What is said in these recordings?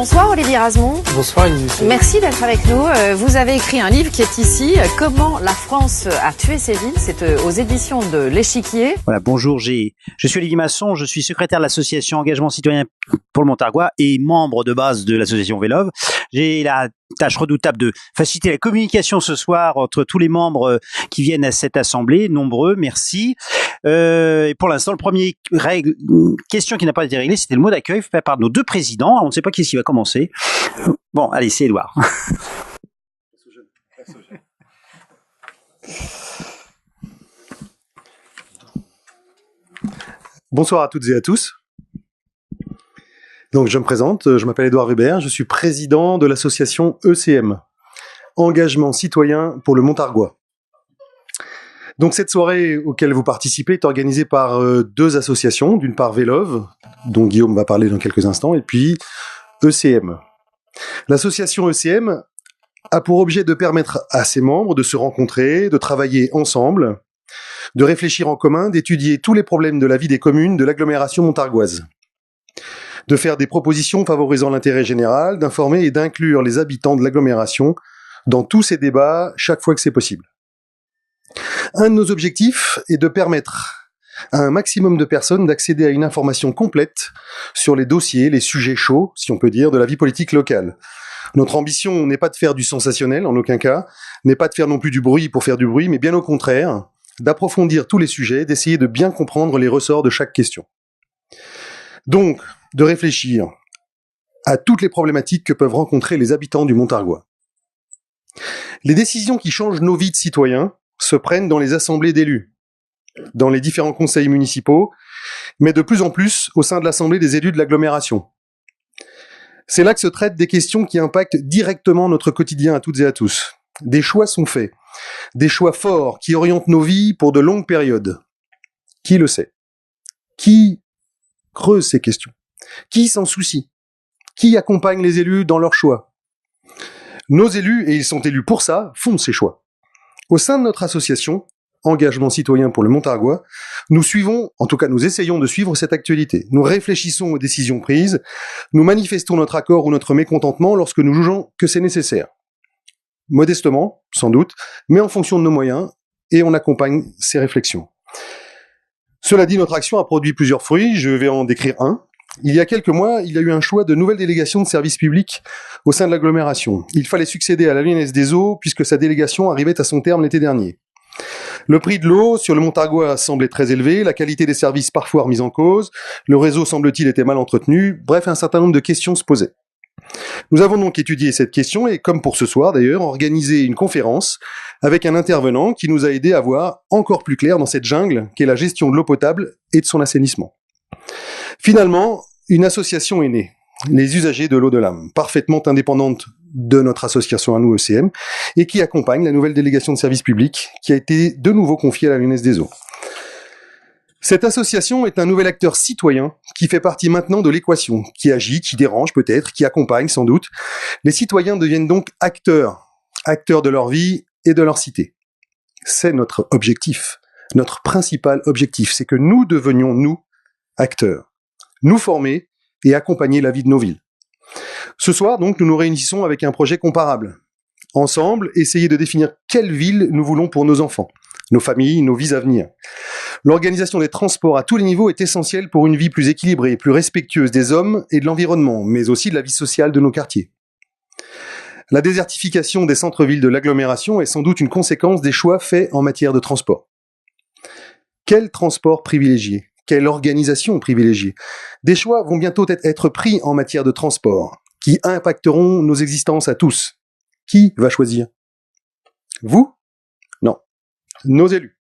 Bonsoir Olivier Razemont. Bonsoir Émilie. Merci d'être avec nous. Vous avez écrit un livre qui est ici, Comment la France a tué ses villes. C'est aux éditions de l'Échiquier. Voilà, bonjour, je suis Olivier Masson, je suis secrétaire de l'association Engagement Citoyen pour le Montargois et membre de base de l'association Vélove. J'ai la tâche redoutable de faciliter la communication ce soir entre tous les membres qui viennent à cette assemblée, nombreux, merci. Et pour l'instant, le premier question qui n'a pas été réglée, c'était le mot d'accueil fait par nos deux présidents. Alors, on ne sait pas qui va commencer. Bon, allez, c'est Édouard. Bonsoir à toutes et à tous. Donc je me présente, je m'appelle Édouard Hubert, je suis président de l'association ECM, Engagement Citoyen pour le Montargois. Donc cette soirée auquel vous participez est organisée par deux associations, d'une part Vélove, dont Guillaume va parler dans quelques instants, et puis ECM. L'association ECM a pour objet de permettre à ses membres de se rencontrer, de travailler ensemble, de réfléchir en commun, d'étudier tous les problèmes de la vie des communes de l'agglomération montargoise, de faire des propositions favorisant l'intérêt général, d'informer et d'inclure les habitants de l'agglomération dans tous ces débats chaque fois que c'est possible. Un de nos objectifs est de permettre à un maximum de personnes d'accéder à une information complète sur les dossiers, les sujets chauds, si on peut dire, de la vie politique locale. Notre ambition n'est pas de faire du sensationnel, en aucun cas, n'est pas de faire non plus du bruit pour faire du bruit, mais bien au contraire, d'approfondir tous les sujets, d'essayer de bien comprendre les ressorts de chaque question. Donc, de réfléchir à toutes les problématiques que peuvent rencontrer les habitants du Montargois. Les décisions qui changent nos vies de citoyens se prennent dans les assemblées d'élus, dans les différents conseils municipaux, mais de plus en plus au sein de l'assemblée des élus de l'agglomération. C'est là que se traitent des questions qui impactent directement notre quotidien à toutes et à tous. Des choix sont faits, des choix forts qui orientent nos vies pour de longues périodes. Qui le sait? Qui creuse ces questions? Qui s'en soucie? Qui accompagne les élus dans leurs choix? Nos élus, et ils sont élus pour ça, font ces choix. Au sein de notre association, Engagement Citoyen pour le Montargois, nous suivons, en tout cas nous essayons de suivre cette actualité. Nous réfléchissons aux décisions prises, nous manifestons notre accord ou notre mécontentement lorsque nous jugeons que c'est nécessaire. Modestement, sans doute, mais en fonction de nos moyens, et on accompagne ces réflexions. Cela dit, notre action a produit plusieurs fruits, je vais en décrire un. Il y a quelques mois, il y a eu un choix de nouvelle délégation de services publics au sein de l'agglomération. Il fallait succéder à la Lyonnaise des Eaux, puisque sa délégation arrivait à son terme l'été dernier. Le prix de l'eau sur le Montargois semblait très élevé, la qualité des services parfois remise en cause, le réseau semble-t-il était mal entretenu, bref, un certain nombre de questions se posaient. Nous avons donc étudié cette question et, comme pour ce soir d'ailleurs, organisé une conférence avec un intervenant qui nous a aidé à voir encore plus clair dans cette jungle qu'est la gestion de l'eau potable et de son assainissement. Finalement, une association est née, les usagers de l'eau de l'âme, parfaitement indépendante de notre association à nous ECM, et qui accompagne la nouvelle délégation de services publics qui a été de nouveau confiée à la Lyonnaise des Eaux. Cette association est un nouvel acteur citoyen qui fait partie maintenant de l'équation, qui agit, qui dérange peut-être, qui accompagne sans doute. Les citoyens deviennent donc acteurs de leur vie et de leur cité. C'est notre objectif, notre principal objectif, c'est que nous devenions, nous, acteurs, nous former et accompagner la vie de nos villes. Ce soir, donc, nous nous réunissons avec un projet comparable. Ensemble, essayer de définir quelle ville nous voulons pour nos enfants, nos familles, nos vies à venir. L'organisation des transports à tous les niveaux est essentielle pour une vie plus équilibrée et plus respectueuse des hommes et de l'environnement, mais aussi de la vie sociale de nos quartiers. La désertification des centres-villes de l'agglomération est sans doute une conséquence des choix faits en matière de transport. Quel transport privilégier? Quelle organisation privilégiée? Des choix vont bientôt être pris en matière de transport, qui impacteront nos existences à tous. Qui va choisir? Vous? Non. Nos élus.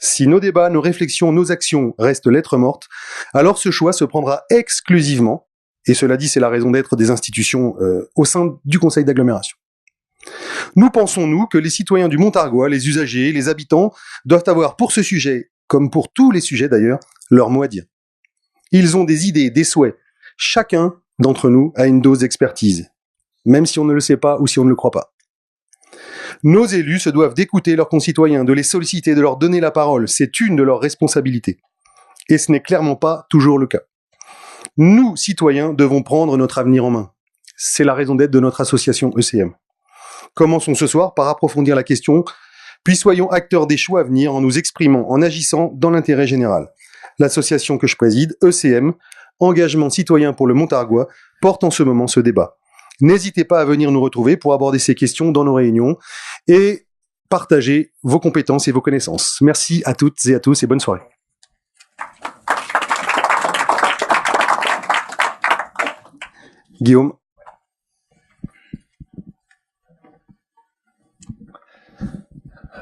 Si nos débats, nos réflexions, nos actions restent lettres mortes, alors ce choix se prendra exclusivement, et cela dit c'est la raison d'être des institutions au sein du conseil d'agglomération. Nous pensons, nous, que les citoyens du Montargois, les usagers, les habitants, doivent avoir pour ce sujet, comme pour tous les sujets d'ailleurs, leur mot à dire. Ils ont des idées, des souhaits. Chacun d'entre nous a une dose d'expertise, même si on ne le sait pas ou si on ne le croit pas. Nos élus se doivent d'écouter leurs concitoyens, de les solliciter, de leur donner la parole. C'est une de leurs responsabilités. Et ce n'est clairement pas toujours le cas. Nous, citoyens, devons prendre notre avenir en main. C'est la raison d'être de notre association ECM. Commençons ce soir par approfondir la question, puis soyons acteurs des choix à venir en nous exprimant, en agissant dans l'intérêt général. L'association que je préside, ECM, Engagement citoyen pour le Montargois, porte en ce moment ce débat. N'hésitez pas à venir nous retrouver pour aborder ces questions dans nos réunions et partager vos compétences et vos connaissances. Merci à toutes et à tous et bonne soirée. Guillaume.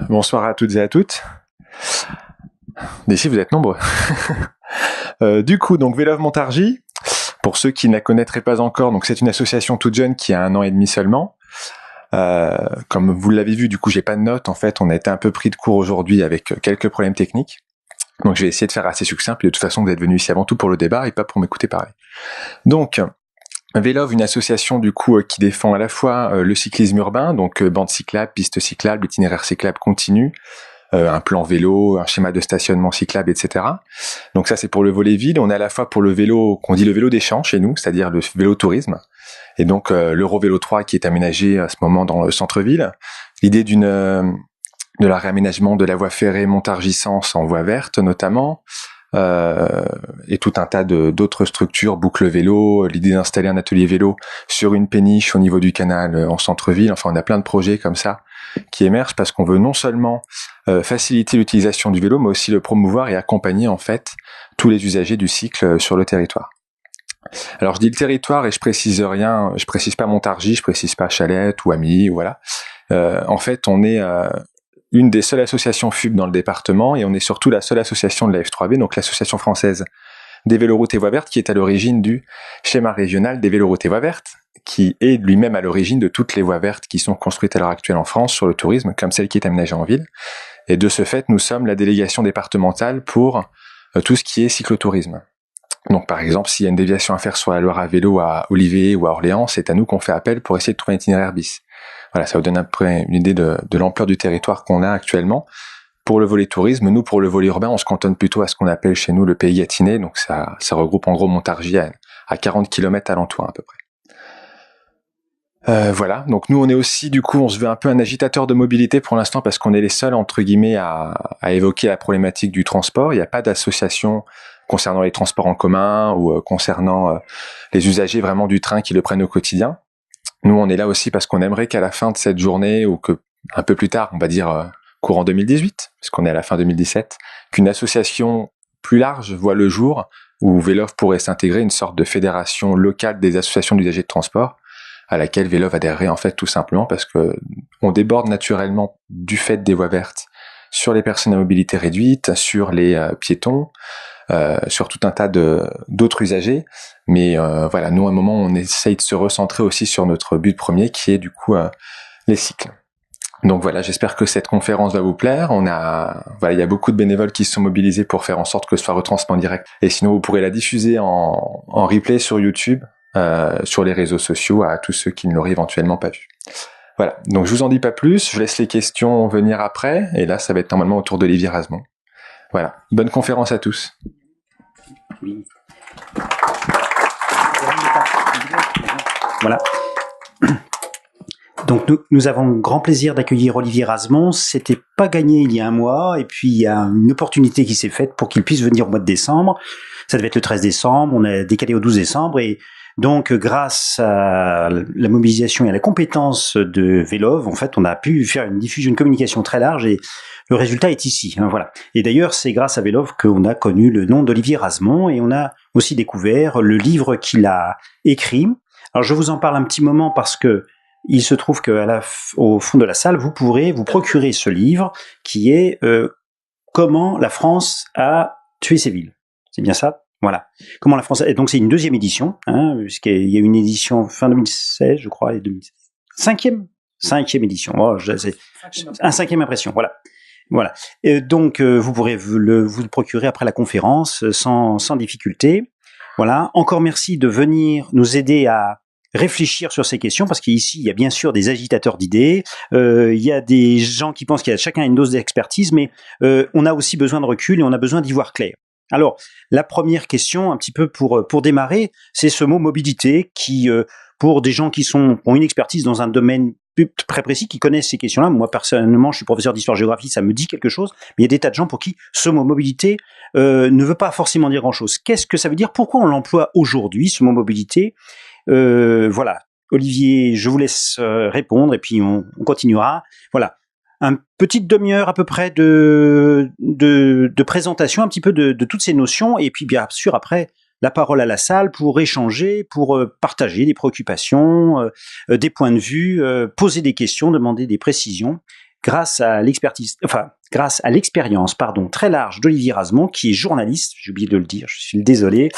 Bonsoir à toutes et à toutes. D'ici, vous êtes nombreux. Du coup, donc Vélove Montargis, pour ceux qui ne la connaîtraient pas encore, donc c'est une association toute jeune qui a 1 an et demi seulement. Comme vous l'avez vu, du coup, j'ai pas de notes. En fait, on a été un peu pris de court aujourd'hui avec quelques problèmes techniques. Donc, je vais essayer de faire assez succinct. Puis de toute façon, vous êtes venus ici avant tout pour le débat et pas pour m'écouter parler. Donc, Vélove, une association du coup qui défend à la fois le cyclisme urbain, donc bande cyclable, piste cyclable, itinéraire cyclable continu, un plan vélo, un schéma de stationnement cyclable, etc. Donc ça c'est pour le volet ville. On est à la fois pour le vélo qu'on dit le vélo des champs chez nous, c'est-à-dire le vélo tourisme, et donc l'Eurovélo 3 qui est aménagé à ce moment dans le centre-ville. L'idée de la réaménagement de la voie ferrée Montargis-Sens en voie verte notamment. Et tout un tas d'autres structures, boucle vélo, l'idée d'installer un atelier vélo sur une péniche au niveau du canal en centre-ville. Enfin, on a plein de projets comme ça qui émergent parce qu'on veut non seulement faciliter l'utilisation du vélo, mais aussi le promouvoir et accompagner en fait tous les usagers du cycle sur le territoire. Alors je dis le territoire et je précise rien, je précise pas Montargis, je précise pas Chalette ou Amilly, voilà. En fait, on est une des seules associations FUB dans le département et on est surtout la seule association de la F3B, donc l'association française des véloroutes et voies vertes, qui est à l'origine du schéma régional des véloroutes et voies vertes, qui est lui-même à l'origine de toutes les voies vertes qui sont construites à l'heure actuelle en France sur le tourisme, comme celle qui est aménagée en ville. Et de ce fait, nous sommes la délégation départementale pour tout ce qui est cyclotourisme. Donc par exemple, s'il y a une déviation à faire sur la Loire à vélo à Olivet ou à Orléans, c'est à nous qu'on fait appel pour essayer de trouver un itinéraire bis. Voilà, ça vous donne un peu une idée de l'ampleur du territoire qu'on a actuellement. Pour le volet tourisme, nous, pour le volet urbain, on se cantonne plutôt à ce qu'on appelle chez nous le pays gâtinais. Donc ça regroupe en gros Montargis à 40 km alentour à peu près. Voilà, donc nous on est aussi, du coup, on se veut un peu un agitateur de mobilité pour l'instant parce qu'on est les seuls, entre guillemets, à évoquer la problématique du transport. Il n'y a pas d'association concernant les transports en commun ou concernant les usagers vraiment du train qui le prennent au quotidien. Nous, on est là aussi parce qu'on aimerait qu'à la fin de cette journée, ou que un peu plus tard, on va dire courant 2018, parce qu'on est à la fin 2017, qu'une association plus large voit le jour, où Vélove pourrait s'intégrer, une sorte de fédération locale des associations d'usagers de transport, à laquelle Vélove adhérerait en fait tout simplement parce que on déborde naturellement du fait des voies vertes sur les personnes à mobilité réduite, sur les piétons, sur tout un tas d'autres usagers. Mais voilà, nous à un moment on essaye de se recentrer aussi sur notre but premier qui est du coup les cycles. Donc voilà, j'espère que cette conférence va vous plaire. Il y a beaucoup de bénévoles qui se sont mobilisés pour faire en sorte que ce soit retransmis en direct. Et sinon vous pourrez la diffuser en replay sur YouTube, sur les réseaux sociaux à tous ceux qui ne l'auraient éventuellement pas vu. Voilà, donc je vous en dis pas plus, je laisse les questions venir après, et là ça va être normalement autour d'Olivier Rasmont. Voilà, bonne conférence à tous. Oui. Voilà. Donc nous avons grand plaisir d'accueillir Olivier Rasmont. C'était pas gagné il y a un mois, et puis il y a une opportunité qui s'est faite pour qu'il puisse venir au mois de décembre. Ça devait être le 13 décembre, on a décalé au 12 décembre, et donc grâce à la mobilisation et à la compétence de Vélove, en fait, on a pu faire une diffusion, une communication très large, et le résultat est ici. Hein, voilà. Et d'ailleurs, c'est grâce à Vélove qu'on a connu le nom d'Olivier Rasmont, et on a aussi découvert le livre qu'il a écrit. Alors je vous en parle un petit moment parce que il se trouve qu'au fond de la salle, vous pourrez vous procurer ce livre qui est Comment la France a tué ses villes. C'est bien ça ? Voilà. Comment la France a... Et donc c'est une deuxième édition, hein, puisqu'il y a une édition fin 2016, je crois, et 2016. Cinquième édition. Oh, c'est un cinquième impression. Voilà. Et donc vous pourrez vous le procurer après la conférence sans difficulté. Voilà. Encore merci de venir nous aider à réfléchir sur ces questions, parce qu'ici, il y a bien sûr des agitateurs d'idées, il y a des gens qui pensent qu'il y a chacun une dose d'expertise, mais on a aussi besoin de recul et on a besoin d'y voir clair. Alors, la première question, un petit peu pour démarrer, c'est ce mot mobilité qui, pour des gens qui ont une expertise dans un domaine très précis, qui connaissent ces questions-là. Moi, personnellement, je suis professeur d'histoire-géographie, ça me dit quelque chose, mais il y a des tas de gens pour qui ce mot mobilité ne veut pas forcément dire grand-chose. Qu'est-ce que ça veut dire? Pourquoi on l'emploie aujourd'hui, ce mot mobilité? Voilà. Olivier, je vous laisse répondre et puis on continuera. Voilà. Une petite demi-heure à peu près de présentation, un petit peu de toutes ces notions, et puis bien sûr après la parole à la salle pour échanger, pour partager des préoccupations, des points de vue, poser des questions, demander des précisions, grâce à l'expérience très large d'Olivier Razemont, qui est journaliste, j'ai oublié de le dire, je suis désolé,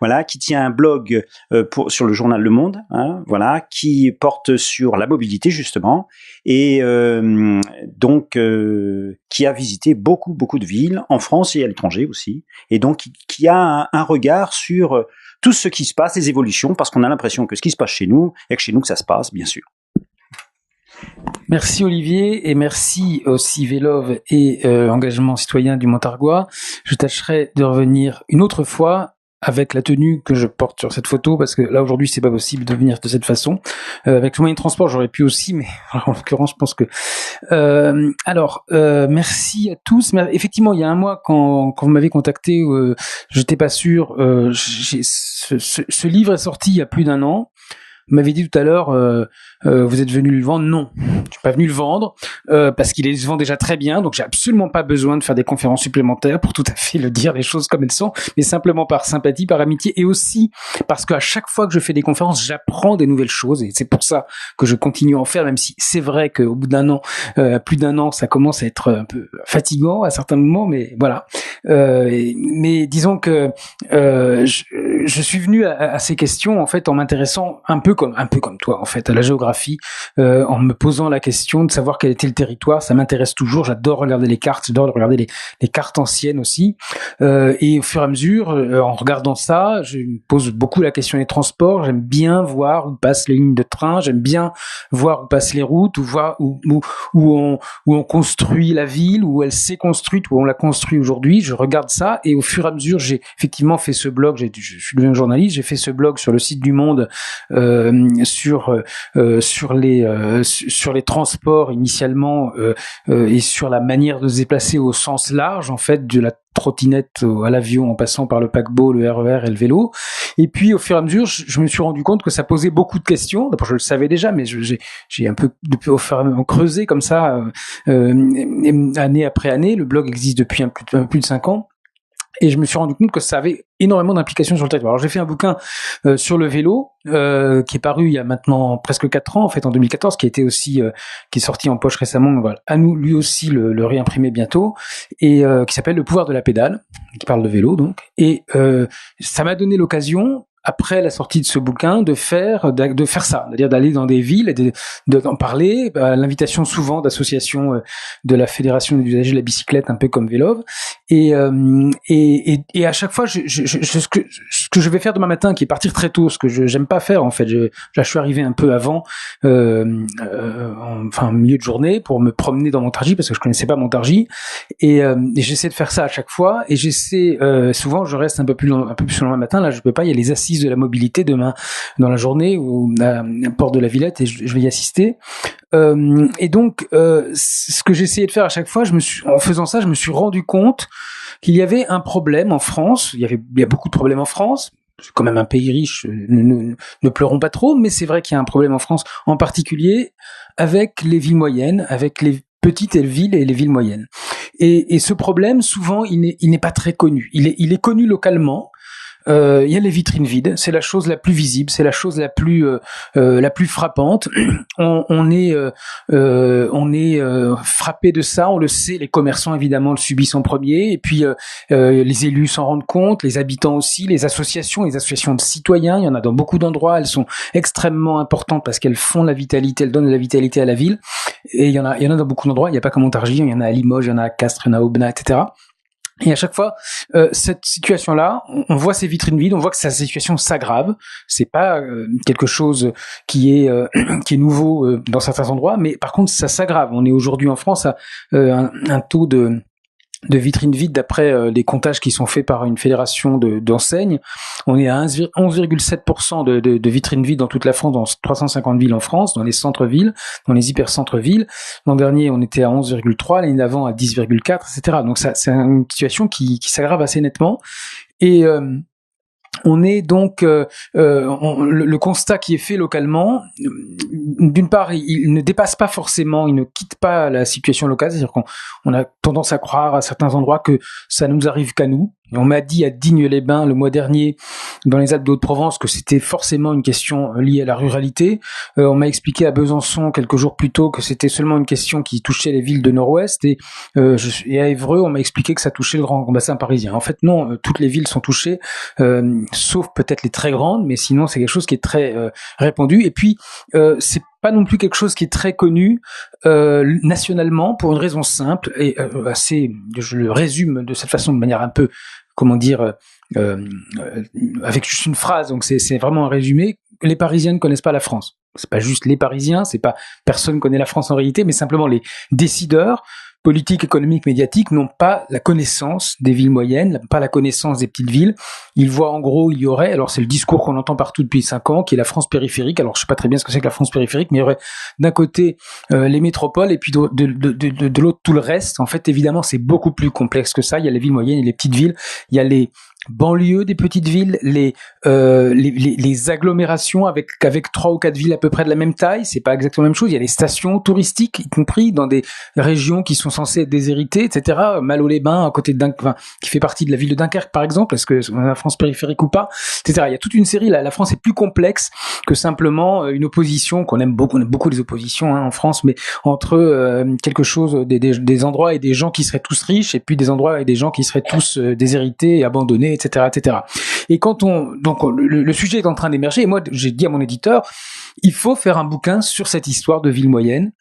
voilà, qui tient un blog sur le journal Le Monde, hein, voilà, qui porte sur la mobilité justement, et donc qui a visité beaucoup de villes en France et à l'étranger aussi, et donc qui a un regard sur tout ce qui se passe, les évolutions, parce qu'on a l'impression que ce qui se passe chez nous, et que chez nous que ça se passe, bien sûr. Merci Olivier et merci aussi Vélov et Engagement Citoyen du Montargois. Je tâcherai de revenir une autre fois avec la tenue que je porte sur cette photo, parce que là aujourd'hui c'est pas possible de venir de cette façon. Avec le moyen de transport j'aurais pu aussi, mais en l'occurrence je pense que... merci à tous. Mais effectivement il y a un mois quand vous m'avez contacté, j'étais pas sûr. Ce livre est sorti il y a plus d'un an. Vous m'avez dit tout à l'heure, vous êtes venu le vendre. Non, je suis pas venu le vendre parce qu'il se vend déjà très bien. Donc j'ai absolument pas besoin de faire des conférences supplémentaires pour tout à fait le dire les choses comme elles sont, mais simplement par sympathie, par amitié, et aussi parce qu'à chaque fois que je fais des conférences, j'apprends des nouvelles choses, et c'est pour ça que je continue à en faire, même si c'est vrai qu'au bout d'un an, plus d'un an, ça commence à être un peu fatigant à certains moments, mais voilà. Mais disons que je suis venu à ces questions en fait en m'intéressant un peu comme toi en fait à la géographie, en me posant la question de savoir quel était le territoire. Ça m'intéresse toujours, j'adore regarder les cartes, j'adore regarder les cartes anciennes aussi, et au fur et à mesure en regardant ça, je me pose beaucoup la question des transports. J'aime bien voir où passent les lignes de train, j'aime bien voir où passent les routes, où on construit la ville, où elle s'est construite, où on la construit aujourd'hui. Je regarde ça, et au fur et à mesure j'ai effectivement fait ce blog, je suis devenu journaliste, j'ai fait ce blog sur le site du Monde sur les transports initialement, et sur la manière de se déplacer au sens large en fait, de la trottinette à l'avion en passant par le paquebot, le RER et le vélo. Et puis au fur et à mesure je me suis rendu compte que ça posait beaucoup de questions. D'abord je le savais déjà, mais j'ai un peu au fur et à mesure creusé comme ça, année après année. Le blog existe depuis plus de 5 ans. Et je me suis rendu compte que ça avait énormément d'implications sur le territoire. Alors j'ai fait un bouquin sur le vélo qui est paru il y a maintenant presque 4 ans, en fait en 2014, qui est sorti en poche récemment. Voilà. À nous lui aussi le réimprimer bientôt, et qui s'appelle Le pouvoir de la pédale, qui parle de vélo donc. Et ça m'a donné l'occasion, après la sortie de ce bouquin, de faire ça, c'est-à-dire d'aller dans des villes et d'en parler, à l'invitation souvent d'associations de la Fédération des usagers de la bicyclette, un peu comme Vélov, et à chaque fois ce que je vais faire demain matin, qui est partir très tôt, ce que j'aime pas faire en fait, je suis arrivé un peu avant, en milieu de journée, pour me promener dans Montargis, parce que je connaissais pas Montargis, et j'essaie de faire ça à chaque fois, et souvent je reste un peu plus long le matin. Là je peux pas, il y a les assises de la mobilité demain dans la journée, ou à Porte de la Villette, et je vais y assister. Et donc ce que j'essayais de faire à chaque fois, en faisant ça, je me suis rendu compte qu'il y avait un problème en France. Il y a beaucoup de problèmes en France. C'est quand même un pays riche, ne pleurons pas trop, mais c'est vrai qu'il y a un problème en France, en particulier avec les villes moyennes, avec les petites villes et les villes moyennes. Et ce problème, souvent, il n'est pas très connu. Il est connu localement. Il y a les vitrines vides, c'est la chose la plus visible, c'est la chose la plus frappante. On est frappé de ça, on le sait. Les commerçants évidemment le subissent en premier, et puis les élus s'en rendent compte, les habitants aussi, les associations de citoyens. Il y en a dans beaucoup d'endroits, elles sont extrêmement importantes parce qu'elles font la vitalité, elles donnent de la vitalité à la ville. Et il y en a dans beaucoup d'endroits. Il n'y a pas qu'à Montargis, il y en a à Limoges, il y en a à Castres, il y en a à Aubenas, etc. Et à chaque fois, cette situation-là, on voit ces vitrines vides, on voit que sa situation s'aggrave. C'est pas quelque chose qui est nouveau dans certains endroits, mais par contre, ça s'aggrave. On est aujourd'hui en France à un taux de vitrines vides d'après les comptages qui sont faits par une fédération d'enseignes. On est à 11,7% de vitrines vides dans toute la France, dans 350 villes en France, dans les centres-villes, dans les hyper-centres-villes. L'an dernier, on était à 11,3%, l'année d'avant à 10,4%, etc. Donc ça, c'est une situation qui s'aggrave assez nettement. Et on est donc le constat qui est fait localement. D'une part, il ne dépasse pas forcément, il ne quitte pas la situation locale, c'est-à-dire qu'on a tendance à croire à certains endroits que ça nous arrive qu'à nous. Et on m'a dit à Digne-les-Bains le mois dernier, dans les Alpes de Haute-Provence, que c'était forcément une question liée à la ruralité. On m'a expliqué à Besançon quelques jours plus tôt que c'était seulement une question qui touchait les villes de Nord-Ouest. Et à Évreux, on m'a expliqué que ça touchait le grand bassin parisien. En fait, non, toutes les villes sont touchées, sauf peut-être les très grandes, mais sinon c'est quelque chose qui est très répandu. Et puis, c'est pas non plus quelque chose qui est très connu nationalement pour une raison simple et assez, je le résume de cette façon de manière un peu, comment dire, avec juste une phrase, donc c'est vraiment un résumé. Les Parisiens ne connaissent pas la France. C'est pas juste les Parisiens, c'est pas personne connaît la France en réalité, mais simplement les décideurs politiques, économiques, médiatiques n'ont pas la connaissance des villes moyennes, pas la connaissance des petites villes. Ils voient en gros, il y aurait, alors c'est le discours qu'on entend partout depuis 5 ans, qui est la France périphérique. Alors je sais pas très bien ce que c'est que la France périphérique, mais il y aurait d'un côté les métropoles et puis de l'autre tout le reste. En fait, évidemment, c'est beaucoup plus complexe que ça. Il y a les villes moyennes et les petites villes. Il y a les banlieues des petites villes, les agglomérations avec 3 ou 4 villes à peu près de la même taille, c'est pas exactement la même chose. Il y a les stations touristiques, y compris dans des régions qui sont censées être déshéritées, etc. Malo-les-Bains, à côté de qui fait partie de la ville de Dunkerque, par exemple, est-ce que c'est la France périphérique ou pas, etc. Il y a toute une série. La France est plus complexe que simplement une opposition qu'on aime beaucoup. On aime beaucoup les oppositions en France, mais entre quelque chose, des endroits et des gens qui seraient tous riches, et puis des endroits et des gens qui seraient tous déshérités et abandonnés, etc., etc. Et quand le sujet est en train d'émerger, et moi j'ai dit à mon éditeur, il faut faire un bouquin sur cette histoire de ville moyenne,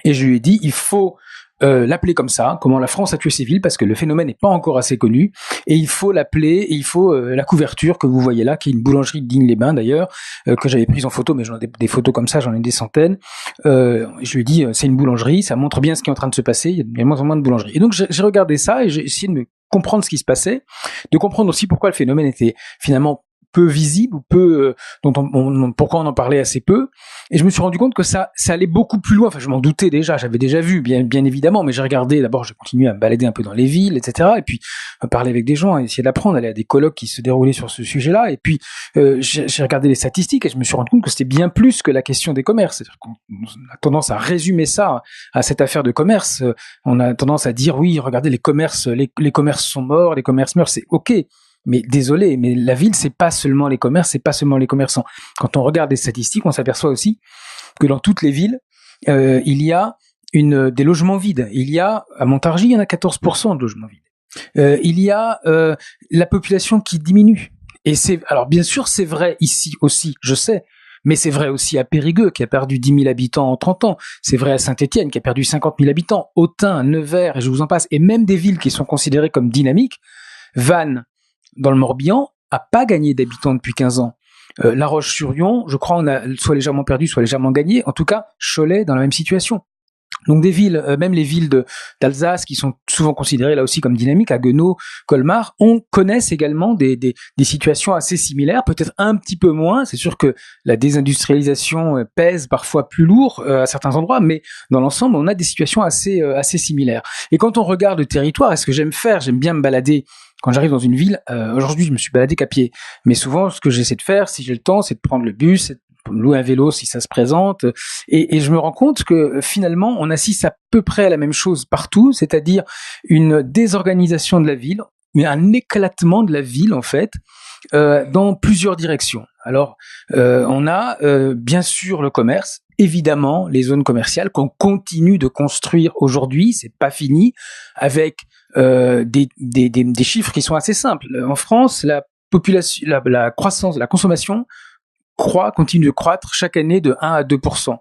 et je lui ai dit, il faut l'appeler comme ça, comment la France a tué ses villes, parce que le phénomène n'est pas encore assez connu, et il faut l'appeler, et il faut la couverture que vous voyez là, qui est une boulangerie de Digne-les-Bains d'ailleurs, que j'avais prise en photo, mais j'en ai des photos comme ça, j'en ai des centaines. Je lui ai dit, c'est une boulangerie, ça montre bien ce qui est en train de se passer, il y a de moins en moins de boulangeries. Et donc j'ai regardé ça, et j'ai essayé de me comprendre ce qui se passait, de comprendre aussi pourquoi le phénomène était finalement peu visible ou peu pourquoi on en parlait assez peu, et je me suis rendu compte que ça allait beaucoup plus loin. Enfin, je m'en doutais déjà, j'avais déjà vu bien évidemment, mais j'ai regardé, d'abord j'ai continué à me balader un peu dans les villes, etc., et puis parler avec des gens, essayer d'apprendre, aller à des colloques qui se déroulaient sur ce sujet-là, et puis j'ai regardé les statistiques et je me suis rendu compte que c'était bien plus que la question des commerces. C'est-à-dire qu'on a tendance à résumer ça à cette affaire de commerce. On a tendance à dire oui, regardez les commerces sont morts, les commerces meurent, c'est ok. Mais désolé, mais la ville, c'est pas seulement les commerces, c'est pas seulement les commerçants. Quand on regarde les statistiques, on s'aperçoit aussi que dans toutes les villes, il y a des logements vides. Il y a, à Montargis, il y en a 14% de logements vides. Il y a la population qui diminue. Et alors bien sûr, c'est vrai ici aussi, je sais, mais c'est vrai aussi à Périgueux, qui a perdu 10 000 habitants en 30 ans. C'est vrai à Saint-Étienne, qui a perdu 50 000 habitants. Autun, Nevers, et je vous en passe. Et même des villes qui sont considérées comme dynamiques. Vannes, dans le Morbihan, a pas gagné d'habitants depuis 15 ans. La Roche-sur-Yon, je crois, on a soit légèrement perdu, soit légèrement gagné. En tout cas, Cholet dans la même situation. Donc des villes, même les villes d'Alsace, qui sont souvent considérées là aussi comme dynamiques, Haguenau, Colmar, connaissent également des situations assez similaires, peut-être un petit peu moins. C'est sûr que la désindustrialisation pèse parfois plus lourd à certains endroits, mais dans l'ensemble, on a des situations assez similaires. Et quand on regarde le territoire, est-ce que j'aime bien me balader. Quand j'arrive dans une ville, aujourd'hui je me suis baladé qu'à pied, mais souvent ce que j'essaie de faire, si j'ai le temps, c'est de prendre le bus, c'est de louer un vélo si ça se présente, et je me rends compte que finalement on assiste à peu près à la même chose partout, c'est-à-dire une désorganisation de la ville, mais un éclatement de la ville en fait, dans plusieurs directions. Alors on a bien sûr le commerce, évidemment les zones commerciales qu'on continue de construire aujourd'hui, c'est pas fini, avec des chiffres qui sont assez simples. En France, la population, la croissance, la consommation continue de croître chaque année de 1 à 2%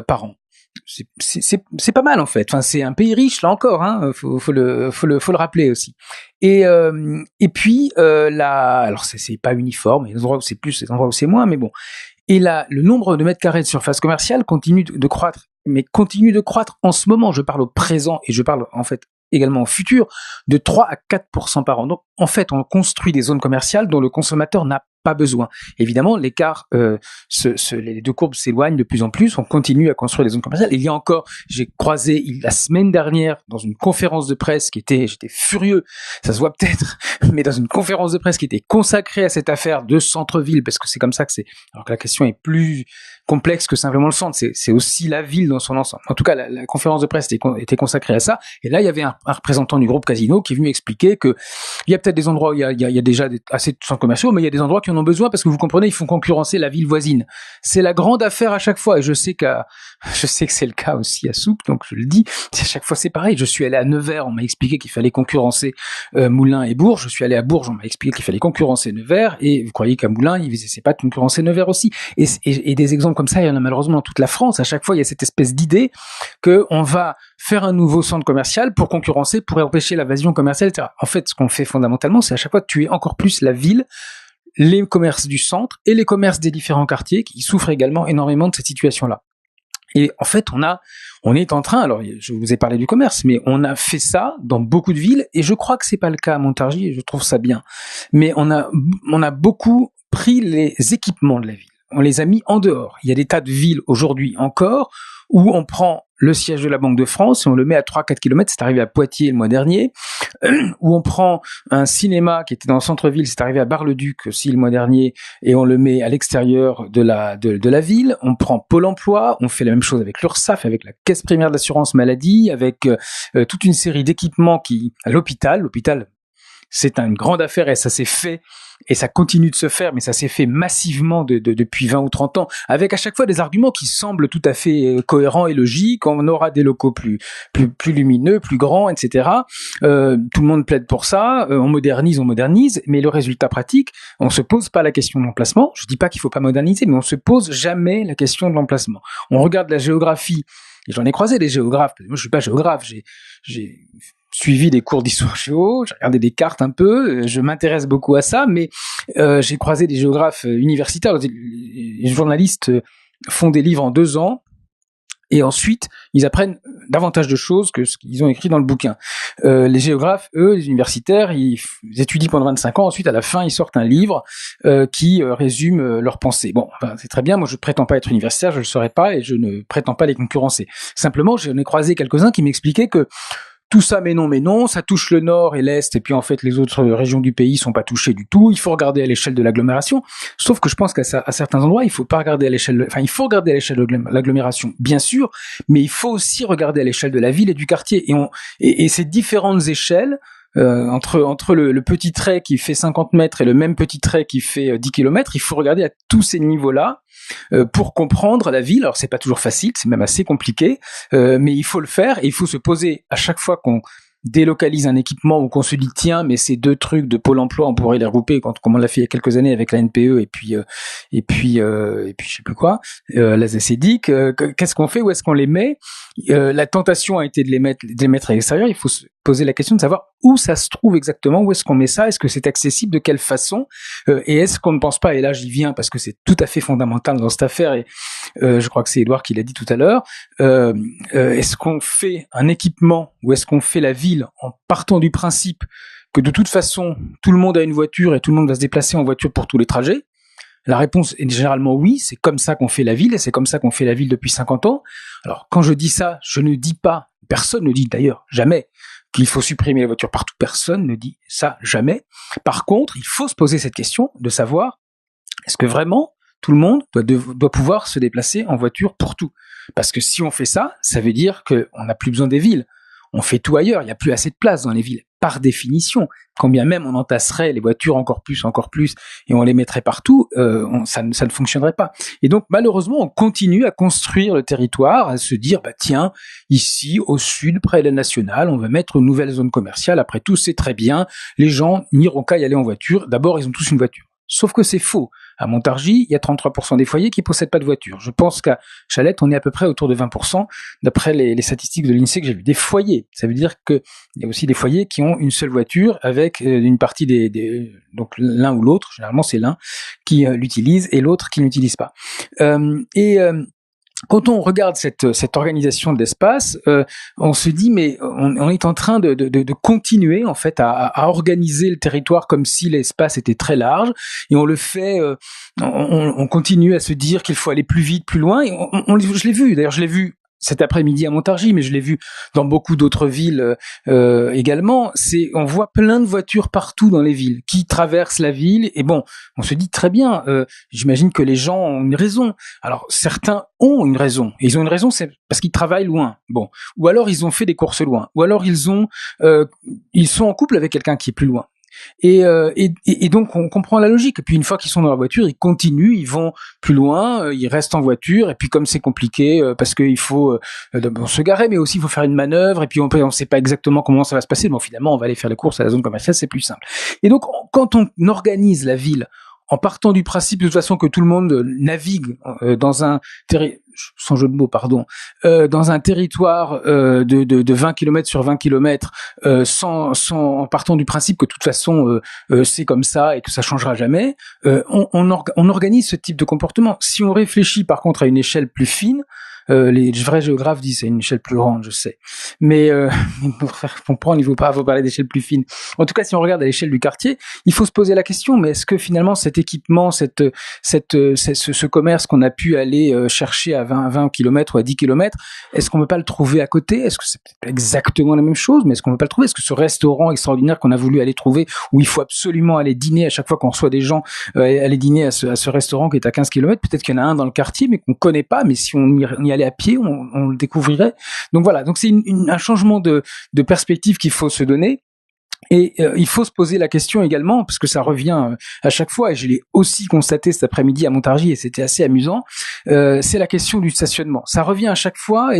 par an. C'est pas mal en fait. Enfin, c'est un pays riche là encore. Faut le rappeler aussi. Et puis alors c'est pas uniforme. Il y a des endroits où c'est plus, des endroits où c'est moins, mais bon. Et là, le nombre de mètres carrés de surface commerciale continue de croître, mais continue de croître en ce moment. Je parle au présent et je parle en fait également au futur, de 3 à 4% par an. Donc, en fait, on construit des zones commerciales dont le consommateur n'a pas besoin. Évidemment, l'écart, les deux courbes s'éloignent de plus en plus. On continue à construire des zones commerciales. Il y a encore, j'ai croisé la semaine dernière dans une conférence de presse j'étais furieux. Ça se voit peut-être, mais dans une conférence de presse qui était consacrée à cette affaire de centre-ville, parce que c'est comme ça que c'est. Alors que la question est plus complexe que simplement le centre. C'est aussi la ville dans son ensemble. En tout cas, la conférence de presse était consacrée à ça. Et là, il y avait un représentant du groupe Casino qui est venu expliquer que il y a peut-être des endroits où il y a déjà assez de centres commerciaux, mais il y a des endroits qui en ont besoin parce que vous comprenez, ils font concurrencer la ville voisine. C'est la grande affaire à chaque fois, et je sais que c'est le cas aussi à Soupe, donc je le dis. À chaque fois, c'est pareil. Je suis allé à Nevers, on m'a expliqué qu'il fallait concurrencer Moulins et Bourges. Je suis allé à Bourges, on m'a expliqué qu'il fallait concurrencer Nevers, et vous croyez qu'à Moulins, ils essaient pas de concurrencer Nevers aussi. Et des exemples comme ça, il y en a malheureusement dans toute la France. À chaque fois, il y a cette espèce d'idée que on va faire un nouveau centre commercial pour concurrencer, pour empêcher l'invasion commerciale, etc. En fait, ce qu'on fait fondamentalement, c'est à chaque fois tuer encore plus la ville, les commerces du centre et les commerces des différents quartiers qui souffrent également énormément de cette situation-là. Et en fait, on est en train, alors je vous ai parlé du commerce, mais on a fait ça dans beaucoup de villes, et je crois que c'est pas le cas à Montargis, et je trouve ça bien. Mais on a beaucoup pris les équipements de la ville. On les a mis en dehors. Il y a des tas de villes aujourd'hui encore où on prend le siège de la Banque de France et on le met à 3-4 kilomètres. C'est arrivé à Poitiers le mois dernier. Où on prend un cinéma qui était dans le centre-ville. C'est arrivé à Bar-le-Duc aussi le mois dernier, et on le met à l'extérieur de la ville. On prend Pôle emploi. On fait la même chose avec l'URSSAF, avec la Caisse primaire de l'assurance maladie, avec toute une série d'équipements à l'hôpital. L'hôpital, c'est une grande affaire, et ça s'est fait, et ça continue de se faire, mais ça s'est fait massivement depuis 20 ou 30 ans, avec à chaque fois des arguments qui semblent tout à fait cohérents et logiques. On aura des locaux plus lumineux, plus grands, etc. Tout le monde plaide pour ça. On modernise, mais le résultat pratique, on se pose pas la question de l'emplacement. Je dis pas qu'il faut pas moderniser, mais on se pose jamais la question de l'emplacement. On regarde la géographie, et j'en ai croisé des géographes. Moi, je suis pas géographe, j'ai suivi des cours d'histoire géo, j'ai regardé des cartes un peu, je m'intéresse beaucoup à ça, mais j'ai croisé des géographes universitaires. Les journalistes font des livres en 2 ans, et ensuite ils apprennent davantage de choses que ce qu'ils ont écrit dans le bouquin. Les géographes, eux, les universitaires, ils étudient pendant 25 ans, ensuite à la fin ils sortent un livre qui résume leurs pensées. Bon, enfin, c'est très bien, moi je ne prétends pas être universitaire, je ne le serai pas, et je ne prétends pas les concurrencer. Simplement, j'en ai croisé quelques-uns qui m'expliquaient que tout ça, mais non, ça touche le nord et l'est, et puis en fait les autres régions du pays sont pas touchées du tout. Il faut regarder à l'échelle de l'agglomération. Sauf que je pense qu'à certains endroits, il faut regarder à l'échelle de l'agglomération, bien sûr, mais il faut aussi regarder à l'échelle de la ville et du quartier. Et ces différentes échelles, entre le petit trait qui fait 50 mètres et le même petit trait qui fait 10 kilomètres, il faut regarder à tous ces niveaux-là pour comprendre la ville. Alors c'est pas toujours facile, c'est même assez compliqué, mais il faut le faire, et il faut se poser à chaque fois qu'on délocalise un équipement ou qu'on se dit tiens, mais ces 2 trucs de Pôle emploi, on pourrait les regrouper, comme on l'a fait il y a quelques années avec la NPE et puis je sais plus quoi, la ZCDIC, qu'est-ce qu'on fait, où est-ce qu'on les met? La tentation a été de les mettre à l'extérieur. Il faut se poser la question de savoir où ça se trouve exactement, où est-ce qu'on met ça, est-ce que c'est accessible, de quelle façon, et est-ce qu'on ne pense pas, et là j'y viens parce que c'est tout à fait fondamental dans cette affaire, et je crois que c'est Édouard qui l'a dit tout à l'heure, est-ce qu'on fait un équipement, ou est-ce qu'on fait la ville en partant du principe que de toute façon tout le monde a une voiture et tout le monde va se déplacer en voiture pour tous les trajets? La réponse est généralement oui, c'est comme ça qu'on fait la ville, et c'est comme ça qu'on fait la ville depuis 50 ans. Alors, quand je dis ça, je ne dis pas, personne ne dit d'ailleurs jamais, qu'il faut supprimer les voitures partout, personne ne dit ça jamais. Par contre, il faut se poser cette question de savoir, est-ce que vraiment tout le monde doit pouvoir se déplacer en voiture pour tout? Parce que si on fait ça, ça veut dire qu'on n'a plus besoin des villes. On fait tout ailleurs, il n'y a plus assez de place dans les villes, par définition. Quand bien même on entasserait les voitures encore plus, et on les mettrait partout, ça ne fonctionnerait pas. Et donc malheureusement, on continue à construire le territoire, à se dire, tiens, ici, au sud, près de la Nationale, on va mettre une nouvelle zone commerciale. Après tout, c'est très bien, les gens n'iront qu'à y aller en voiture. D'abord, ils ont tous une voiture. Sauf que c'est faux. À Montargis, il y a 33% des foyers qui possèdent pas de voiture. Je pense qu'à Chalette, on est à peu près autour de 20%, d'après les statistiques de l'INSEE que j'ai vu. Des foyers. Ça veut dire qu'il y a aussi des foyers qui ont une seule voiture, avec une partie donc l'un ou l'autre, généralement c'est l'un, qui l'utilise et l'autre qui ne l'utilise pas. quand on regarde cette organisation de l'espace, on se dit mais on est en train de continuer en fait à organiser le territoire comme si l'espace était très large, et on le fait, on continue à se dire qu'il faut aller plus vite, plus loin. Et je l'ai vu. D'ailleurs, je l'ai vu cet après-midi à Montargis, mais je l'ai vu dans beaucoup d'autres villes également. On voit plein de voitures partout dans les villes qui traversent la ville, et bon, on se dit très bien. J'imagine que les gens ont une raison. Alors certains ont une raison. Ils ont une raison, c'est parce qu'ils travaillent loin. Bon, ou alors ils ont fait des courses loin, ou alors ils sont en couple avec quelqu'un qui est plus loin. Et donc on comprend la logique. Et puis une fois qu'ils sont dans la voiture, ils continuent, ils vont plus loin, ils restent en voiture. Et puis comme c'est compliqué, parce qu'il faut se garer, mais aussi il faut faire une manœuvre. Et puis on sait pas exactement comment ça va se passer. Bon, finalement, on va aller faire les courses à la zone commerciale, c'est plus simple. Et donc quand on organise la ville en partant du principe de toute façon que tout le monde navigue dans un sans jeu de mots, pardon, dans un territoire de 20 km sur 20 km, en partant du principe que de toute façon c'est comme ça et que ça changera jamais, on organise ce type de comportement. Si on réfléchit par contre à une échelle plus fine, les vrais géographes disent c'est une échelle plus grande, je sais. Mais pour faire comprendre, il faut parler d'échelle plus fine. En tout cas, si on regarde à l'échelle du quartier, il faut se poser la question, mais est-ce que finalement cet équipement, ce commerce qu'on a pu aller chercher à 20 km ou à 10 km, est-ce qu'on peut pas le trouver à côté? Est-ce que c'est exactement la même chose, mais est-ce qu'on peut pas le trouver? Est-ce que ce restaurant extraordinaire qu'on a voulu aller trouver, où il faut absolument aller dîner à chaque fois qu'on reçoit des gens, aller dîner à ce restaurant qui est à 15 km, peut-être qu'il y en a un dans le quartier, mais qu'on connaît pas, mais si on y allait à pied, on le découvrirait. Donc voilà, donc c'est un changement de perspective qu'il faut se donner. Et il faut se poser la question également, parce que ça revient à chaque fois, et je l'ai aussi constaté cet après-midi à Montargis, et c'était assez amusant, c'est la question du stationnement. Ça revient à chaque fois,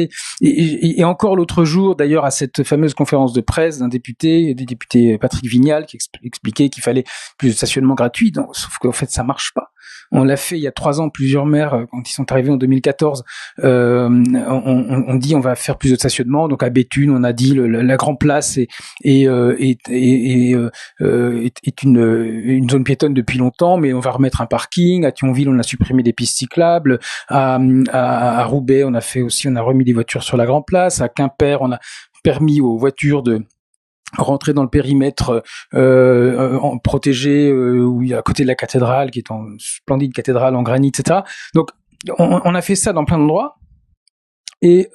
et encore l'autre jour, d'ailleurs, à cette fameuse conférence de presse d'un député Patrick Vignal, qui expliquait qu'il fallait plus de stationnement gratuit, donc, sauf qu'en fait, ça marche pas. On l'a fait il y a 3 ans, plusieurs maires, quand ils sont arrivés en 2014, on dit on va faire plus de stationnement. Donc à Béthune, on a dit la Grand Place est une zone piétonne depuis longtemps, mais on va remettre un parking. À Thionville, on a supprimé des pistes cyclables. À Roubaix, on a remis des voitures sur la Grand Place. À Quimper, on a permis aux voitures de rentrer dans le périmètre protégé à côté de la cathédrale, qui est une splendide cathédrale en granit, etc. Donc on a fait ça dans plein d'endroits, et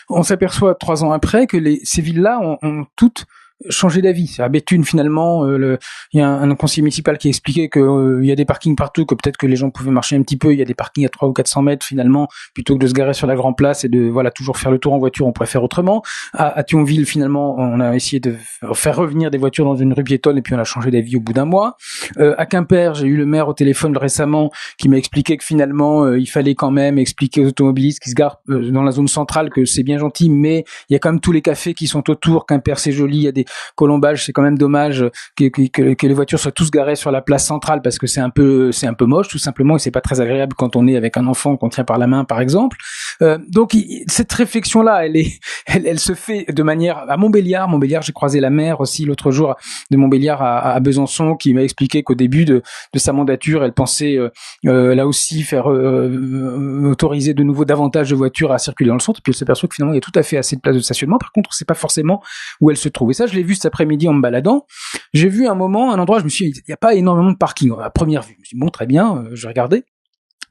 on s'aperçoit 3 ans après que ces villes-là ont toutes changer d'avis. À Béthune, finalement, il y a un conseiller municipal qui a expliqué que il y a des parkings partout, que peut-être que les gens pouvaient marcher un petit peu. Il y a des parkings à 300 ou 400 mètres, finalement, plutôt que de se garer sur la Grand Place et de toujours faire le tour en voiture, on pourrait faire autrement. À Thionville, finalement, on a essayé de faire revenir des voitures dans une rue piétonne, et puis on a changé d'avis au bout d'un mois. À Quimper, j'ai eu le maire au téléphone récemment qui m'a expliqué que finalement, il fallait quand même expliquer aux automobilistes qui se garent dans la zone centrale que c'est bien gentil, mais il y a quand même tous les cafés qui sont autour. Quimper, c'est joli, il y a des colombages, c'est quand même dommage que les voitures soient tous garées sur la place centrale, parce que c'est un peu moche, tout simplement, et c'est pas très agréable quand on est avec un enfant qu'on tient par la main, par exemple. Donc cette réflexion-là, elle se fait de manière à Montbéliard. J'ai croisé la maire aussi l'autre jour de Montbéliard à Besançon, qui m'a expliqué qu'au début de sa mandature, elle pensait là aussi faire autoriser de nouveau davantage de voitures à circuler dans le centre. Puis elle s'aperçoit que finalement il y a tout à fait assez de places de stationnement. Par contre, c'est pas forcément où elle se trouve. Et ça, je l'ai vu cet après-midi en me baladant. J'ai vu un endroit, je me suis dit, il n'y a pas énormément de parking à première vue. Je me suis dit, bon, très bien, je regardais.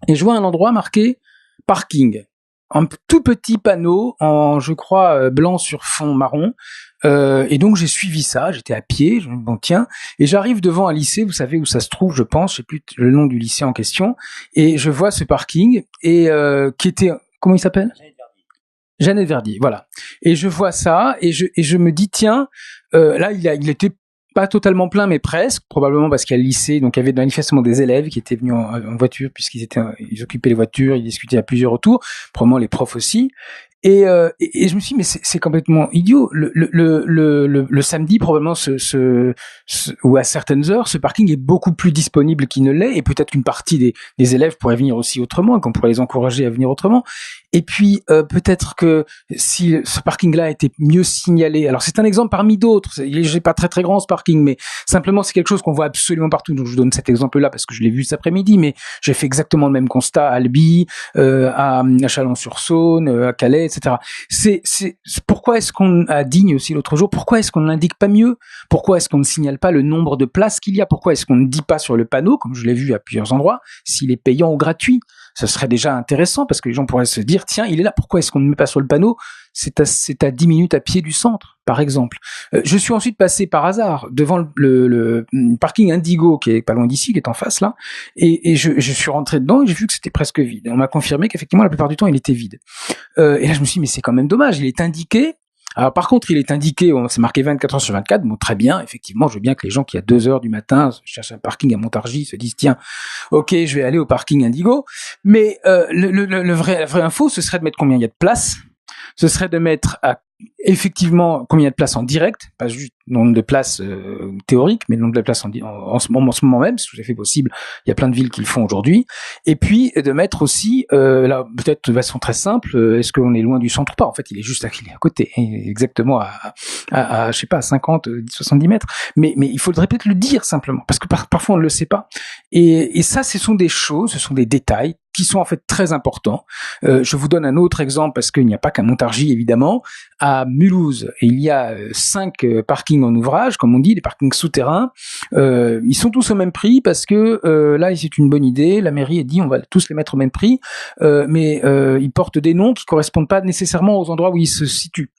Et je vois un endroit marqué parking. Un tout petit panneau je crois, blanc sur fond marron. Et donc j'ai suivi ça, j'étais à pied, je me dis, bon tiens, et j'arrive devant un lycée, vous savez où ça se trouve, je pense, je sais plus le nom du lycée en question, et je vois ce parking, et qui était, comment il s'appelle ? Jeannette Verdier, voilà. Et je vois ça, et je me dis, tiens, là il était pas totalement plein, mais presque, probablement parce qu'il y a le lycée, donc il y avait manifestement des élèves qui étaient venus en voiture, puisqu'ils occupaient les voitures, ils discutaient à plusieurs autour, probablement les profs aussi. Et je me suis dit, mais c'est complètement idiot. Le samedi, probablement, ou à certaines heures, ce parking est beaucoup plus disponible qu'il ne l'est, et peut-être qu'une partie des élèves pourrait venir aussi autrement, et qu'on pourrait les encourager à venir autrement. Et puis, peut-être que si ce parking-là était mieux signalé, alors c'est un exemple parmi d'autres, j'ai pas très très grand ce parking, mais simplement c'est quelque chose qu'on voit absolument partout, donc je vous donne cet exemple-là parce que je l'ai vu cet après-midi, mais j'ai fait exactement le même constat à Albi, à Chalon-sur-Saône, à Calais, etc. Pourquoi est-ce qu'on, à Digne aussi l'autre jour, pourquoi est-ce qu'on ne l'indique pas mieux? Pourquoi est-ce qu'on ne signale pas le nombre de places qu'il y a? Pourquoi est-ce qu'on ne dit pas sur le panneau, comme je l'ai vu à plusieurs endroits, s'il est payant ou gratuit? Ce serait déjà intéressant parce que les gens pourraient se dire, tiens, il est là, pourquoi est-ce qu'on ne met pas sur le panneau? C'est à 10 minutes à pied du centre, par exemple. Je suis ensuite passé par hasard devant le parking Indigo, qui est pas loin d'ici, qui est en face là, et je suis rentré dedans et j'ai vu que c'était presque vide. Et on m'a confirmé qu'effectivement, la plupart du temps, il était vide. Et là, je me suis dit, mais c'est quand même dommage, il est indiqué. Alors par contre, il est indiqué, c'est marqué 24 heures sur 24, bon très bien, effectivement, je veux bien que les gens qui à 2 heures du matin cherchent un parking à Montargis se disent tiens, ok, je vais aller au parking Indigo, mais la vraie info, ce serait de mettre combien il y a de places, ce serait de mettre effectivement combien il y a de places en direct, pas juste nombre de places théoriques, mais le nombre de places en ce moment même, c'est tout à fait possible, il y a plein de villes qui le font aujourd'hui, et puis de mettre aussi, là peut-être de façon très simple, est-ce qu'on est loin du centre ou pas? En fait il est juste il est à côté, exactement à je sais pas, 50, 70 mètres, mais il faudrait peut-être le dire simplement, parce que parfois on ne le sait pas, et ça ce sont des choses, ce sont des détails qui sont en fait très importants. Je vous donne un autre exemple parce qu'il n'y a pas qu'à Montargis évidemment. À Mulhouse, il y a 5 parkings en ouvrage, comme on dit, des parkings souterrains. Ils sont tous au même prix parce que là, c'est une bonne idée. La mairie a dit on va tous les mettre au même prix, mais ils portent des noms qui correspondent pas nécessairement aux endroits où ils se situent.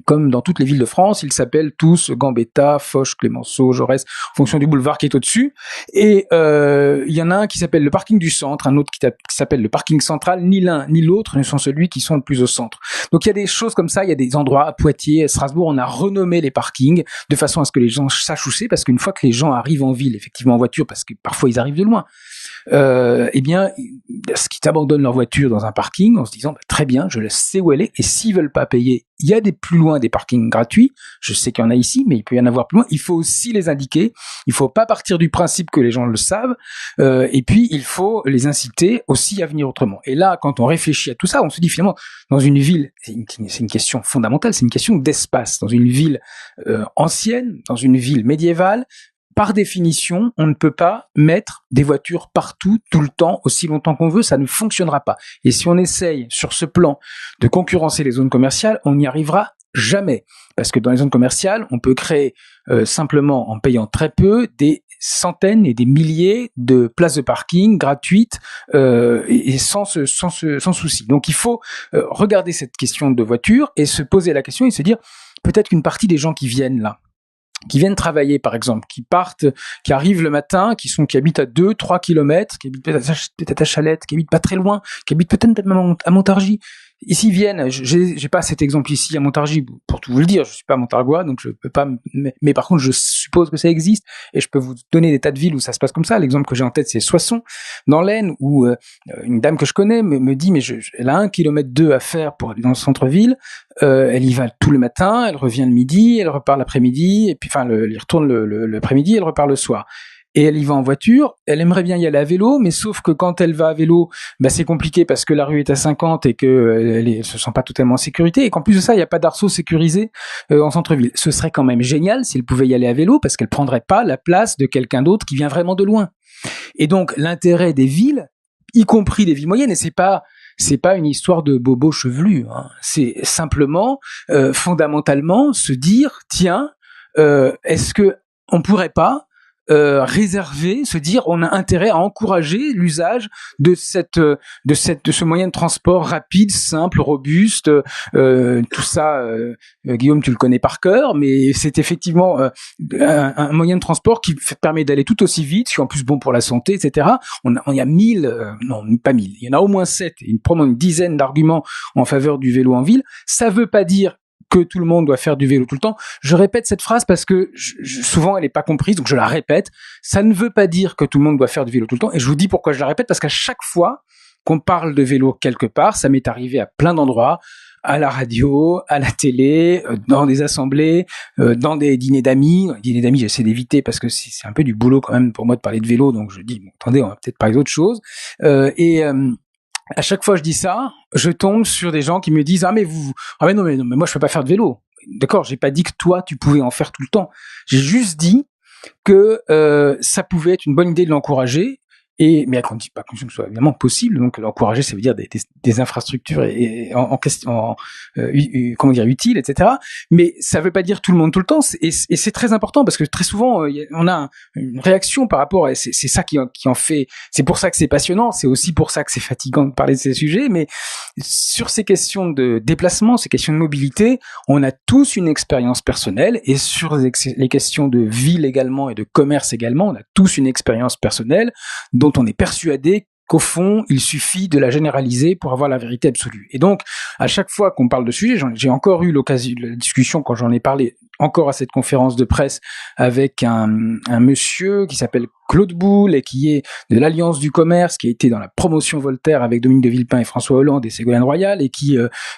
Comme dans toutes les villes de France, ils s'appellent tous Gambetta, Foch, Clémenceau, Jaurès, en fonction du boulevard qui est au-dessus. Et il y en a un qui s'appelle le parking du centre, un autre qui s'appelle le parking central. Ni l'un ni l'autre ne sont celui qui sont le plus au centre. Donc il y a des choses comme ça, il y a des endroits à Poitiers, à Strasbourg, on a renommé les parkings de façon à ce que les gens sachent où c'est, parce qu'une fois que les gens arrivent en ville, effectivement en voiture, parce que parfois ils arrivent de loin, eh bien, ce qui abandonnent leur voiture dans un parking en se disant très bien, je sais où elle est, et s'ils veulent pas payer, il y a plus loin des parkings gratuits, je sais qu'il y en a ici, mais il peut y en avoir plus loin, il faut aussi les indiquer, il faut pas partir du principe que les gens le savent, et puis il faut les inciter aussi à venir autrement. Et là, quand on réfléchit à tout ça, on se dit finalement, dans une ville, c'est une question fondamentale, c'est une question d'espace, dans une ville ancienne, dans une ville médiévale, par définition, on ne peut pas mettre des voitures partout, tout le temps, aussi longtemps qu'on veut, ça ne fonctionnera pas. Et si on essaye, sur ce plan, de concurrencer les zones commerciales, on n'y arrivera jamais. Parce que dans les zones commerciales, on peut créer simplement, en payant très peu, des centaines et des milliers de places de parking gratuites et sans souci. Donc il faut regarder cette question de voiture et se poser la question et se dire, peut-être qu'une partie des gens qui viennent là, qui viennent travailler, par exemple, qui partent, qui arrivent le matin, qui habitent à 2-3 kilomètres, qui habitent peut-être à Chalette, qui habitent pas très loin, qui habitent peut-être même à Montargis. Et s'ils viennent, j'ai pas cet exemple ici à Montargis, pour tout vous le dire, je suis pas montargois, donc je peux pas, mais par contre, je suppose que ça existe, et je peux vous donner des tas de villes où ça se passe comme ça. L'exemple que j'ai en tête, c'est Soissons, dans l'Aisne, où une dame que je connais me dit, mais elle a 1,2 km à faire pour aller dans le centre-ville, elle y va tout le matin, elle revient le midi, elle repart l'après-midi, et puis elle retourne l'après-midi, elle repart le soir. Et elle y va en voiture, elle aimerait bien y aller à vélo, mais sauf que quand elle va à vélo, c'est compliqué parce que la rue est à 50 et que elle se sent pas totalement en sécurité, et qu'en plus de ça, il n'y a pas d'arceau sécurisé en centre-ville. Ce serait quand même génial si elle pouvait y aller à vélo, parce qu'elle prendrait pas la place de quelqu'un d'autre qui vient vraiment de loin. Et donc, l'intérêt des villes, y compris des villes moyennes, et c'est pas une histoire de bobo chevelu, hein. C'est simplement, fondamentalement, se dire, tiens, est-ce que on pourrait pas réserver, se dire on a intérêt à encourager l'usage de ce moyen de transport rapide, simple, robuste, tout ça, Guillaume, tu le connais par cœur, mais c'est effectivement un moyen de transport qui permet d'aller tout aussi vite, qui est en plus bon pour la santé, etc. Il y a il y en a au moins 7, probablement une dizaine d'arguments en faveur du vélo en ville. Ça veut pas dire que tout le monde doit faire du vélo tout le temps. Je répète cette phrase parce que souvent elle n'est pas comprise, donc je la répète. Ça ne veut pas dire que tout le monde doit faire du vélo tout le temps, et je vous dis pourquoi je la répète, parce qu'à chaque fois qu'on parle de vélo quelque part, ça m'est arrivé à plein d'endroits, à la radio, à la télé, dans des assemblées, dans des dîners d'amis. Dîners d'amis, j'essaie d'éviter parce que c'est un peu du boulot quand même pour moi de parler de vélo, donc je dis bon, attendez, on va peut-être parler d'autre chose. À chaque fois que je dis ça, je tombe sur des gens qui me disent mais non mais moi je peux pas faire de vélo. D'accord, j'ai pas dit que toi tu pouvais en faire tout le temps. J'ai juste dit que ça pouvait être une bonne idée de l'encourager. Mais à condition que ce soit évidemment possible. Donc l'encourager, ça veut dire des infrastructures comment dire, utiles, etc. Mais ça veut pas dire tout le monde tout le temps. Et c'est très important parce que très souvent on a une réaction par rapport à c'est ça qui en fait. C'est pour ça que c'est passionnant. C'est aussi pour ça que c'est fatigant de parler de ces sujets. Mais sur ces questions de déplacement, ces questions de mobilité, on a tous une expérience personnelle. Et sur les questions de ville également et de commerce également, on a tous une expérience personnelle dont on est persuadé qu'au fond, il suffit de la généraliser pour avoir la vérité absolue. Et donc, à chaque fois qu'on parle de sujet, j'ai encore eu l'occasion, la discussion quand j'en ai parlé encore à cette conférence de presse avec un monsieur qui s'appelle Claude Boulle et qui est de l'Alliance du commerce, qui a été dans la promotion Voltaire avec Dominique de Villepin et François Hollande et Ségolène Royal, et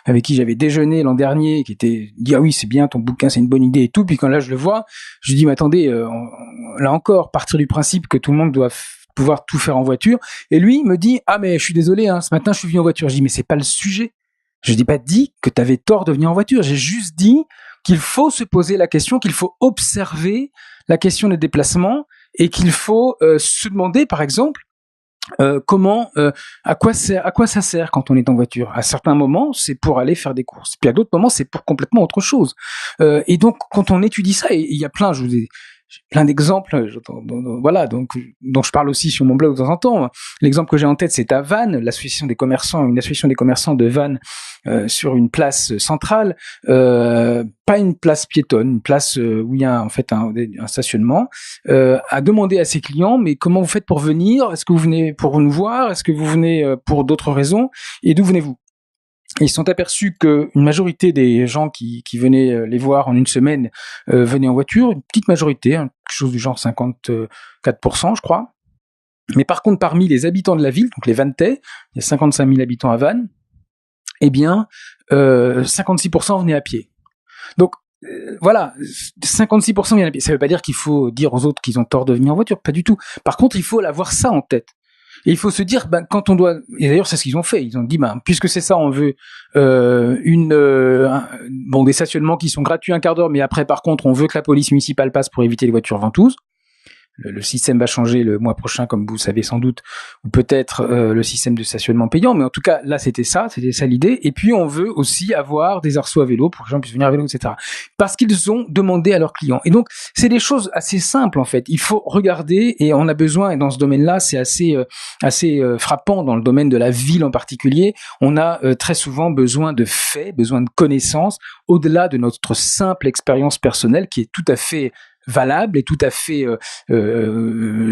avec qui j'avais déjeuné l'an dernier, qui dit oui, c'est bien, ton bouquin, c'est une bonne idée et tout. Puis quand là je le vois, je dis mais attendez, là encore, partir du principe que tout le monde doit pouvoir tout faire en voiture. Et lui, il me dit, mais je suis désolé, ce matin, je suis venu en voiture. Je dis, mais c'est pas le sujet. Je n'ai pas dit que tu avais tort de venir en voiture. J'ai juste dit qu'il faut se poser la question, qu'il faut observer la question des déplacements et qu'il faut se demander, par exemple, à quoi ça sert quand on est en voiture. À certains moments, c'est pour aller faire des courses. Puis à d'autres moments, c'est pour complètement autre chose. Et donc, quand on étudie ça, et il y a j'ai plein d'exemples, voilà, dont je parle aussi sur mon blog de temps en temps. L'exemple que j'ai en tête, c'est à Vannes, une association des commerçants de Vannes, sur une place centrale, pas une place piétonne, une place où il y a en fait un stationnement, a demandé à ses clients, mais comment vous faites pour venir? Est-ce que vous venez pour nous voir? Est-ce que vous venez pour d'autres raisons? Et d'où venez-vous? Et ils se sont aperçus qu'une majorité des gens qui venaient les voir en une semaine venaient en voiture, une petite majorité, quelque chose du genre 54%, je crois. Mais par contre, parmi les habitants de la ville, donc les Vanntais, il y a 55 000 habitants à Vannes, 56% venaient à pied. Donc, voilà, 56% venaient à pied. Ça veut pas dire qu'il faut dire aux autres qu'ils ont tort de venir en voiture, pas du tout. Par contre, il faut avoir ça en tête. Et il faut se dire, quand on doit, et d'ailleurs c'est ce qu'ils ont fait, ils ont dit, puisque c'est ça, on veut des stationnements qui sont gratuits un quart d'heure, mais après par contre on veut que la police municipale passe pour éviter les voitures ventouses. Le système va changer le mois prochain, comme vous savez sans doute, ou peut-être le système de stationnement payant, mais en tout cas, là, c'était ça l'idée. Et puis, on veut aussi avoir des arceaux à vélo pour que les gens puissent venir à vélo, etc. Parce qu'ils ont demandé à leurs clients. Et donc, c'est des choses assez simples, en fait. Il faut regarder, et on a besoin, et dans ce domaine-là, c'est assez frappant, dans le domaine de la ville en particulier, on a très souvent besoin de faits, besoin de connaissances, au-delà de notre simple expérience personnelle, qui est tout à fait valable et tout à fait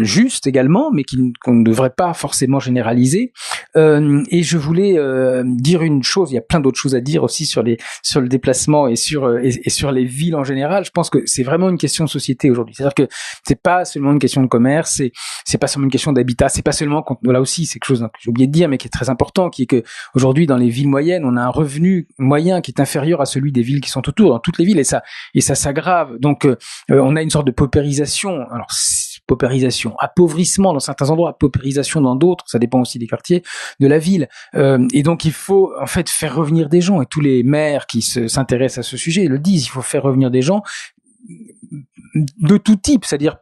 juste également, mais qu'on ne devrait pas forcément généraliser. Et je voulais dire une chose, il y a plein d'autres choses à dire aussi sur le déplacement et sur les villes en général. Je pense que c'est vraiment une question de société aujourd'hui. C'est-à-dire que c'est pas seulement une question de commerce, c'est pas seulement une question d'habitat, c'est pas seulement là aussi c'est quelque chose que j'ai oublié de dire mais qui est très important, qui est que aujourd'hui dans les villes moyennes, on a un revenu moyen qui est inférieur à celui des villes qui sont autour, dans toutes les villes, et ça s'aggrave. Donc on a une sorte de paupérisation. Alors, appauvrissement dans certains endroits, paupérisation dans d'autres, ça dépend aussi des quartiers de la ville. Et donc, il faut en fait faire revenir des gens. Et tous les maires qui s'intéressent à ce sujet le disent, il faut faire revenir des gens de tout type, c'est-à-dire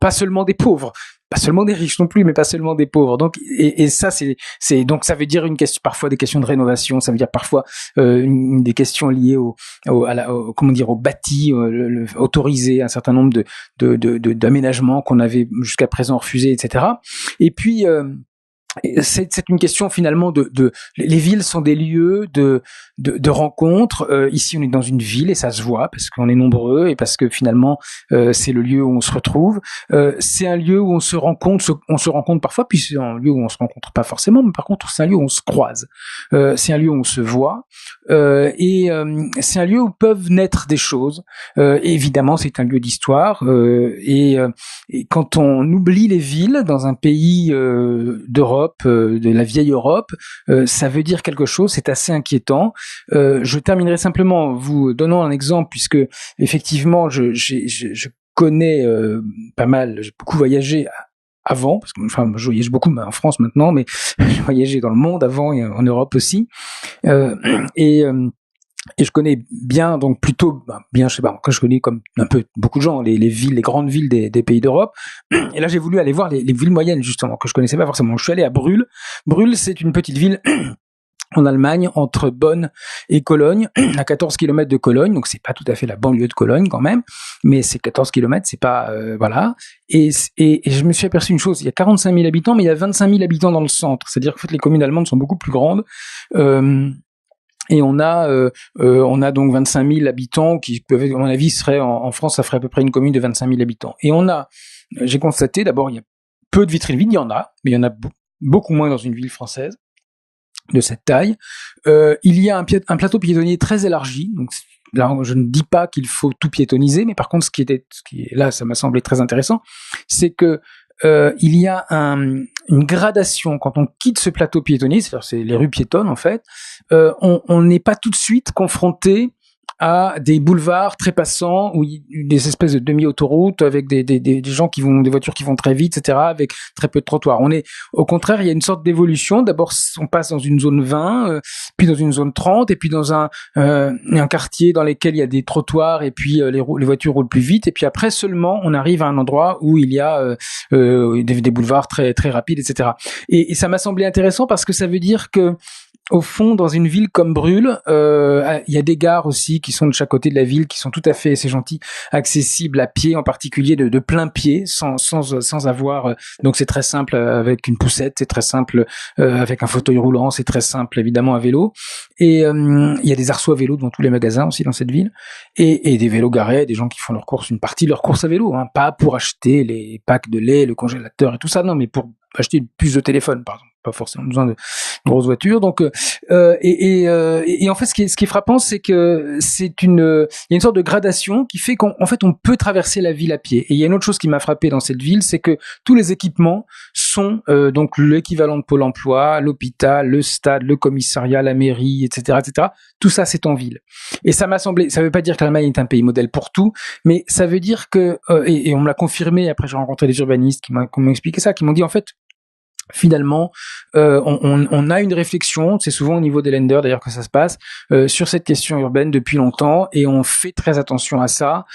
pas seulement des pauvres, pas seulement des riches non plus, mais pas seulement des pauvres. Donc, et ça, donc ça veut dire parfois des questions de rénovation, ça veut dire parfois des questions liées au bâti, autoriser un certain nombre d'aménagements qu'on avait jusqu'à présent refusés, etc. Et puis c'est une question finalement les villes sont des lieux de rencontres. Ici on est dans une ville et ça se voit parce qu'on est nombreux et parce que finalement c'est le lieu où on se retrouve. C'est un lieu où on se rencontre parfois, puis c'est un lieu où on se rencontre pas forcément, mais par contre c'est un lieu où on se croise. C'est un lieu où on se voit et c'est un lieu où peuvent naître des choses. Et évidemment c'est un lieu d'histoire et quand on oublie les villes dans un pays d'Europe, Europe, de la vieille Europe, ça veut dire quelque chose, c'est assez inquiétant. Je terminerai simplement en vous donnant un exemple, puisque effectivement, je connais pas mal, j'ai beaucoup voyagé avant, parce que enfin, je voyage beaucoup en France maintenant, mais j'ai voyagé dans le monde avant et en Europe aussi. Et je connais bien, donc plutôt bien, je sais pas, quand je connais comme un peu beaucoup de gens les villes, les grandes villes des pays d'Europe. Et là, j'ai voulu aller voir les villes moyennes justement que je connaissais pas forcément. Je suis allé à Brühl. Brühl, c'est une petite ville en Allemagne, entre Bonn et Cologne, à 14 km de Cologne, donc c'est pas tout à fait la banlieue de Cologne quand même, mais c'est 14 km, c'est pas voilà. Et je me suis aperçu une chose, il y a 45 000 habitants, mais il y a 25 000 habitants dans le centre, c'est-à-dire qu'en fait les communes allemandes sont beaucoup plus grandes. Et on a donc 25 000 habitants qui peuvent, à mon avis, serait en France, ça ferait à peu près une commune de 25 000 habitants. Et j'ai constaté, d'abord, il y a peu de vitrines vides, il y en a, mais il y en a beaucoup moins dans une ville française de cette taille. Il y a un plateau piétonnier très élargi, donc là, je ne dis pas qu'il faut tout piétoniser, mais par contre, ce qui est là, ça m'a semblé très intéressant, c'est que il y a une gradation quand on quitte ce plateau piétonnier, c'est-à-dire c'est les rues piétonnes en fait, on n'est pas tout de suite confronté à des boulevards très passants ou des espèces de demi-autoroutes avec des gens des voitures qui vont très vite, etc., avec très peu de trottoirs. Au contraire, il y a une sorte d'évolution. D'abord, on passe dans une zone 20, puis dans une zone 30, et puis dans un quartier dans lequel il y a des trottoirs, et puis les voitures roulent plus vite, et puis après seulement, on arrive à un endroit où il y a des boulevards très, très rapides, etc. Et ça m'a semblé intéressant parce que ça veut dire que au fond, dans une ville comme Brühl, il y a des gares aussi qui sont de chaque côté de la ville, qui sont tout à fait, c'est gentil, accessibles à pied, en particulier de plein pied, sans avoir. Donc c'est très simple avec une poussette, c'est très simple avec un fauteuil roulant, c'est très simple évidemment à vélo. Et il y a des arceaux à vélo dans tous les magasins aussi dans cette ville, et des vélos garés, des gens qui font une partie de leur course à vélo, hein, pas pour acheter les packs de lait, le congélateur et tout ça, non, mais pour acheter une puce de téléphone, par exemple. Pas forcément besoin de grosses voitures. Donc, et en fait, ce qui est frappant, c'est que il y a une sorte de gradation qui fait qu'en fait, on peut traverser la ville à pied. Et il y a une autre chose qui m'a frappé dans cette ville, c'est que tous les équipements sont donc l'équivalent de Pôle emploi, l'hôpital, le stade, le commissariat, la mairie, etc., etc. Tout ça, c'est en ville. Et ça m'a semblé, ça veut pas dire que l'Allemagne est un pays modèle pour tout, mais ça veut dire que, et on me l'a confirmé, après j'ai rencontré des urbanistes qui m'ont expliqué ça, qui m'ont dit en fait, finalement, on a une réflexion, c'est souvent au niveau des lenders d'ailleurs que ça se passe, sur cette question urbaine depuis longtemps, et on fait très attention à ça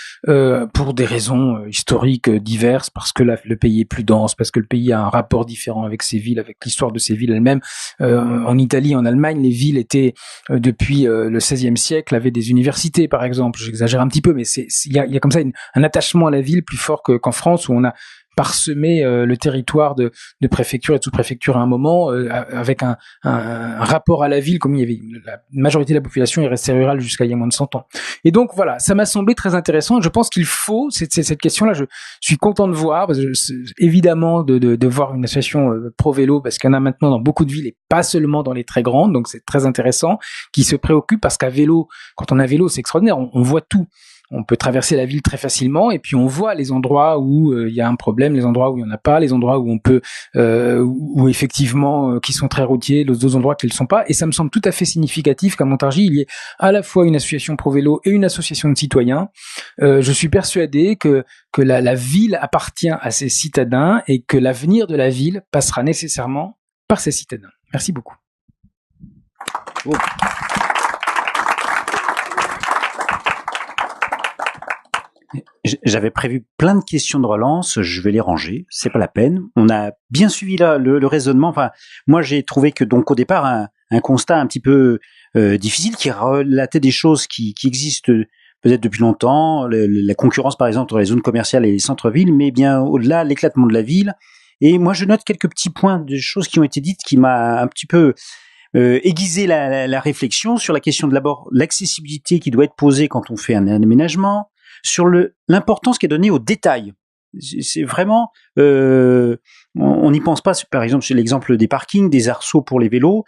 pour des raisons historiques diverses, parce que le pays est plus dense, parce que le pays a un rapport différent avec ses villes, avec l'histoire de ses villes elles-mêmes. En Italie, en Allemagne, les villes étaient depuis le XVIe siècle avaient des universités, par exemple. J'exagère un petit peu, mais il y a comme ça un attachement à la ville plus fort qu'en France, où on a parsemer le territoire de préfecture et de sous-préfecture à un moment, avec un rapport à la ville, comme il y avait la majorité de la population est restée rurale jusqu'à il y a moins de 100 ans. Et donc voilà, ça m'a semblé très intéressant. Je pense qu'il faut cette question-là. Je suis content de voir, parce que évidemment de voir une association pro vélo, parce qu'il y en a maintenant dans beaucoup de villes et pas seulement dans les très grandes. Donc c'est très intéressant, qui se préoccupe, parce qu'à vélo, quand on a vélo, c'est extraordinaire. On voit tout. On peut traverser la ville très facilement, et puis on voit les endroits où il y a un problème, les endroits où il y en a pas, les endroits où on peut, où effectivement qui sont très routiers, les autres endroits qui ne le sont pas. Et ça me semble tout à fait significatif qu'à Montargis il y ait à la fois une association pro vélo et une association de citoyens. Je suis persuadé que la ville appartient à ses citadins, et que l'avenir de la ville passera nécessairement par ses citadins. Merci beaucoup. Oh. J'avais prévu plein de questions de relance, je vais les ranger, c'est pas la peine. On a bien suivi là le raisonnement. Enfin, moi j'ai trouvé que donc au départ un constat un petit peu difficile, qui relatait des choses qui existent peut-être depuis longtemps, la concurrence par exemple entre les zones commerciales et les centres-villes, mais bien au-delà l'éclatement de la ville. Et moi je note quelques petits points de choses qui ont été dites qui m'a un petit peu aiguisé la réflexion sur la question de d'abord l'accessibilité qui doit être posée quand on fait un aménagement, sur l'importance qui est donnée aux détails. C'est vraiment, on n'y pense pas, par exemple, sur l'exemple des parkings, des arceaux pour les vélos.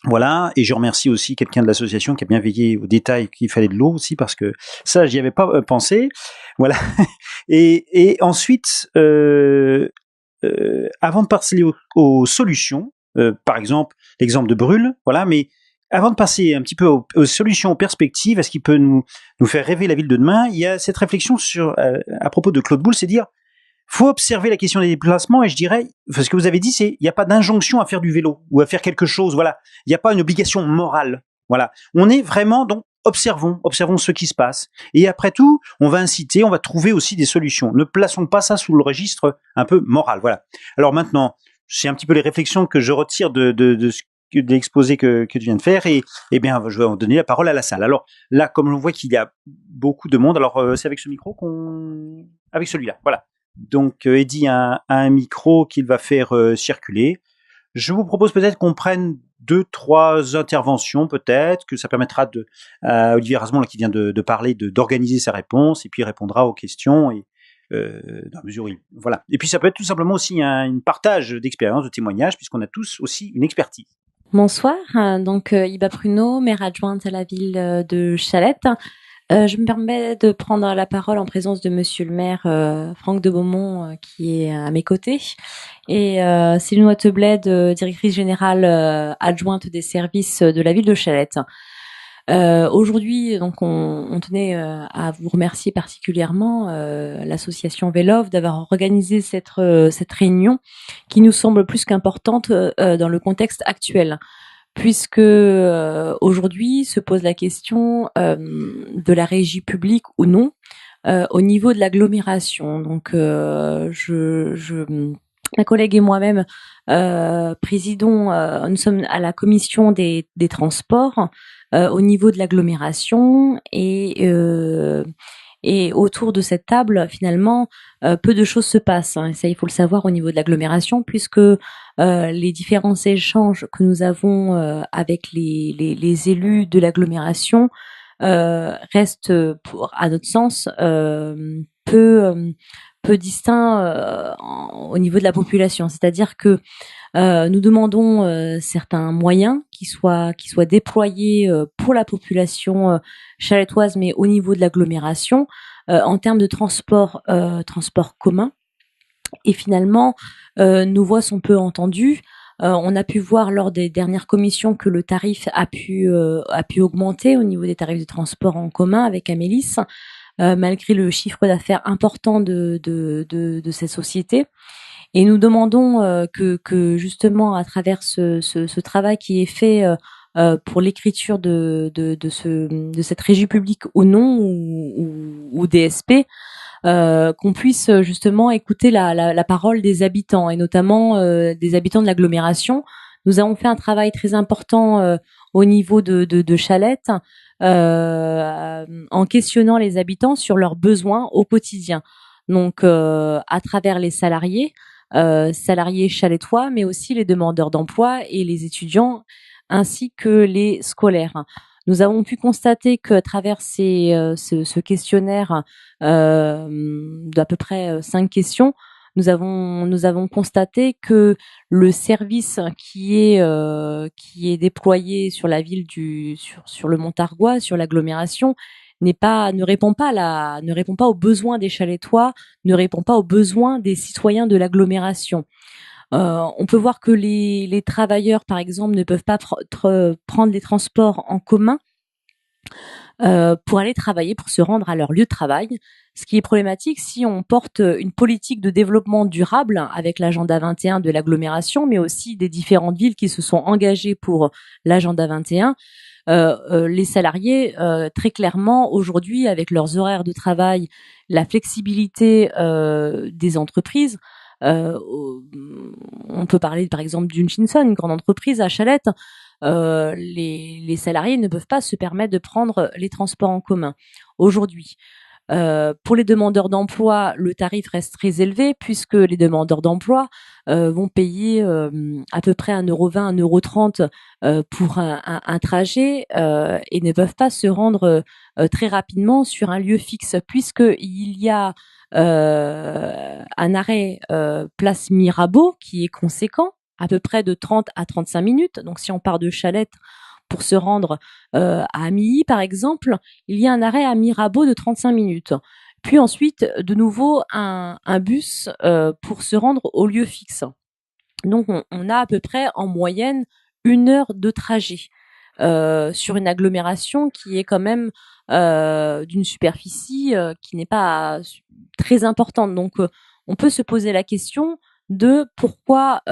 Voilà, et je remercie aussi quelqu'un de l'association qui a bien veillé aux détails, qu'il fallait de l'eau aussi, parce que ça, j'y avais pas pensé. Voilà. Et ensuite, avant de passer aux solutions, par exemple l'exemple de Brûle, voilà, mais avant de passer un petit peu aux solutions, aux perspectives, à ce qui peut nous faire rêver la ville de demain, il y a cette réflexion à propos de Claude Boule, c'est dire, faut observer la question des déplacements, et je dirais, ce que vous avez dit, c'est, il n'y a pas d'injonction à faire du vélo, ou à faire quelque chose, voilà. Il n'y a pas une obligation morale, voilà. On est vraiment, donc, observons ce qui se passe. Et après tout, on va inciter, on va trouver aussi des solutions. Ne plaçons pas ça sous le registre un peu moral, voilà. Alors maintenant, c'est un petit peu les réflexions que je retire de l'exposé que tu viens de faire, et bien je vais en donner la parole à la salle. Alors là, comme on voit qu'il y a beaucoup de monde, alors c'est avec ce micro avec celui-là, voilà. Donc Eddy a un micro qu'il va faire circuler. Je vous propose peut-être qu'on prenne 2-3 interventions, peut-être que ça permettra à Olivier Rasmont, là, qui vient de parler, d'organiser sa réponse, et puis il répondra aux questions, et dans la mesure où voilà. Et puis ça peut être tout simplement aussi un partage d'expérience, de témoignages, puisqu'on a tous aussi une expertise. Bonsoir, donc Iba Pruneau, maire adjointe à la ville de Chalette. Je me permets de prendre la parole en présence de Monsieur le maire Franck de Beaumont, qui est à mes côtés, et Céline Wattebled, directrice générale adjointe des services de la ville de Chalette. Aujourd'hui, donc, on tenait à vous remercier particulièrement l'association Vélov d'avoir organisé cette réunion qui nous semble plus qu'importante dans le contexte actuel, puisque aujourd'hui se pose la question de la régie publique ou non au niveau de l'agglomération. Donc, ma collègue et moi-même présidons, nous sommes à la commission des transports au niveau de l'agglomération, et autour de cette table, finalement, peu de choses se passent. Et ça, il faut le savoir au niveau de l'agglomération, puisque les différents échanges que nous avons avec les élus de l'agglomération restent, à notre sens, peu distincts au niveau de la population. C'est-à-dire que nous demandons certains moyens qui soient déployés pour la population chalettoise, mais au niveau de l'agglomération, en termes de transport commun. Et finalement, nos voix sont peu entendues. On a pu voir lors des dernières commissions que le tarif a pu augmenter au niveau des tarifs de transport en commun avec Amélis, malgré le chiffre d'affaires important de cette société. Et nous demandons que justement, à travers ce travail qui est fait pour l'écriture de cette régie publique ou non, ou DSP, qu'on puisse justement écouter la parole des habitants, et notamment des habitants de l'agglomération. Nous avons fait un travail très important au niveau de Chalette, en questionnant les habitants sur leurs besoins au quotidien. Donc, à travers les salariés chalettois, mais aussi les demandeurs d'emploi et les étudiants, ainsi que les scolaires. Nous avons pu constater qu'à travers ce questionnaire d'à peu près 5 questions, nous avons constaté que le service qui est déployé sur la ville sur le Montargois, sur l'agglomération, ne répond pas aux besoins des Chalettois, ne répond pas aux besoins des citoyens de l'agglomération. On peut voir que les travailleurs, par exemple, ne peuvent pas prendre les transports en commun pour aller travailler, pour se rendre à leur lieu de travail. Ce qui est problématique si on porte une politique de développement durable avec l'agenda 21 de l'agglomération, mais aussi des différentes villes qui se sont engagées pour l'agenda 21. Les salariés, très clairement, aujourd'hui, avec leurs horaires de travail, la flexibilité des entreprises, on peut parler par exemple d'une Shinson, une grande entreprise à Chalette. Les salariés ne peuvent pas se permettre de prendre les transports en commun aujourd'hui. Pour les demandeurs d'emploi, le tarif reste très élevé, puisque les demandeurs d'emploi vont payer à peu près 1,20 €, 1,30 € pour un trajet, et ne peuvent pas se rendre très rapidement sur un lieu fixe, puisqu'il y a un arrêt place Mirabeau qui est conséquent, à peu près de 30 à 35 minutes. Donc si on part de Chalette pour se rendre à Milly, par exemple, il y a un arrêt à Mirabeau de 35 minutes. puis ensuite de nouveau un bus pour se rendre au lieu fixe. Donc on a à peu près en moyenne 1 heure de trajet sur une agglomération qui est quand même d'une superficie qui n'est pas très importante. Donc on peut se poser la question de pourquoi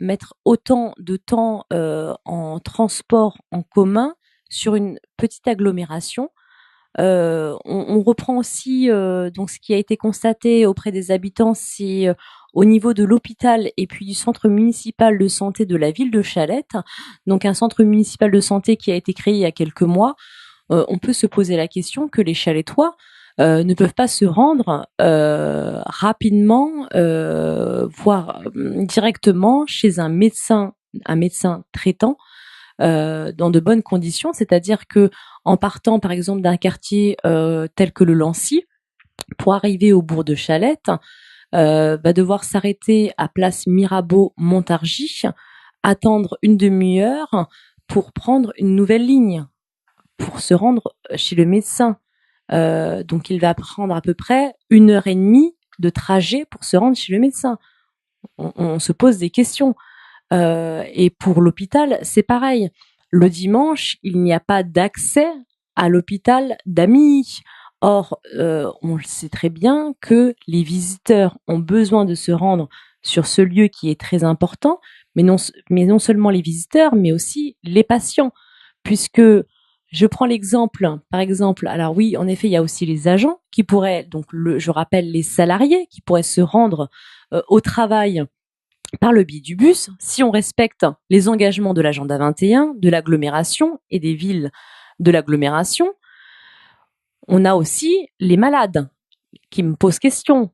mettre autant de temps en transport en commun sur une petite agglomération. On reprend aussi donc ce qui a été constaté auprès des habitants, c'est au niveau de l'hôpital et puis du centre municipal de santé de la ville de Chalette. Donc un centre municipal de santé qui a été créé il y a quelques mois. On peut se poser la question que les Chalettois ne peuvent pas se rendre rapidement, voire directement chez un médecin traitant dans de bonnes conditions, c'est-à-dire que en partant par exemple d'un quartier tel que le Lancy, pour arriver au bourg de Chalette, va devoir s'arrêter à place Mirabeau-Montargis, attendre une demi-heure pour prendre une nouvelle ligne, pour se rendre chez le médecin. Donc il va prendre à peu près 1 heure et demie de trajet pour se rendre chez le médecin. On se pose des questions. Et pour l'hôpital, c'est pareil. Le dimanche, il n'y a pas d'accès à l'hôpital d'Amilly. Or, on le sait très bien que les visiteurs ont besoin de se rendre sur ce lieu qui est très important, mais non seulement les visiteurs, mais aussi les patients. Puisque, je prends l'exemple, par exemple, alors oui, en effet, il y a aussi les agents qui pourraient, donc je rappelle les salariés qui pourraient se rendre au travail par le biais du bus, si on respecte les engagements de l'agenda 21, de l'agglomération et des villes de l'agglomération. On a aussi les malades qui me posent question.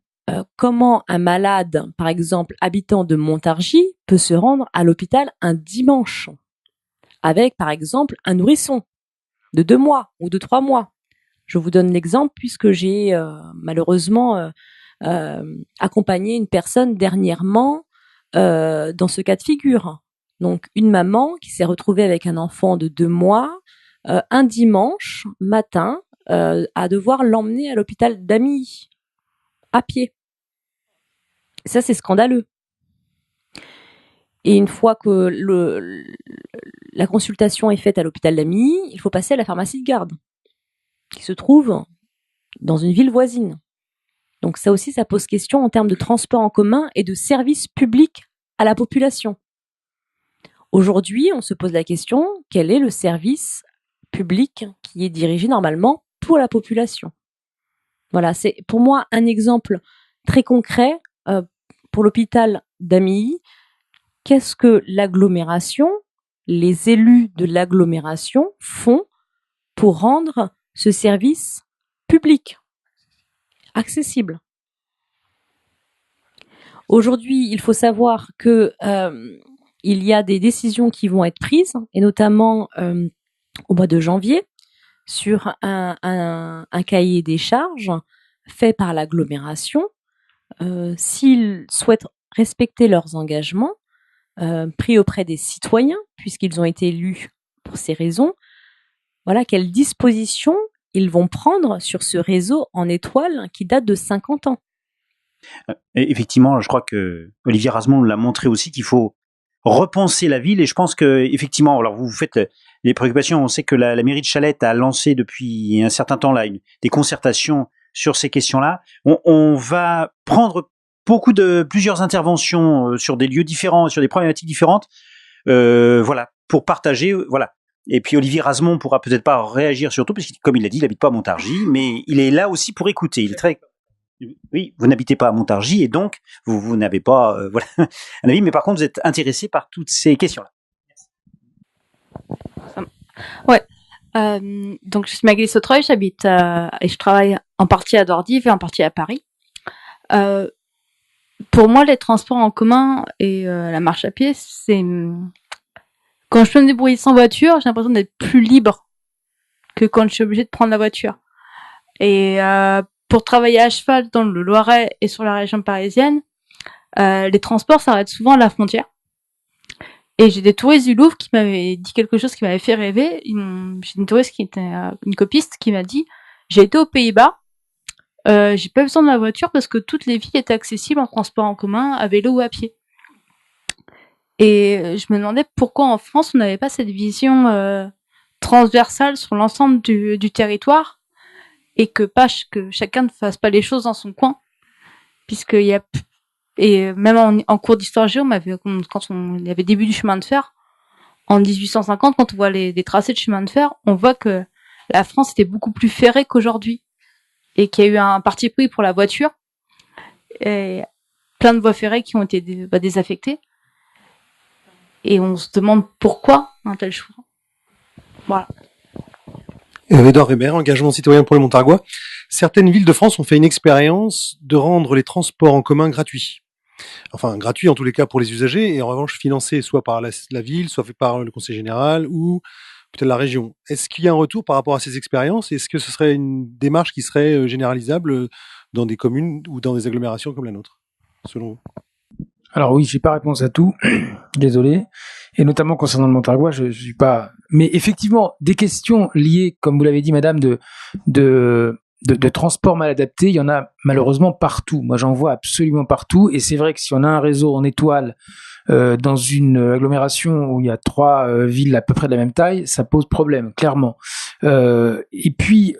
Comment un malade, par exemple habitant de Montargis, peut se rendre à l'hôpital un dimanche avec, par exemple, un nourrisson de 2 mois ou de 3 mois. Je vous donne l'exemple puisque j'ai malheureusement accompagné une personne dernièrement dans ce cas de figure. Donc une maman qui s'est retrouvée avec un enfant de 2 mois un dimanche matin à devoir l'emmener à l'hôpital d'Amilly à pied. Ça, c'est scandaleux. Et une fois que la consultation est faite à l'hôpital d'Amilly, il faut passer à la pharmacie de garde qui se trouve dans une ville voisine. Donc ça aussi, ça pose question en termes de transport en commun et de service public à la population. Aujourd'hui, on se pose la question, quel est le service public qui est dirigé normalement pour la population? Voilà, c'est pour moi un exemple très concret pour l'hôpital d'Amilly. Qu'est-ce que l'agglomération, les élus de l'agglomération font pour rendre ce service public accessible? Aujourd'hui, il faut savoir que il y a des décisions qui vont être prises, et notamment au mois de janvier, sur un cahier des charges fait par l'agglomération. S'ils souhaitent respecter leurs engagements pris auprès des citoyens, puisqu'ils ont été élus pour ces raisons, voilà quelles dispositions ils vont prendre sur ce réseau en étoile qui date de 50 ans. Et effectivement, je crois que Olivier Rasmond l'a montré aussi qu'il faut repenser la ville, et je pense que effectivement, alors vous faites les préoccupations. On sait que la mairie de Chalette a lancé depuis un certain temps là des concertations sur ces questions-là. On va prendre plusieurs interventions sur des lieux différents, sur des problématiques différentes, voilà, pour partager, voilà. Et puis Olivier Rasmond pourra peut-être pas réagir sur tout, parce que comme il l'a dit, il habite pas à Montargis, mais il est là aussi pour écouter. Il est très Oui, vous n'habitez pas à Montargis et donc vous n'avez pas voilà, un avis, mais par contre vous êtes intéressé par toutes ces questions-là. Ouais. Donc je suis Magali Sautreuil, j'habite et je travaille en partie à Dordives et en partie à Paris. Pour moi, les transports en commun et la marche à pied, c'est quand je peux me débrouiller sans voiture, j'ai l'impression d'être plus libre que quand je suis obligée de prendre la voiture. Et pour travailler à cheval dans le Loiret et sur la région parisienne, les transports s'arrêtent souvent à la frontière. Et j'ai des touristes du Louvre qui m'avaient dit quelque chose qui m'avait fait rêver. J'ai une touriste qui était une copiste qui m'a dit « J'ai été aux Pays-Bas, j'ai pas besoin de la voiture parce que toutes les villes étaient accessibles en transport en commun, à vélo ou à pied. Et je me demandais pourquoi en France on n'avait pas cette vision transversale sur l'ensemble du territoire et que chacun ne fasse pas les choses dans son coin, puisqu'il y a et même en cours d'histoire géo, quand il y avait début du chemin de fer en 1850, quand on voit les tracés de chemin de fer, on voit que la France était beaucoup plus ferrée qu'aujourd'hui et qu'il y a eu un parti pris pour la voiture et plein de voies ferrées qui ont été désaffectées. Et on se demande pourquoi un tel choix. Voilà. Edouard Weber, engagement citoyen pour le Montargois. Certaines villes de France ont fait une expérience de rendre les transports en commun gratuits. Enfin, gratuits en tous les cas pour les usagers, et en revanche financés soit par la ville, soit fait par le conseil général, ou peut-être la région. Est-ce qu'il y a un retour par rapport à ces expériences? Est-ce que ce serait une démarche qui serait généralisable dans des communes ou dans des agglomérations comme la nôtre, selon vous? Alors oui, j'ai pas réponse à tout, désolé. Et notamment concernant le Montargois, je suis pas. Mais effectivement, des questions liées, comme vous l'avez dit, madame, de transport mal adapté, il y en a malheureusement partout. Moi, j'en vois absolument partout. Et c'est vrai que si on a un réseau en étoile dans une agglomération où il y a 3 villes à peu près de la même taille, ça pose problème, clairement. Et puis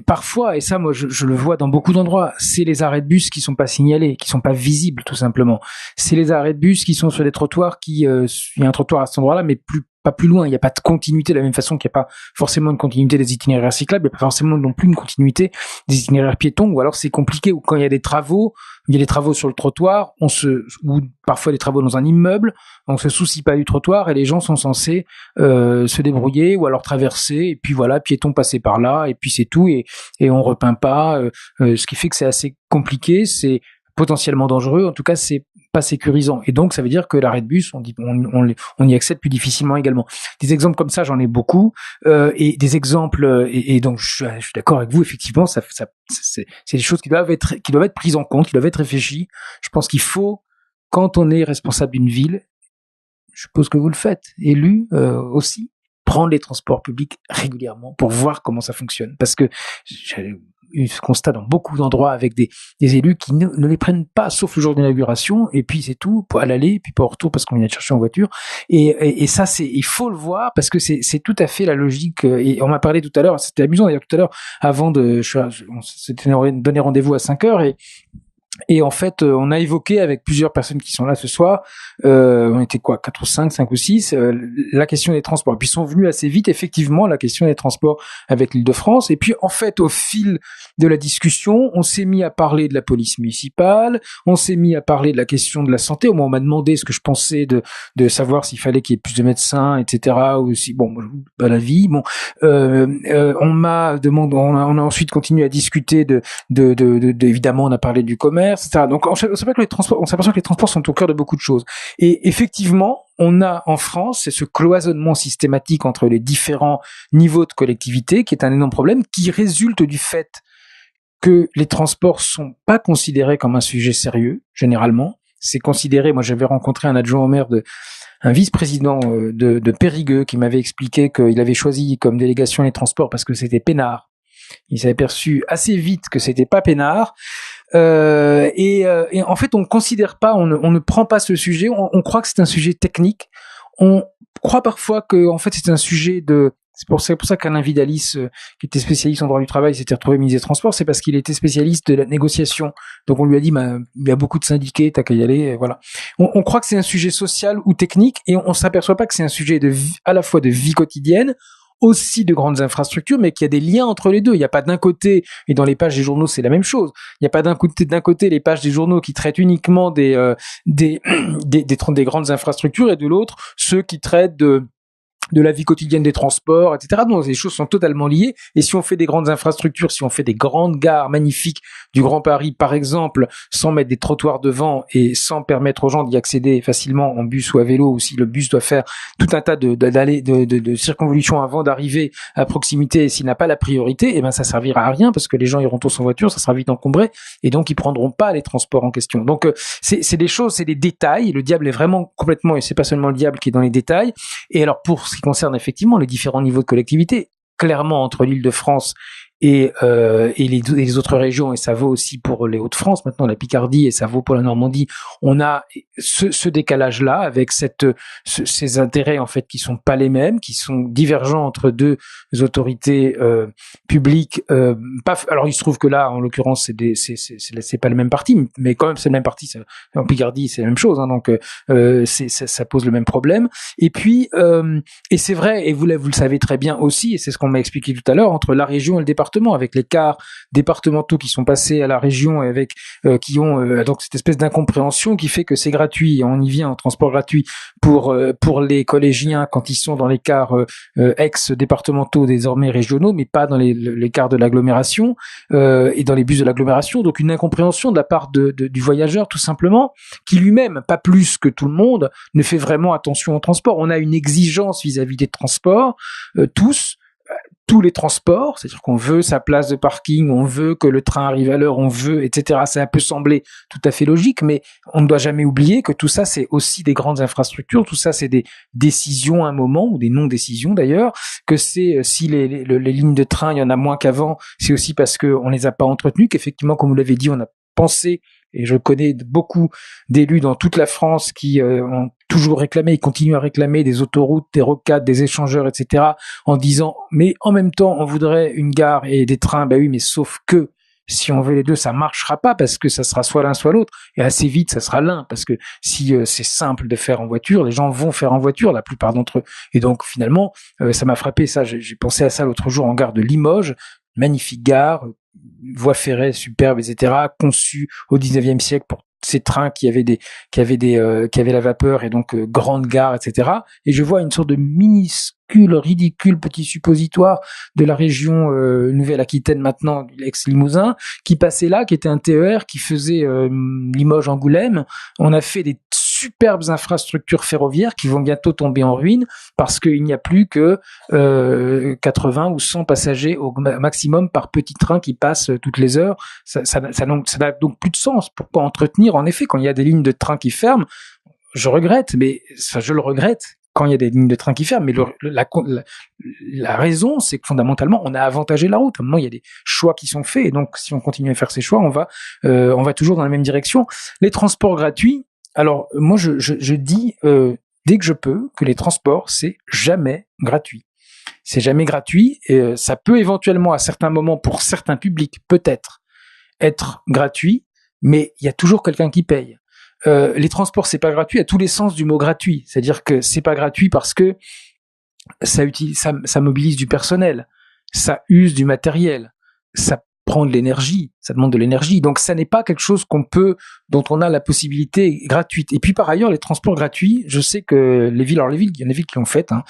parfois, et ça, moi, je le vois dans beaucoup d'endroits, c'est les arrêts de bus qui sont pas signalés, qui sont pas visibles, tout simplement. C'est les arrêts de bus qui sont sur des trottoirs il y a un trottoir à cet endroit-là, mais pas plus loin. Il n'y a pas de continuité de la même façon qu'il n'y a pas forcément une continuité des itinéraires cyclables, il n'y a pas forcément non plus une continuité des itinéraires piétons, ou alors c'est compliqué, ou quand il y a des travaux, sur le trottoir, ou parfois des travaux dans un immeuble, on se soucie pas du trottoir et les gens sont censés se débrouiller ou alors traverser, et puis voilà, piétons passer par là, et puis c'est tout, et on repeint pas, ce qui fait que c'est assez compliqué, c'est potentiellement dangereux, en tout cas c'est pas sécurisant. Et donc ça veut dire que l'arrêt de bus, on y accède plus difficilement également. Des exemples comme ça, j'en ai beaucoup, et des exemples, et donc je suis d'accord avec vous, effectivement, c'est des choses qui doivent être prises en compte, qui doivent être réfléchies. Je pense qu'il faut, quand on est responsable d'une ville, je suppose que vous le faites, élu aussi, prendre les transports publics régulièrement pour voir comment ça fonctionne. Parce que j'ai eu ce constat dans beaucoup d'endroits avec des élus qui ne les prennent pas, sauf le jour d'inauguration, et puis c'est tout, à l'aller, et puis pas au retour parce qu'on vient de chercher en voiture. Et ça, il faut le voir, parce que c'est tout à fait la logique. Et on m'a parlé tout à l'heure, c'était amusant d'ailleurs tout à l'heure, avant on s'était donné rendez-vous à 5h, et en fait, on a évoqué avec plusieurs personnes qui sont là ce soir, on était 4 ou 5 ou 6, la question des transports. Et puis ils sont venus assez vite, effectivement, la question des transports avec l'Île-de-France. Et puis en fait, au fil de la discussion, on s'est mis à parler de la police municipale, on s'est mis à parler de la question de la santé. Au moins, on m'a demandé ce que je pensais de savoir s'il fallait qu'il y ait plus de médecins, etc. Ou si, à la vie. On m'a demandé, on a ensuite continué à discuter évidemment, on a parlé du commerce, etc. Donc on s'aperçoit que les transports sont au cœur de beaucoup de choses. Et effectivement, on a en France ce cloisonnement systématique entre les différents niveaux de collectivité qui est un énorme problème, qui résulte du fait que les transports sont pas considérés comme un sujet sérieux, généralement. C'est considéré, moi j'avais rencontré un adjoint au maire un vice-président de Périgueux qui m'avait expliqué qu'il avait choisi comme délégation les transports parce que c'était peinard. Il s'est aperçu assez vite que c'était pas peinard. Et en fait, on ne considère pas, on ne prend pas ce sujet. On croit que c'est un sujet technique. On croit parfois que, en fait, c'est un sujet c'est pour ça qu'Alain Vidalis, qui était spécialiste en droit du travail, s'était retrouvé ministre des Transports, c'est parce qu'il était spécialiste de la négociation. Donc on lui a dit, il y a beaucoup de syndiqués, t'as qu'à y aller, et voilà. On croit que c'est un sujet social ou technique, et on s'aperçoit pas que c'est un sujet à la fois de vie quotidienne, aussi de grandes infrastructures, mais qu'il y a des liens entre les deux. Il n'y a pas d'un côté, et dans les pages des journaux, c'est la même chose. Il n'y a pas d'un côté les pages des journaux qui traitent uniquement des grandes infrastructures, et de l'autre, ceux qui traitent de la vie quotidienne des transports, etc. Donc, les choses sont totalement liées. Et si on fait des grandes infrastructures, si on fait des grandes gares magnifiques du Grand Paris, par exemple, sans mettre des trottoirs devant et sans permettre aux gens d'y accéder facilement en bus ou à vélo, ou si le bus doit faire tout un tas de circonvolutions avant d'arriver à proximité, et s'il n'a pas la priorité, ça servira à rien parce que les gens iront tous en voiture, ça sera vite encombré, et donc ils prendront pas les transports en question. Donc, c'est des choses, c'est des détails. Le diable est vraiment complètement, et c'est pas seulement le diable qui est dans les détails. Et alors, pour ce qui concerne effectivement les différents niveaux de collectivité, clairement entre l'Île-de-France et les autres régions, et ça vaut aussi pour les Hauts-de-France, maintenant la Picardie, et ça vaut pour la Normandie, on a ce décalage-là avec ces intérêts en fait qui sont pas les mêmes, qui sont divergents entre deux autorités publiques. Alors il se trouve que là, en l'occurrence, c'est pas le même parti, mais quand même c'est le même parti. En Picardie, c'est la même chose, hein, donc ça pose le même problème. Et puis et c'est vrai, et vous le savez très bien aussi, et c'est ce qu'on m'a expliqué tout à l'heure, entre la région et le département, avec les cars départementaux qui sont passés à la région et avec qui ont donc cette espèce d'incompréhension qui fait que c'est gratuit, et on y vient en transport gratuit pour les collégiens quand ils sont dans les cars ex-départementaux désormais régionaux, mais pas dans les cars de l'agglomération et dans les bus de l'agglomération. Donc une incompréhension de la part du voyageur tout simplement, qui lui-même, pas plus que tout le monde, ne fait vraiment attention au transport. On a une exigence vis-à-vis des transports, tous les transports, c'est-à-dire qu'on veut sa place de parking, on veut que le train arrive à l'heure, on veut, etc. Ça peut sembler tout à fait logique, mais on ne doit jamais oublier que tout ça, c'est aussi des grandes infrastructures, tout ça, c'est des décisions à un moment, ou des non-décisions d'ailleurs, que c'est, si les lignes de train, il y en a moins qu'avant, c'est aussi parce qu'on les a pas entretenues, qu'effectivement, comme vous l'avez dit, on a pensé, et je connais beaucoup d'élus dans toute la France qui ont toujours réclamé et continuent à réclamer des autoroutes, des rocades, des échangeurs, etc., en disant, mais en même temps, on voudrait une gare et des trains, oui, mais sauf que si on veut les deux, ça marchera pas, parce que ça sera soit l'un soit l'autre, et assez vite, ça sera l'un, parce que si c'est simple de faire en voiture, les gens vont faire en voiture, la plupart d'entre eux. Et donc, finalement, ça m'a frappé, ça, j'ai pensé à ça l'autre jour en gare de Limoges, magnifique gare, voie ferrée superbe, etc., conçue au 19e siècle pour ces trains qui avaient la vapeur, et donc grande gare, etc. Et je vois une sorte de minuscule, ridicule petit suppositoire de la région Nouvelle-Aquitaine maintenant, l'ex-Limousin, qui passait là, qui était un TER qui faisait Limoges-Angoulême. On a fait des superbes infrastructures ferroviaires qui vont bientôt tomber en ruine parce qu'il n'y a plus que 80 ou 100 passagers au maximum par petit train qui passe toutes les heures. Ça n'a donc plus de sens. Pourquoi entretenir? En effet, quand il y a des lignes de train qui ferment, je le regrette quand il y a des lignes de train qui ferment, mais la raison, c'est que fondamentalement, on a avantagé la route. À un moment, il y a des choix qui sont faits, et donc si on continue à faire ces choix, on va toujours dans la même direction. Les transports gratuits, alors moi je dis dès que je peux que les transports, c'est jamais gratuit. C'est jamais gratuit, et ça peut éventuellement à certains moments pour certains publics peut-être être gratuit, mais il y a toujours quelqu'un qui paye. Les transports, c'est pas gratuit à tous les sens du mot gratuit, c'est-à-dire que c'est pas gratuit parce que ça mobilise du personnel, ça use du matériel, ça prend de l'énergie, ça demande de l'énergie. Donc ça n'est pas quelque chose dont on a la possibilité gratuite. Et puis par ailleurs, les transports gratuits, je sais que il y en a des villes qui l'ont fait, hein,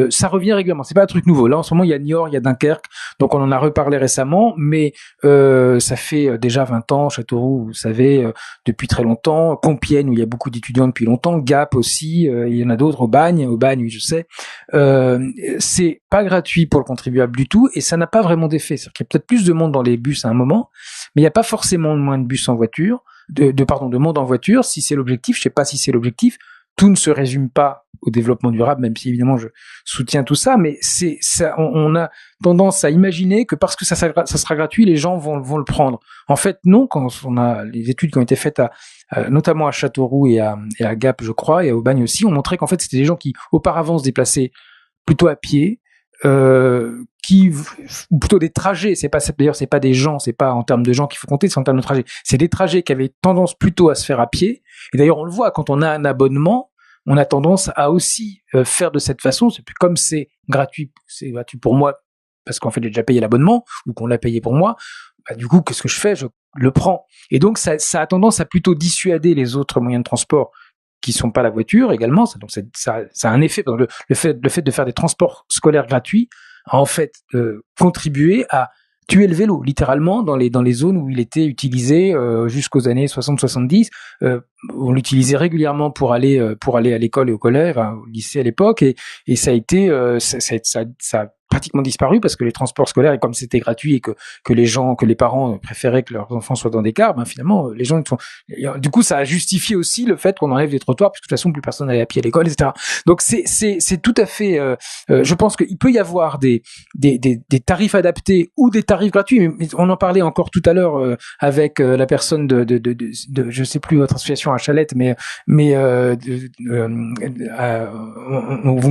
ça revient régulièrement. C'est pas un truc nouveau. Là en ce moment, il y a Niort, il y a Dunkerque, donc on en a reparlé récemment, mais ça fait déjà 20 ans, Châteauroux, vous savez, depuis très longtemps, Compiègne où il y a beaucoup d'étudiants depuis longtemps, Gap aussi, il y en a d'autres, Aubagne, oui je sais. C'est pas gratuit pour le contribuable du tout, et ça n'a pas vraiment d'effet. C'est-à-dire qu'il y a peut-être plus de monde dans les bus à un moment, mais il n'y a pas forcément moins de bus en voiture, de monde en voiture, si c'est l'objectif. Je sais pas si c'est l'objectif. Tout ne se résume pas au développement durable, même si évidemment je soutiens tout ça, mais c'est ça, on a tendance à imaginer que parce que ça sera gratuit, les gens vont le prendre. En fait, non. Quand on a les études qui ont été faites notamment à Châteauroux et à Gap, je crois, et à Aubagne aussi, ont montré qu'en fait c'était des gens qui auparavant se déplaçaient plutôt à pied, ou plutôt des trajets, c'est pas des gens, c'est pas en termes de gens qu'il faut compter, c'est en termes de trajets. C'est des trajets qui avaient tendance plutôt à se faire à pied. Et d'ailleurs, on le voit, quand on a un abonnement, on a tendance à aussi faire de cette façon. C'est plus comme c'est gratuit pour moi, parce qu'en fait, j'ai déjà payé l'abonnement, ou qu'on l'a payé pour moi. Du coup, qu'est-ce que je fais? Je le prends. Et donc, ça a tendance à plutôt dissuader les autres moyens de transport qui sont pas la voiture également. Donc ça a un effet. Le fait de faire des transports scolaires gratuits a en fait contribué à tuer le vélo, littéralement, dans les zones où il était utilisé jusqu'aux années 60-70. On l'utilisait régulièrement pour aller à l'école et au collège, au lycée à l'époque, et ça a été ça a pratiquement disparu parce que les transports scolaires, et comme c'était gratuit et que les parents préféraient que leurs enfants soient dans des cars, ben finalement, les gens du coup, ça a justifié aussi le fait qu'on enlève les trottoirs, puisque de toute façon, plus personne n'allait à pied à l'école, etc. Donc c'est tout à fait, je pense qu'il peut y avoir des tarifs adaptés ou des tarifs gratuits, mais on en parlait encore tout à l'heure avec la personne de je sais plus votre association à Chalette, mais vous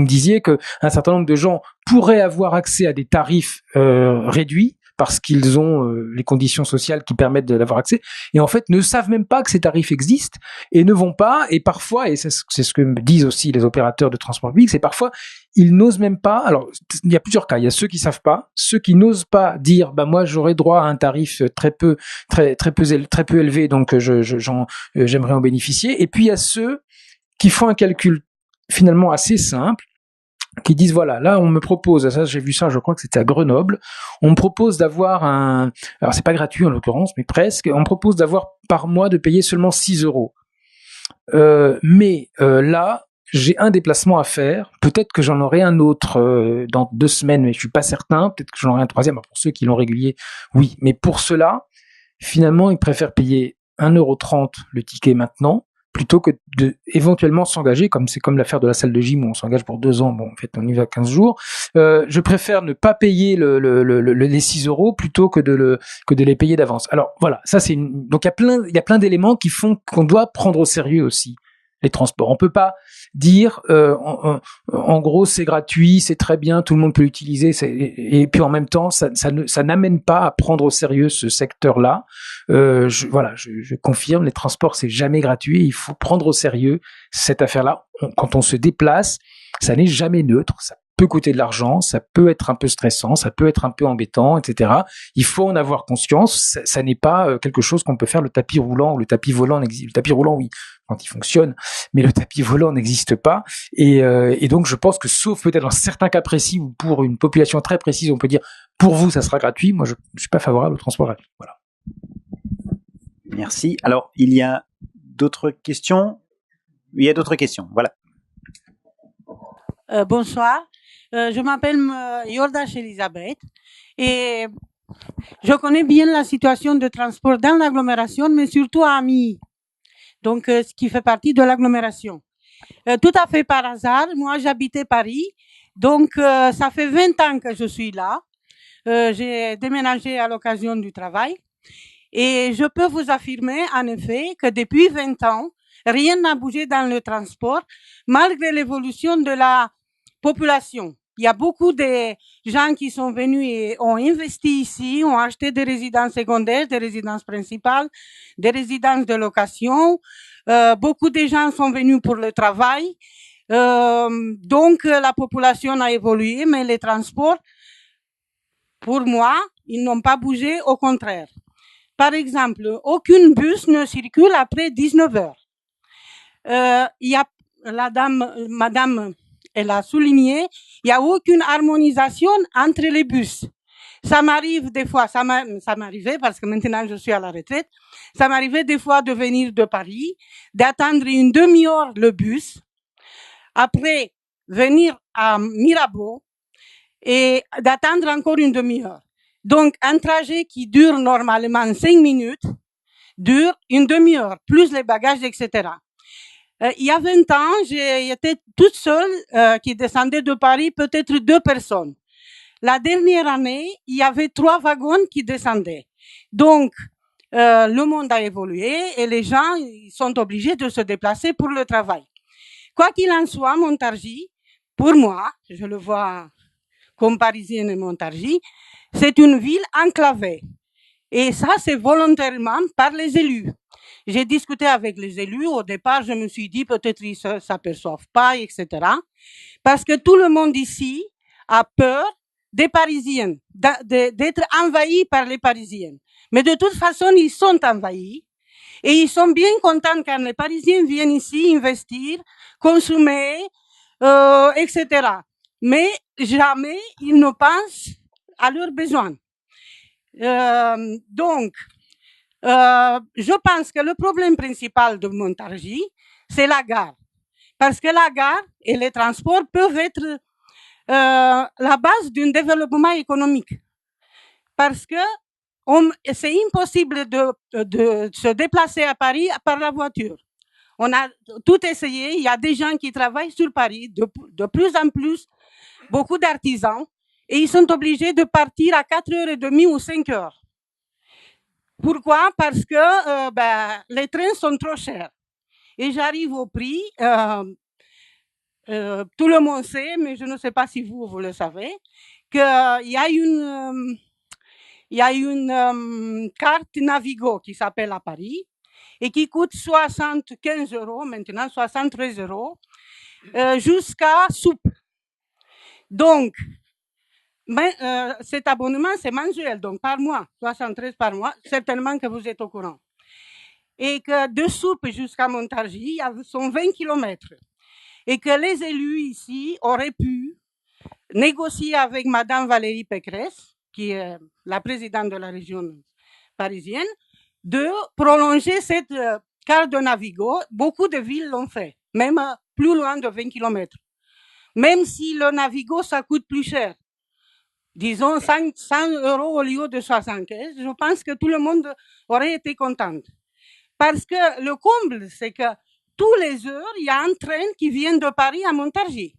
me disiez que un certain nombre de gens pourraient avoir accès à des tarifs réduits parce qu'ils ont les conditions sociales qui permettent d'avoir accès, et en fait ne savent même pas que ces tarifs existent et ne vont pas, et parfois, et c'est ce que me disent aussi les opérateurs de transport public, c'est parfois ils n'osent même pas. Alors il y a plusieurs cas, il y a ceux qui savent pas, ceux qui n'osent pas dire bah moi j'aurais droit à un tarif très peu élevé, donc j'aimerais en bénéficier, et puis il y a ceux qui font un calcul finalement assez simple, qui disent voilà, là on me propose, ça j'ai vu ça, je crois que c'était à Grenoble, on me propose d'avoir alors c'est pas gratuit en l'occurrence, mais presque, on me propose d'avoir par mois de payer seulement 6 euros. Mais là, j'ai un déplacement à faire, peut-être que j'en aurai un autre dans 2 semaines, mais je suis pas certain, peut-être que j'en aurai un troisième, pour ceux qui l'ont régulier, oui, mais pour cela, finalement, ils préfèrent payer 1,30 € le ticket maintenant, plutôt que de éventuellement s'engager, comme c'est comme l'affaire de la salle de gym où on s'engage pour 2 ans, bon en fait on y va 15 jours, je préfère ne pas payer les 6 euros plutôt que de les payer d'avance. Alors voilà, ça c'est donc il y a plein d'éléments qui font qu'on doit prendre au sérieux aussi les transports. On peut pas dire en gros c'est gratuit, c'est très bien, tout le monde peut l'utiliser, et puis en même temps ça n'amène pas à prendre au sérieux ce secteur-là. Je confirme, les transports c'est jamais gratuit, il faut prendre au sérieux cette affaire-là. Quand on se déplace, ça n'est jamais neutre, ça peut coûter de l'argent, ça peut être un peu stressant, ça peut être un peu embêtant, etc. Il faut en avoir conscience. Ça n'est pas quelque chose qu'on peut faire le tapis roulant ou le tapis volant. Le tapis roulant, oui, quand il fonctionne, mais le tapis volant n'existe pas. Et donc, je pense que sauf peut-être dans certains cas précis ou pour une population très précise, on peut dire pour vous, ça sera gratuit. Moi, je suis pas favorable au transport gratuit. Voilà. Merci. Alors, il y a d'autres questions? Il y a d'autres questions. Voilà. Bonsoir. Je m'appelle Yordache Elisabeth et je connais bien la situation de transport dans l'agglomération, mais surtout à Ami, donc ce qui fait partie de l'agglomération. Tout à fait par hasard, moi j'habitais Paris, donc ça fait 20 ans que je suis là. J'ai déménagé à l'occasion du travail et je peux vous affirmer en effet que depuis 20 ans, rien n'a bougé dans le transport, malgré l'évolution de la population. Il y a beaucoup de gens qui sont venus et ont investi ici, ont acheté des résidences secondaires, des résidences principales, des résidences de location. Beaucoup de gens sont venus pour le travail. Donc, la population a évolué, mais les transports, pour moi, ils n'ont pas bougé, au contraire. Par exemple, aucun bus ne circule après 19 heures. Il y a madame, elle a souligné, il n'y a aucune harmonisation entre les bus. Ça m'arrive des fois, ça m'arrivait parce que maintenant je suis à la retraite, ça m'arrivait des fois de venir de Paris, d'attendre une demi-heure le bus, après venir à Mirabeau et d'attendre encore une demi-heure. Donc un trajet qui dure normalement 5 minutes dure une demi-heure, plus les bagages, etc. Il y a 20 ans, j'étais toute seule qui descendait de Paris, peut-être 2 personnes. La dernière année, il y avait 3 wagons qui descendaient. Donc, le monde a évolué et les gens ils sont obligés de se déplacer pour le travail. Quoi qu'il en soit, Montargis, pour moi, je le vois comme Parisienne et Montargis, c'est une ville enclavée. Et ça, c'est volontairement par les élus. J'ai discuté avec les élus. Au départ, je me suis dit peut-être ils ne s'aperçoivent pas, etc. Parce que tout le monde ici a peur des Parisiens, d'être envahis par les Parisiens. Mais de toute façon, ils sont envahis. Et ils sont bien contents quand les Parisiens viennent ici investir, consommer, etc. Mais jamais ils ne pensent à leurs besoins. Donc, je pense que le problème principal de Montargis, c'est la gare. Parce que la gare et les transports peuvent être la base d'un développement économique. Parce que c'est impossible de se déplacer à Paris par la voiture. On a tout essayé. Il y a des gens qui travaillent sur Paris, de plus en plus, beaucoup d'artisans, et ils sont obligés de partir à 4h30 ou 5h. Pourquoi? Parce que les trains sont trop chers. Et j'arrive au prix. Tout le monde sait, mais je ne sais pas si vous le savez, qu'il y a une carte Navigo qui s'appelle à Paris et qui coûte 75 €, maintenant 73 €, jusqu'à soupe. Donc, cet abonnement, c'est mensuel, donc par mois, 73 par mois, certainement que vous êtes au courant. Et que de soupe jusqu'à Montargis, sont 20 km. Et que les élus ici auraient pu négocier avec Madame Valérie Pécresse, qui est la présidente de la région parisienne, de prolonger cette carte de Navigo. Beaucoup de villes l'ont fait, même plus loin de 20 km. Même si le Navigo, ça coûte plus cher. Disons 100 € au lieu de 75, je pense que tout le monde aurait été content. Parce que le comble, c'est que tous les heures, il y a un train qui vient de Paris à Montargis.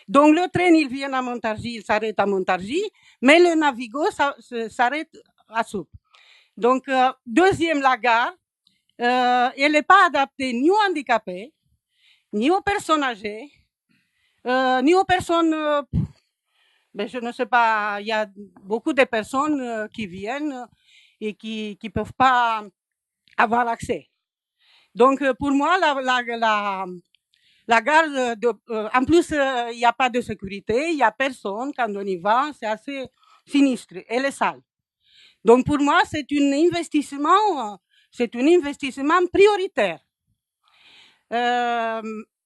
Donc le train, il vient à Montargis, il s'arrête à Montargis, mais le Navigo s'arrête à Soupe. Donc, deuxième, la gare, elle n'est pas adaptée ni aux handicapés, ni aux personnes âgées, ni aux personnes... je ne sais pas, il y a beaucoup de personnes qui viennent et qui ne peuvent pas avoir accès. Donc, pour moi, la gare, en plus, il n'y a pas de sécurité, il n'y a personne. Quand on y va, c'est assez sinistre. Elle est sale. Donc, pour moi, c'est un investissement prioritaire.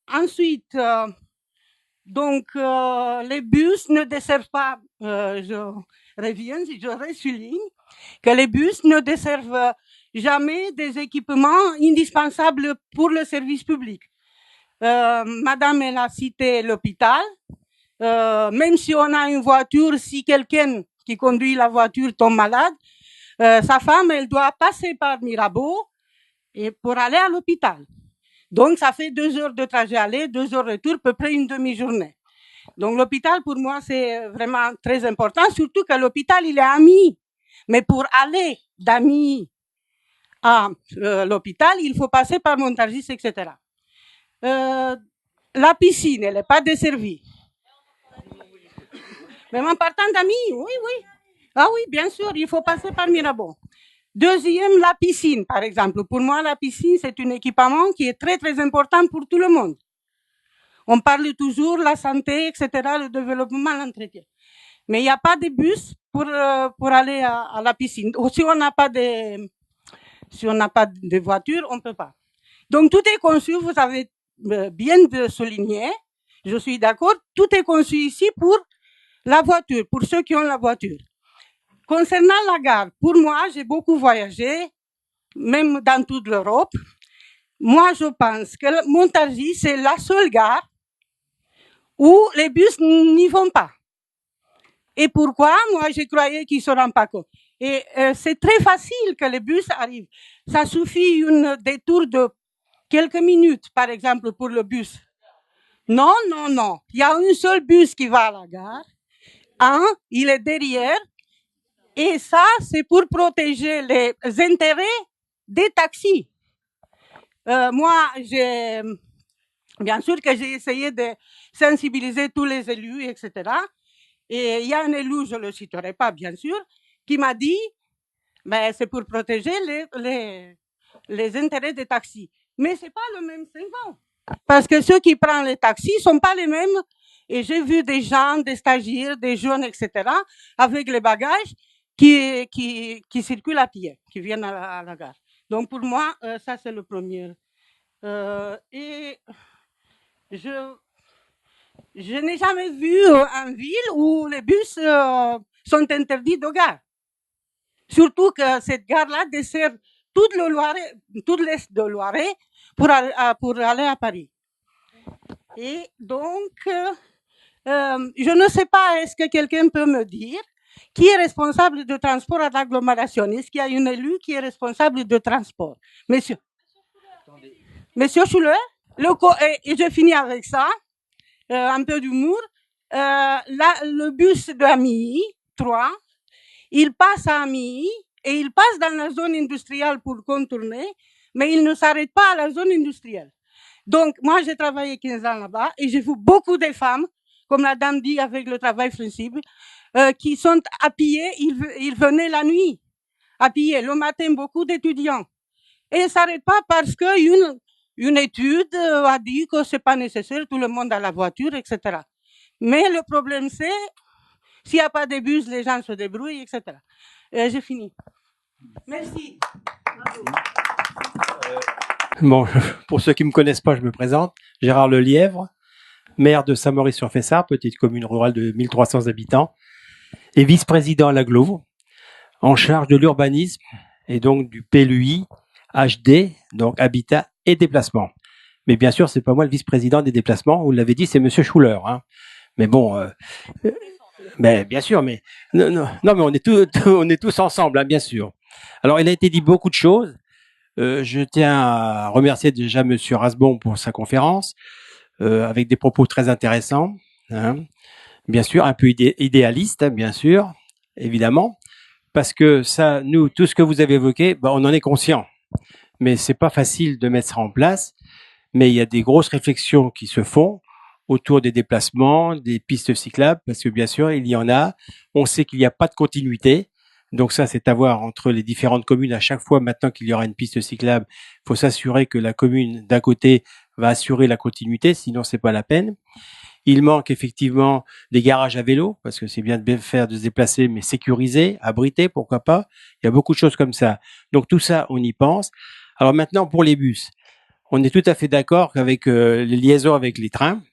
Ensuite, les bus ne desservent pas, je souligne, que les bus ne desservent jamais des équipements indispensables pour le service public. Madame, elle a cité l'hôpital. Même si on a une voiture, si quelqu'un qui conduit la voiture tombe malade, sa femme, elle doit passer par Mirabeau et pour aller à l'hôpital. Donc, ça fait 2 heures de trajet aller, 2 heures de retour, à peu près une demi-journée. Donc, l'hôpital, pour moi, c'est vraiment très important, surtout que l'hôpital, il est à Ami. Mais pour aller d'Ami à l'hôpital, il faut passer par Montargis, etc. La piscine, elle n'est pas desservie. Même en partant d'Ami, oui. Ah oui, bien sûr, il faut passer par Mirabeau. Deuxième, la piscine, par exemple. Pour moi, la piscine, c'est un équipement qui est très, très important pour tout le monde. On parle toujours de la santé, etc., le développement, l'entretien. Mais il n'y a pas de bus pour aller à la piscine. Ou si on n'a pas de voiture, on ne peut pas. Donc, tout est conçu, vous avez bien souligné, je suis d'accord, tout est conçu ici pour la voiture, pour ceux qui ont la voiture. Concernant la gare, pour moi, j'ai beaucoup voyagé, même dans toute l'Europe. Moi, je pense que Montargis, c'est la seule gare où les bus n'y vont pas. Et pourquoi? Moi, je croyais qu'ils ne se rendent pas compte. Et c'est très facile que les bus arrivent. Ça suffit un détour de quelques minutes, par exemple, pour le bus. Non. Il y a un seul bus qui va à la gare. Il est derrière. Et ça, c'est pour protéger les intérêts des taxis. Moi, bien sûr que j'ai essayé de sensibiliser tous les élus, etc. Et il y a un élu, je ne le citerai pas, bien sûr, qui m'a dit, c'est pour protéger les intérêts des taxis. Mais c'est pas le même segment. Parce que ceux qui prennent les taxis sont pas les mêmes. Et j'ai vu des gens, des stagiaires, des jeunes, etc., avec les bagages qui circulent à pied, qui viennent à la gare. Donc pour moi, ça c'est le premier. Et je n'ai jamais vu en ville où les bus sont interdits de gare. Surtout que cette gare-là dessert tout l'est de Loiret pour aller à Paris. Et donc, Je ne sais pas, est-ce que quelqu'un peut me dire qui est responsable de transport à l'agglomération? Est-ce qu'il y a une élue qui est responsable de transport? Monsieur Schuller, et je finis avec ça, un peu d'humour. Le bus de Amilly 3, il passe à Amilly et il passe dans la zone industrielle pour contourner, mais il ne s'arrête pas à la zone industrielle. Donc, moi, j'ai travaillé 15 ans là-bas et j'ai vu beaucoup de femmes, comme la dame dit avec le travail flexible, qui sont appuyées, ils venaient la nuit, appuyés. Le matin, beaucoup d'étudiants. Et ils ne s'arrêtent pas parce qu'une étude a dit que c'est pas nécessaire, tout le monde a la voiture, etc. Mais le problème, c'est, s'il n'y a pas de bus, les gens se débrouillent, etc. J'ai fini. Merci. Bon, pour ceux qui me connaissent pas, je me présente. Gérard Lelièvre, maire de Saint-Maurice-sur-Fessard, petite commune rurale de 1300 habitants, et vice-président à l'Aglo, en charge de l'urbanisme et donc du PLUI, HD, donc habitat et déplacement. Mais bien sûr, c'est pas moi le vice-président des déplacements. Vous l'avez dit, c'est Monsieur Schuller. Hein. Mais bon, mais bien sûr, mais non, mais on est tous ensemble, hein, bien sûr. Alors, il a été dit beaucoup de choses. Je tiens à remercier déjà Monsieur Rasbon pour sa conférence, avec des propos très intéressants. Hein. Bien sûr, un peu idéaliste, hein, bien sûr, évidemment, parce que ça, nous, tout ce que vous avez évoqué, on en est conscient. Mais c'est pas facile de mettre ça en place. Mais il y a des grosses réflexions qui se font autour des déplacements, des pistes cyclables, parce que bien sûr, il y en a. On sait qu'il n'y a pas de continuité. Donc ça, c'est à voir entre les différentes communes. À chaque fois, maintenant qu'il y aura une piste cyclable, il faut s'assurer que la commune d'un côté va assurer la continuité, sinon c'est pas la peine. Il manque effectivement des garages à vélo, parce que c'est bien de faire de se déplacer, mais sécurisé, abrité, pourquoi pas. Il y a beaucoup de choses comme ça. Donc tout ça, on y pense. Alors maintenant, pour les bus, on est tout à fait d'accord avec les liaisons avec les trains.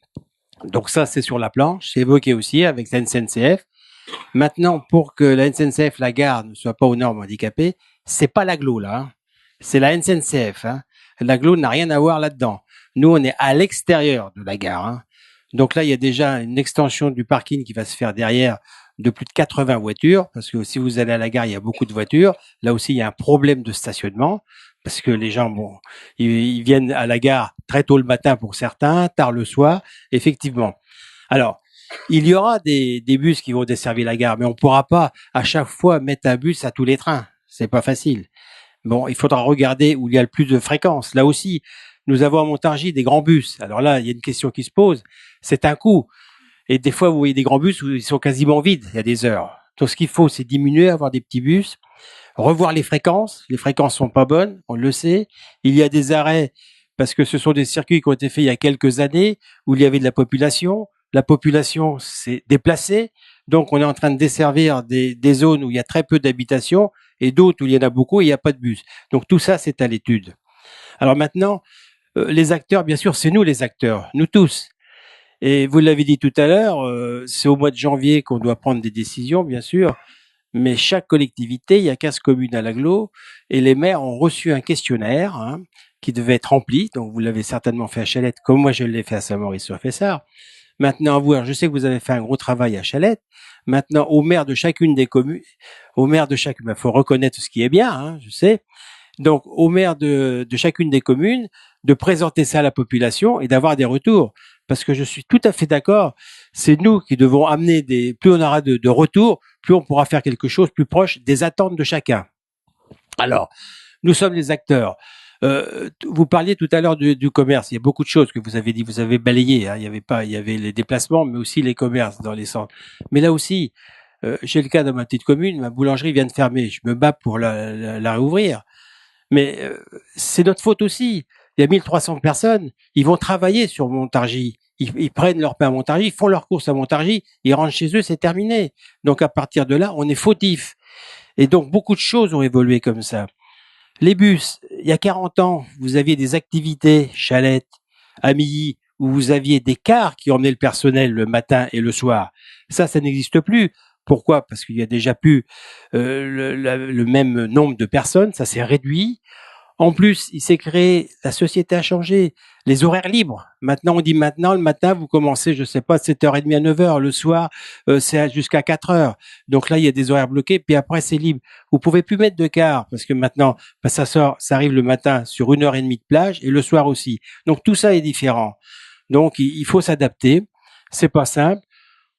Donc ça, c'est sur la planche. C'est évoqué aussi avec la SNCF. Maintenant, pour que la SNCF, la gare, ne soit pas aux normes handicapées, c'est pas l'aglo là. Hein. C'est la SNCF. Hein. L'aglo n'a rien à voir là-dedans. Nous, on est à l'extérieur de la gare. Hein. Donc là, il y a déjà une extension du parking qui va se faire derrière de plus de 80 voitures, parce que si vous allez à la gare, il y a beaucoup de voitures. Là aussi, il y a un problème de stationnement, parce que les gens, ils viennent à la gare très tôt le matin pour certains, tard le soir, effectivement. Alors, il y aura des bus qui vont desservir la gare, mais on pourra pas à chaque fois mettre un bus à tous les trains. C'est pas facile. Bon, il faudra regarder où il y a le plus de fréquences. Là aussi, nous avons à Montargis des grands bus. Alors là, il y a une question qui se pose. C'est un coût. Et des fois, vous voyez des grands bus où ils sont quasiment vides. Il y a des heures. Donc, ce qu'il faut, c'est diminuer, avoir des petits bus, revoir les fréquences. Les fréquences sont pas bonnes, on le sait. Il y a des arrêts parce que ce sont des circuits qui ont été faits il y a quelques années où il y avait de la population. La population s'est déplacée. Donc, on est en train de desservir des zones où il y a très peu d'habitations et d'autres où il y en a beaucoup et il n'y a pas de bus. Donc, tout ça, c'est à l'étude. Alors maintenant, les acteurs, bien sûr, c'est nous les acteurs, nous tous. Et vous l'avez dit tout à l'heure, c'est au mois de janvier qu'on doit prendre des décisions, bien sûr. Mais chaque collectivité, il y a 15 communes à l'agglo, et les maires ont reçu un questionnaire hein, qui devait être rempli. Donc, vous l'avez certainement fait à Chalette, comme moi je l'ai fait à Saint-Maurice-sur-Fessard. Maintenant, à vous, je sais que vous avez fait un gros travail à Chalette. Maintenant, au maire de chacune des communes, il faut reconnaître ce qui est bien, hein, je sais. Donc, au maire de chacune des communes, de présenter ça à la population et d'avoir des retours. Parce que je suis tout à fait d'accord, c'est nous qui devons amener plus on aura de retours, plus on pourra faire quelque chose plus proche des attentes de chacun. Alors, nous sommes les acteurs. Vous parliez tout à l'heure du commerce. Il y a beaucoup de choses que vous avez dit, vous avez balayé. Hein. Il y avait les déplacements, mais aussi les commerces dans les centres. Mais là aussi, j'ai le cas dans ma petite commune, ma boulangerie vient de fermer. Je me bats pour la réouvrir. Mais c'est notre faute aussi. Il y a 1300 personnes, ils vont travailler sur Montargis. Ils prennent leur pain à Montargis, ils font leurs courses à Montargis, ils rentrent chez eux, c'est terminé. Donc à partir de là, on est fautif. Et donc beaucoup de choses ont évolué comme ça. Les bus, il y a 40 ans, vous aviez des activités, Chalette, Amilly, où vous aviez des cars qui emmenaient le personnel le matin et le soir. Ça n'existe plus. Pourquoi? Parce qu'il y a déjà plus le même nombre de personnes, ça s'est réduit. En plus, il s'est créé, la société a changé, les horaires libres. Maintenant, on dit maintenant, le matin, vous commencez, je sais pas, de 7h30 à 9h. Le soir, c'est jusqu'à 4h. Donc là, il y a des horaires bloqués, puis après, c'est libre. Vous pouvez plus mettre de car, parce que maintenant, ça arrive le matin sur 1h30 de plage, et le soir aussi. Donc tout ça est différent. Donc, il faut s'adapter. C'est pas simple.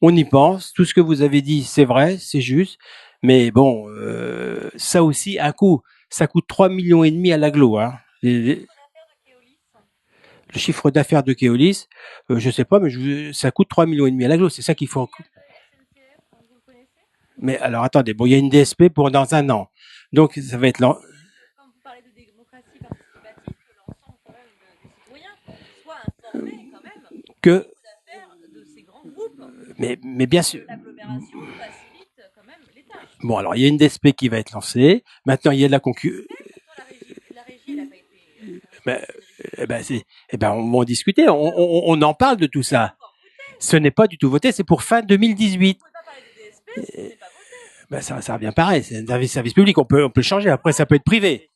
On y pense. Tout ce que vous avez dit, c'est vrai, c'est juste. Mais bon, ça aussi, un coût. Ça coûte 3,5 millions à l'agglo, hein. Le chiffre d'affaires de Keolis, je sais pas, mais ça coûte 3,5 millions à l'agglo. C'est ça qu'il faut. Mais alors, attendez. Bon, il y a une DSP pour dans un an. Donc, ça va être Quand vous parlez de démocratie participative, que l'ensemble quand même des citoyens soient informés quand même que d'affaires de ces grands groupes. Mais bien sûr. L'agglomération facilite quand même les tâches. Bon, alors il y a une DSP qui va être lancée. Maintenant, il y a de la concurrence. La régie, elle n'a pas été. On va en discuter. On en parle de tout ça. Ce n'est pas du tout voté. C'est pour fin 2018. Vous ne pouvez pas parler de DSP si ce n'est pas voté. Ça revient pareil. C'est un service public. On peut le changer. Après, ça peut être privé.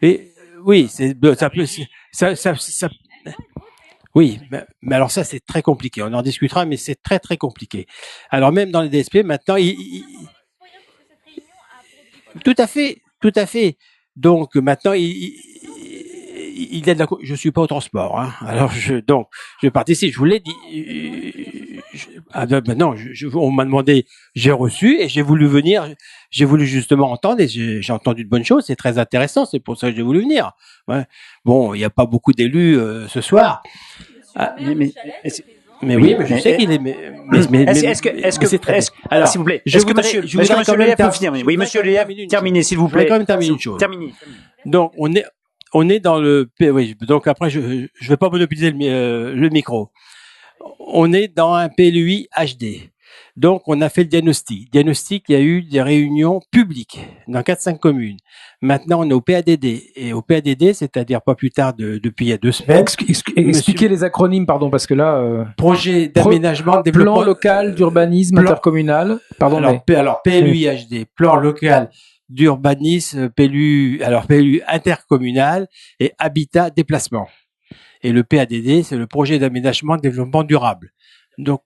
Et oui, ça peut. Ça, oui, mais alors ça c'est très compliqué. On en discutera, mais c'est très très compliqué. Alors même dans les DSP, maintenant, tout à fait. Donc maintenant, il y a de la. Je suis pas au transport, hein. Alors je participe. Je vous l'ai dit. Non, on m'a demandé, j'ai reçu et j'ai voulu venir. J'ai voulu justement entendre et j'ai entendu de bonnes choses. C'est très intéressant. C'est pour ça que j'ai voulu venir. Ouais. Bon, il n'y a pas beaucoup d'élus ce soir. Mais oui, mais je sais qu'il est. Alors, s'il vous plaît, est-ce que monsieur Lelièvre peut finir? Oui, monsieur Lelièvre, terminez, s'il vous plaît. Je vais quand même terminer une chose. Terminez. Donc, on est dans le. Oui, donc après, je vais pas monopoliser le micro. On est dans un PLUI HD. Donc, on a fait le diagnostic. Il y a eu des réunions publiques dans 4-5 communes. Maintenant, on est au PADD. Et au PADD, c'est-à-dire pas plus tard depuis il y a 2 semaines. Expliquez les acronymes, pardon, parce que là... projet d'aménagement, développement... Plan local d'urbanisme intercommunal. Pardon, alors, PLUI HD, plan local d'urbanisme, PLU intercommunal et habitat déplacement. Et le PADD, c'est le projet d'aménagement développement durable. Donc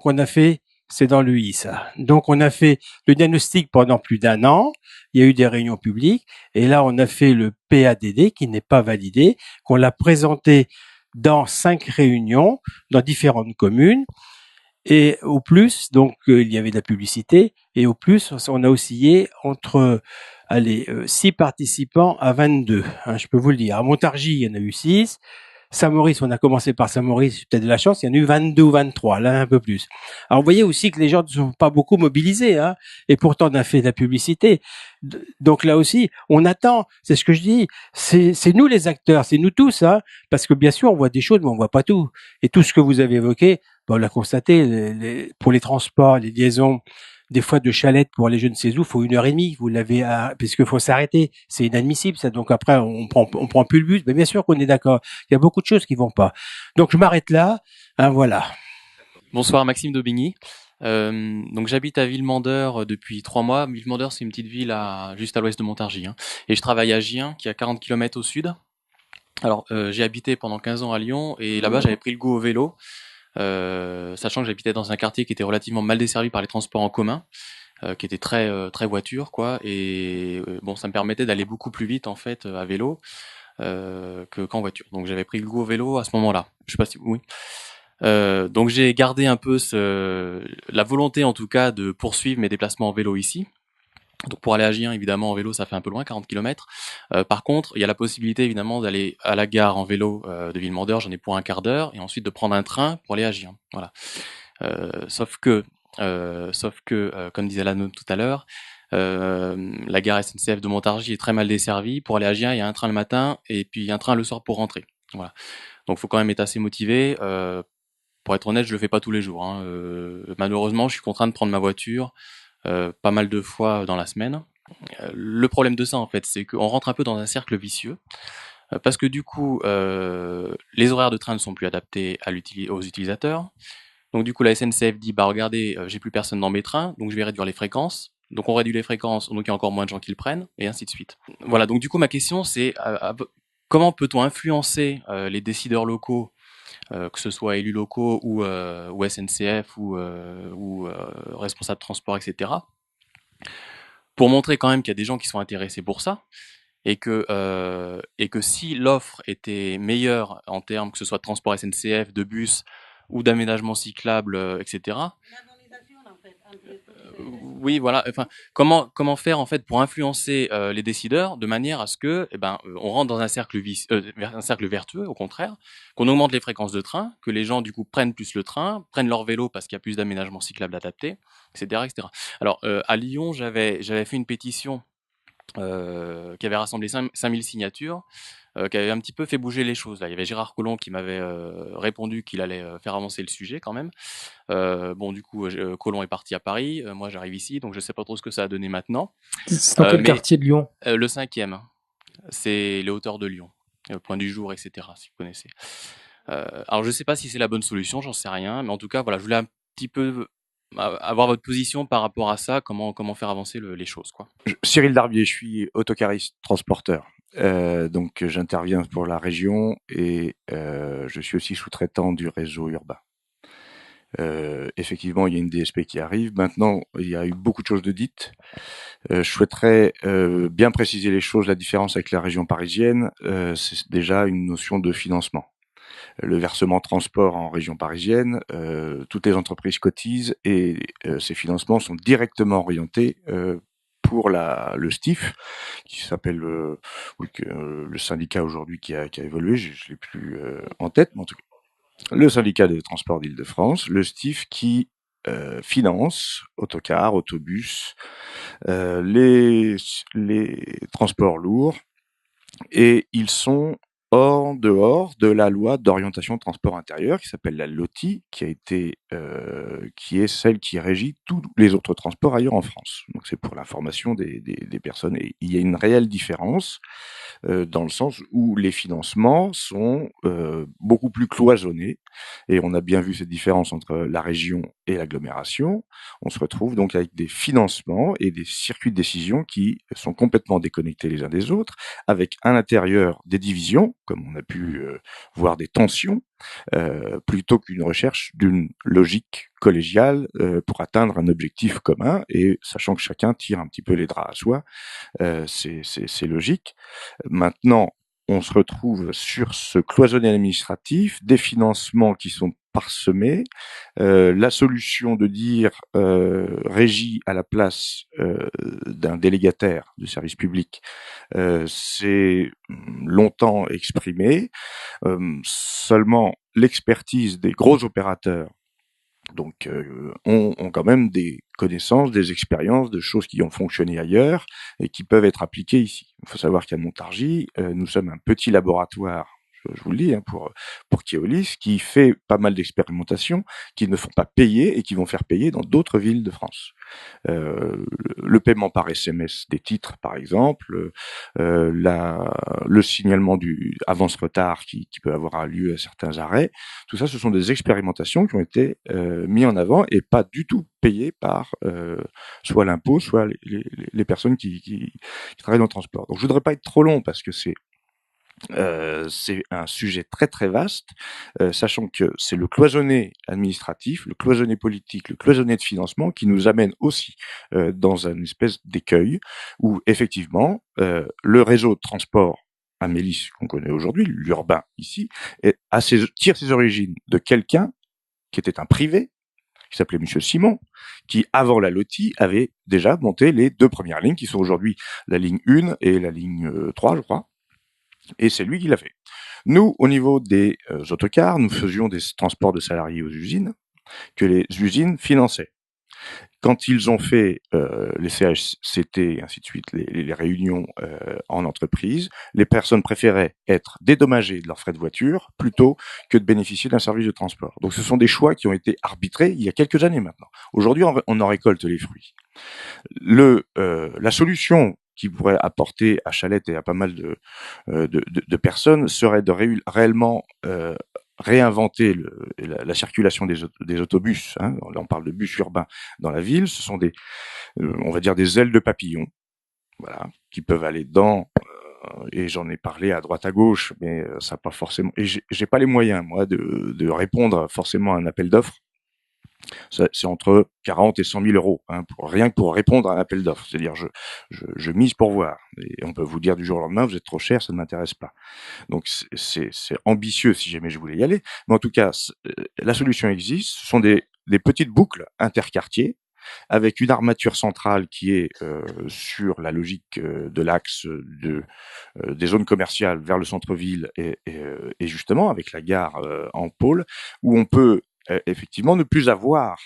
on a fait, c'est dans l'UI ça. Donc on a fait le diagnostic pendant plus d'1 an. Il y a eu des réunions publiques et là on a fait le PADD qui n'est pas validé, qu'on l'a présenté dans 5 réunions dans différentes communes. Et au plus, donc il y avait de la publicité et au plus on a oscillé entre 6 participants à 22. Hein, je peux vous le dire. À Montargis, il y en a eu 6. Saint-Maurice, on a commencé par Saint-Maurice, peut-être de la chance, il y en a eu 22 ou 23, là un peu plus. Alors vous voyez aussi que les gens ne sont pas beaucoup mobilisés, hein, et pourtant on a fait de la publicité. Donc là aussi, on attend, c'est ce que je dis, c'est nous les acteurs, c'est nous tous, hein, parce que bien sûr on voit des choses, mais on voit pas tout. Et tout ce que vous avez évoqué, on l'a constaté, pour les transports, les liaisons, des fois de Chalette pour aller je ne sais où, faut 1h30, vous l'avez, parce qu'il faut s'arrêter, c'est inadmissible ça. Donc après on prend plus le bus, mais bien sûr qu'on est d'accord. Il y a beaucoup de choses qui vont pas. Donc je m'arrête là, hein, voilà. Bonsoir, Maxime d'Aubigny. Donc j'habite à Villemandeur depuis 3 mois. Villemandeur, c'est une petite ville juste à l'ouest de Montargis, hein. Et je travaille à Gien, qui est à 40 km au sud. Alors j'ai habité pendant 15 ans à Lyon et là-bas j'avais pris le goût au vélo. Sachant que j'habitais dans un quartier qui était relativement mal desservi par les transports en commun, qui était très voiture quoi, et bon ça me permettait d'aller beaucoup plus vite en fait à vélo qu'en voiture. Donc j'avais pris le goût au vélo à ce moment-là. Je sais pas si oui. Donc j'ai gardé un peu la volonté en tout cas de poursuivre mes déplacements en vélo ici. Donc pour aller à Gien, évidemment, en vélo, ça fait un peu loin, 40 km. Par contre, il y a la possibilité, évidemment, d'aller à la gare en vélo de Villemandeur, j'en ai pour un quart d'heure, et ensuite de prendre un train pour aller à Gien. Voilà. Sauf que, comme disait Lano tout à l'heure, la gare SNCF de Montargis est très mal desservie. Pour aller à Gien, il y a un train le matin, et puis un train le soir pour rentrer. Voilà. Donc faut quand même être assez motivé. Pour être honnête, je le fais pas tous les jours, hein. Malheureusement, je suis contraint de prendre ma voiture pas mal de fois dans la semaine. Le problème de ça, en fait, c'est qu'on rentre un peu dans un cercle vicieux, parce que du coup, les horaires de train ne sont plus adaptés aux utilisateurs. Donc du coup, la SNCF dit, bah regardez, j'ai plus personne dans mes trains, donc je vais réduire les fréquences. donc on réduit les fréquences, donc il y a encore moins de gens qui le prennent, et ainsi de suite. Voilà, donc du coup ma question c'est comment peut-on influencer les décideurs locaux, que ce soit élus locaux ou SNCF ou responsables de transport, etc., pour montrer quand même qu'il y a des gens qui sont intéressés pour ça, et que si l'offre était meilleure en termes que ce soit de transport SNCF, de bus ou d'aménagement cyclable, etc. Oui, voilà. Enfin, comment faire en fait pour influencer les décideurs de manière à ce que, on rentre dans un cercle un cercle vertueux, au contraire, qu'on augmente les fréquences de train, que les gens du coup prennent plus le train, prennent leur vélo parce qu'il y a plus d'aménagement cyclable adapté, etc., etc. Alors à Lyon, j'avais fait une pétition qui avait rassemblé 5000 signatures, qui avait un petit peu fait bouger les choses. Là, il y avait Gérard Collomb qui m'avait répondu qu'il allait faire avancer le sujet quand même. Bon, du coup, Collomb est parti à Paris, moi j'arrive ici, donc je sais pas trop ce que ça a donné maintenant. C'est dans quel quartier de Lyon? Le 5e, c'est les hauteurs de Lyon, Point du Jour, etc., si vous connaissez. Alors je sais pas si c'est la bonne solution, j'en sais rien, mais en tout cas, voilà, je voulais un petit peu avoir votre position par rapport à ça, comment faire avancer les choses, quoi. Cyril Darbier, je suis autocariste transporteur. Donc j'interviens pour la région et je suis aussi sous-traitant du réseau urbain. Effectivement, il y a une DSP qui arrive. Maintenant, il y a eu beaucoup de choses de dites. Je souhaiterais bien préciser les choses. La différence avec la région parisienne, c'est déjà une notion de financement. Le versement transport en région parisienne, toutes les entreprises cotisent et ces financements sont directement orientés pour le STIF, qui s'appelle le syndicat aujourd'hui qui a évolué, je l'ai plus en tête, mais en tout cas, le syndicat des transports d'Île-de-France, le STIF qui finance autocars, autobus, les transports lourds, et ils sont en dehors de la loi d'orientation de transport intérieur qui s'appelle la LOTI, qui est celle qui régit tous les autres transports ailleurs en France. Donc c'est pour l'information des personnes. Et il y a une réelle différence dans le sens où les financements sont beaucoup plus cloisonnés, et on a bien vu cette différence entre la région et l'agglomération. On se retrouve donc avec des financements et des circuits de décision qui sont complètement déconnectés les uns des autres, avec à l'intérieur des divisions, comme on a pu voir des tensions, plutôt qu'une recherche d'une logique collégiale pour atteindre un objectif commun, et sachant que chacun tire un petit peu les draps à soi, c'est logique. Maintenant, on se retrouve sur ce cloisonné administratif, des financements qui sont parsemés, la solution de dire régie à la place d'un délégataire de service public, c'est longtemps exprimé. Seulement l'expertise des gros opérateurs donc ont quand même des connaissances, des expériences, de choses qui ont fonctionné ailleurs et qui peuvent être appliquées ici. Il faut savoir qu'à Montargis, nous sommes un petit laboratoire, je vous le dis, pour Keolis, qui fait pas mal d'expérimentations, qui ne font pas payer et qui vont faire payer dans d'autres villes de France. Le paiement par SMS des titres, par exemple, le signalement du avance-retard qui peut avoir lieu à certains arrêts, tout ça, ce sont des expérimentations qui ont été mis en avant et pas du tout payées par soit l'impôt, soit les personnes qui travaillent dans le transport. Donc je voudrais pas être trop long parce que c'est un sujet très très vaste, sachant que c'est le cloisonné administratif, le cloisonné politique, le cloisonné de financement qui nous amène aussi dans une espèce d'écueil où effectivement le réseau de transport à Mélis qu'on connaît aujourd'hui, l'urbain ici, tire ses origines de quelqu'un qui était un privé, qui s'appelait Monsieur Simon, qui avant la LOTI avait déjà monté les 2 premières lignes qui sont aujourd'hui la ligne 1 et la ligne 3, je crois. Et c'est lui qui l'a fait. Nous, au niveau des autocars, nous faisions des transports de salariés aux usines que les usines finançaient. Quand ils ont fait les CHCT et ainsi de suite, les réunions en entreprise, les personnes préféraient être dédommagées de leurs frais de voiture plutôt que de bénéficier d'un service de transport. Donc ce sont des choix qui ont été arbitrés il y a quelques années maintenant. Aujourd'hui, on en récolte les fruits. La solution qui pourrait apporter à Chalette et à pas mal de personnes serait de réellement réinventer la circulation des autobus. Hein. Là, on parle de bus urbains dans la ville. Ce sont on va dire des ailes de papillon, voilà, qui peuvent aller et j'en ai parlé à droite à gauche, mais ça pas forcément. Et j'ai pas les moyens, moi, de répondre forcément à un appel d'offres. C'est entre 40 et 100 000 euros, hein, rien que pour répondre à un appel d'offres. C'est-à-dire, je mise pour voir. Et on peut vous dire du jour au lendemain, vous êtes trop cher, ça ne m'intéresse pas. Donc, c'est ambitieux si jamais je voulais y aller. Mais en tout cas, la solution existe. Ce sont des petites boucles interquartiers avec une armature centrale qui est sur la logique de l'axe des zones commerciales vers le centre-ville et justement avec la gare en pôle, où on peut effectivement ne plus avoir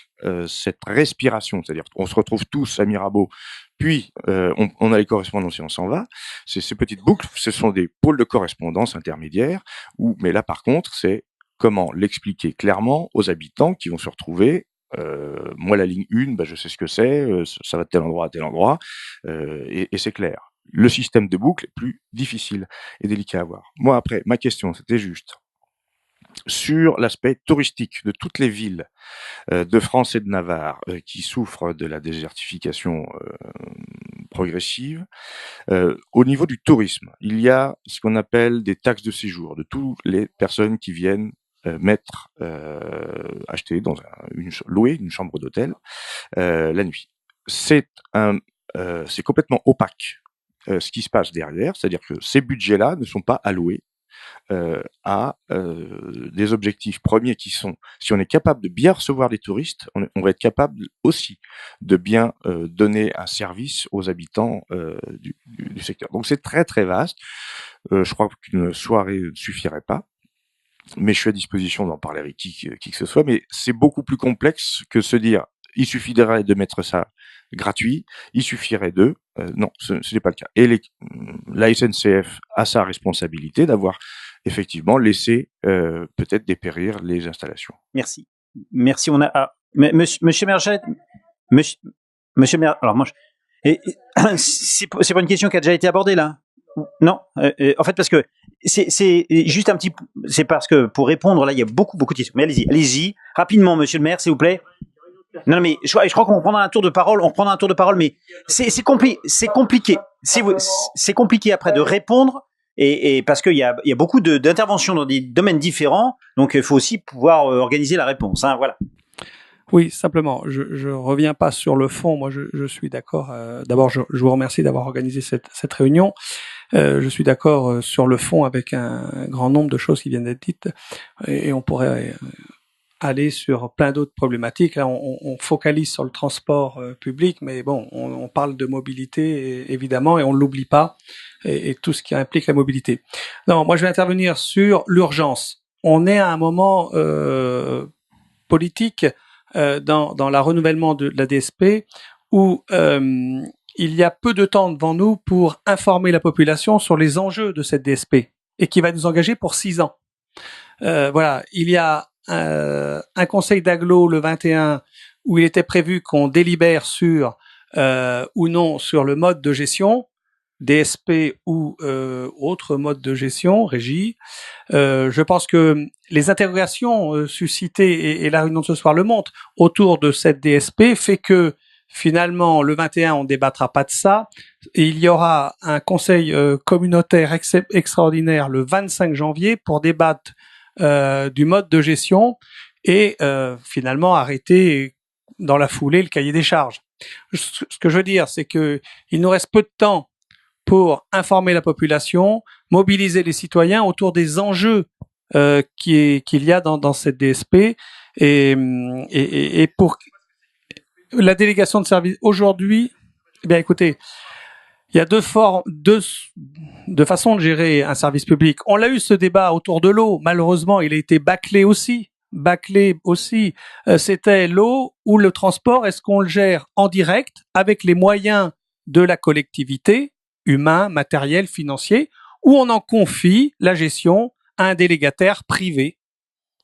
cette respiration, c'est-à-dire on se retrouve tous à Mirabeau, puis on a les correspondances et on s'en va. Ces petites boucles, ce sont des pôles de correspondance intermédiaires, mais là par contre, c'est comment l'expliquer clairement aux habitants qui vont se retrouver. Moi, la ligne 1, je sais ce que c'est, ça va de tel endroit à tel endroit, et c'est clair. Le système de boucle est plus difficile et délicat à voir. Moi, après, ma question, c'était juste sur l'aspect touristique de toutes les villes de France et de Navarre qui souffrent de la désertification progressive. Au niveau du tourisme, il y a ce qu'on appelle des taxes de séjour de toutes les personnes qui viennent acheter louer une chambre d'hôtel la nuit. C'est complètement opaque ce qui se passe derrière, c'est-à-dire que ces budgets-là ne sont pas alloués à des objectifs premiers qui sont, si on est capable de bien recevoir les touristes, on va être capable aussi de bien donner un service aux habitants du secteur. Donc c'est très très vaste. Je crois qu'une soirée ne suffirait pas. Mais je suis à disposition d'en parler avec qui que ce soit, mais c'est beaucoup plus complexe que se dire il suffirait de mettre ça gratuit, il suffirait non, ce n'est pas le cas. Et la SNCF a sa responsabilité d'avoir effectivement laissé peut-être dépérir les installations. Merci. On a Monsieur Merget, Monsieur Merget, alors moi c'est pas une question qui a déjà été abordée là. Non, en fait parce que c'est juste un petit, c'est parce que pour répondre là il y a beaucoup de questions. Mais allez-y rapidement, Monsieur le Maire, s'il vous plaît. Non mais je crois qu'on prendra un tour de parole. Mais c'est compliqué. C'est compliqué après de répondre et parce qu'il y a beaucoup d'interventions dans des domaines différents, donc il faut aussi pouvoir organiser la réponse. Hein, voilà. Oui, simplement, je reviens pas sur le fond. Moi, je suis d'accord. D'abord, je vous remercie d'avoir organisé cette réunion. Je suis d'accord sur le fond avec un grand nombre de choses qui viennent d'être dites, et on pourrait aller sur plein d'autres problématiques. Là, on focalise sur le transport public, mais bon, on parle de mobilité évidemment, et on l'oublie pas, et tout ce qui implique la mobilité. Non, moi, je vais intervenir sur l'urgence. On est à un moment politique dans la renouvellement de la DSP où il y a peu de temps devant nous pour informer la population sur les enjeux de cette DSP et qui va nous engager pour 6 ans. Voilà, il y a un conseil d'agglo le 21 où il était prévu qu'on délibère sur ou non sur le mode de gestion, DSP ou autre mode de gestion, régie. Je pense que les interrogations suscitées et la réunion de ce soir le montrent autour de cette DSP fait que finalement le 21 on débattra pas de ça et il y aura un conseil communautaire extraordinaire le 25 janvier pour débattre du mode de gestion et finalement arrêter dans la foulée le cahier des charges. Ce que je veux dire, c'est que il nous reste peu de temps pour informer la population, mobiliser les citoyens autour des enjeux qu'il y a dans cette DSP et pour la délégation de service aujourd'hui. Eh bien, écoutez, il y a deux façons de gérer un service public. On l'a eu ce débat autour de l'eau. Malheureusement, il a été bâclé aussi. C'était l'eau ou le transport. Est-ce qu'on le gère en direct avec les moyens de la collectivité, humains, matériels, financiers, ou on en confie la gestion à un délégataire privé?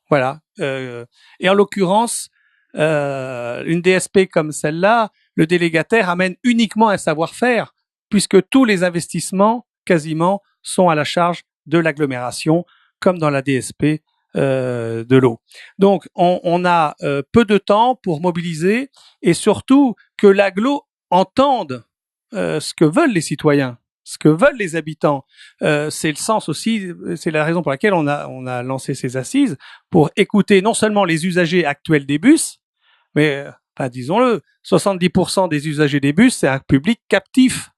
Voilà. Et en l'occurrence, une DSP comme celle-là, le délégataire amène uniquement un savoir-faire, puisque tous les investissements, quasiment, sont à la charge de l'agglomération, comme dans la DSP de l'eau. Donc, on a peu de temps pour mobiliser et surtout que l'agglo entende ce que veulent les citoyens, ce que veulent les habitants. C'est le sens aussi, c'est la raison pour laquelle on a lancé ces assises, pour écouter non seulement les usagers actuels des bus, mais disons-le, 70% des usagers des bus, c'est un public captif.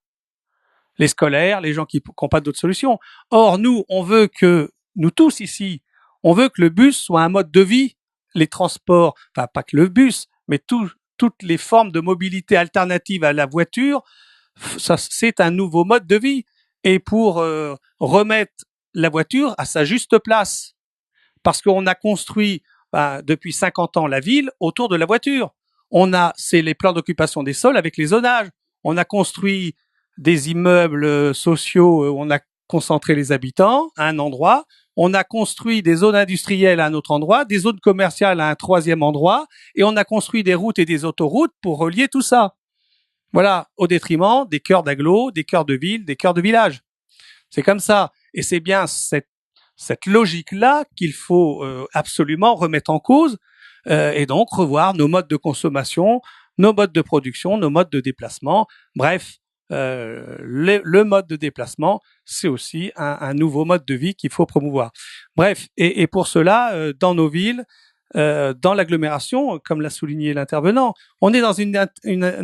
Les scolaires, les gens qui n'ont pas d'autres solutions. Or, nous tous ici, on veut que le bus soit un mode de vie, les transports, pas que le bus, mais toutes les formes de mobilité alternatives à la voiture, ça, c'est un nouveau mode de vie. Et pour remettre la voiture à sa juste place, parce qu'on a construit depuis 50 ans la ville autour de la voiture. C'est les plans d'occupation des sols avec les zonages. On a construit des immeubles sociaux où on a concentré les habitants à un endroit. On a construit des zones industrielles à un autre endroit, des zones commerciales à un troisième endroit, et on a construit des routes et des autoroutes pour relier tout ça. Voilà, au détriment des cœurs d'agglo, des cœurs de ville, des cœurs de village. C'est comme ça. Et c'est bien cette logique-là qu'il faut absolument remettre en cause et donc revoir nos modes de consommation, nos modes de production, nos modes de déplacement. Bref, le mode de déplacement, c'est aussi un nouveau mode de vie qu'il faut promouvoir. Bref, et pour cela, dans nos villes, dans l'agglomération, comme l'a souligné l'intervenant, on est dans une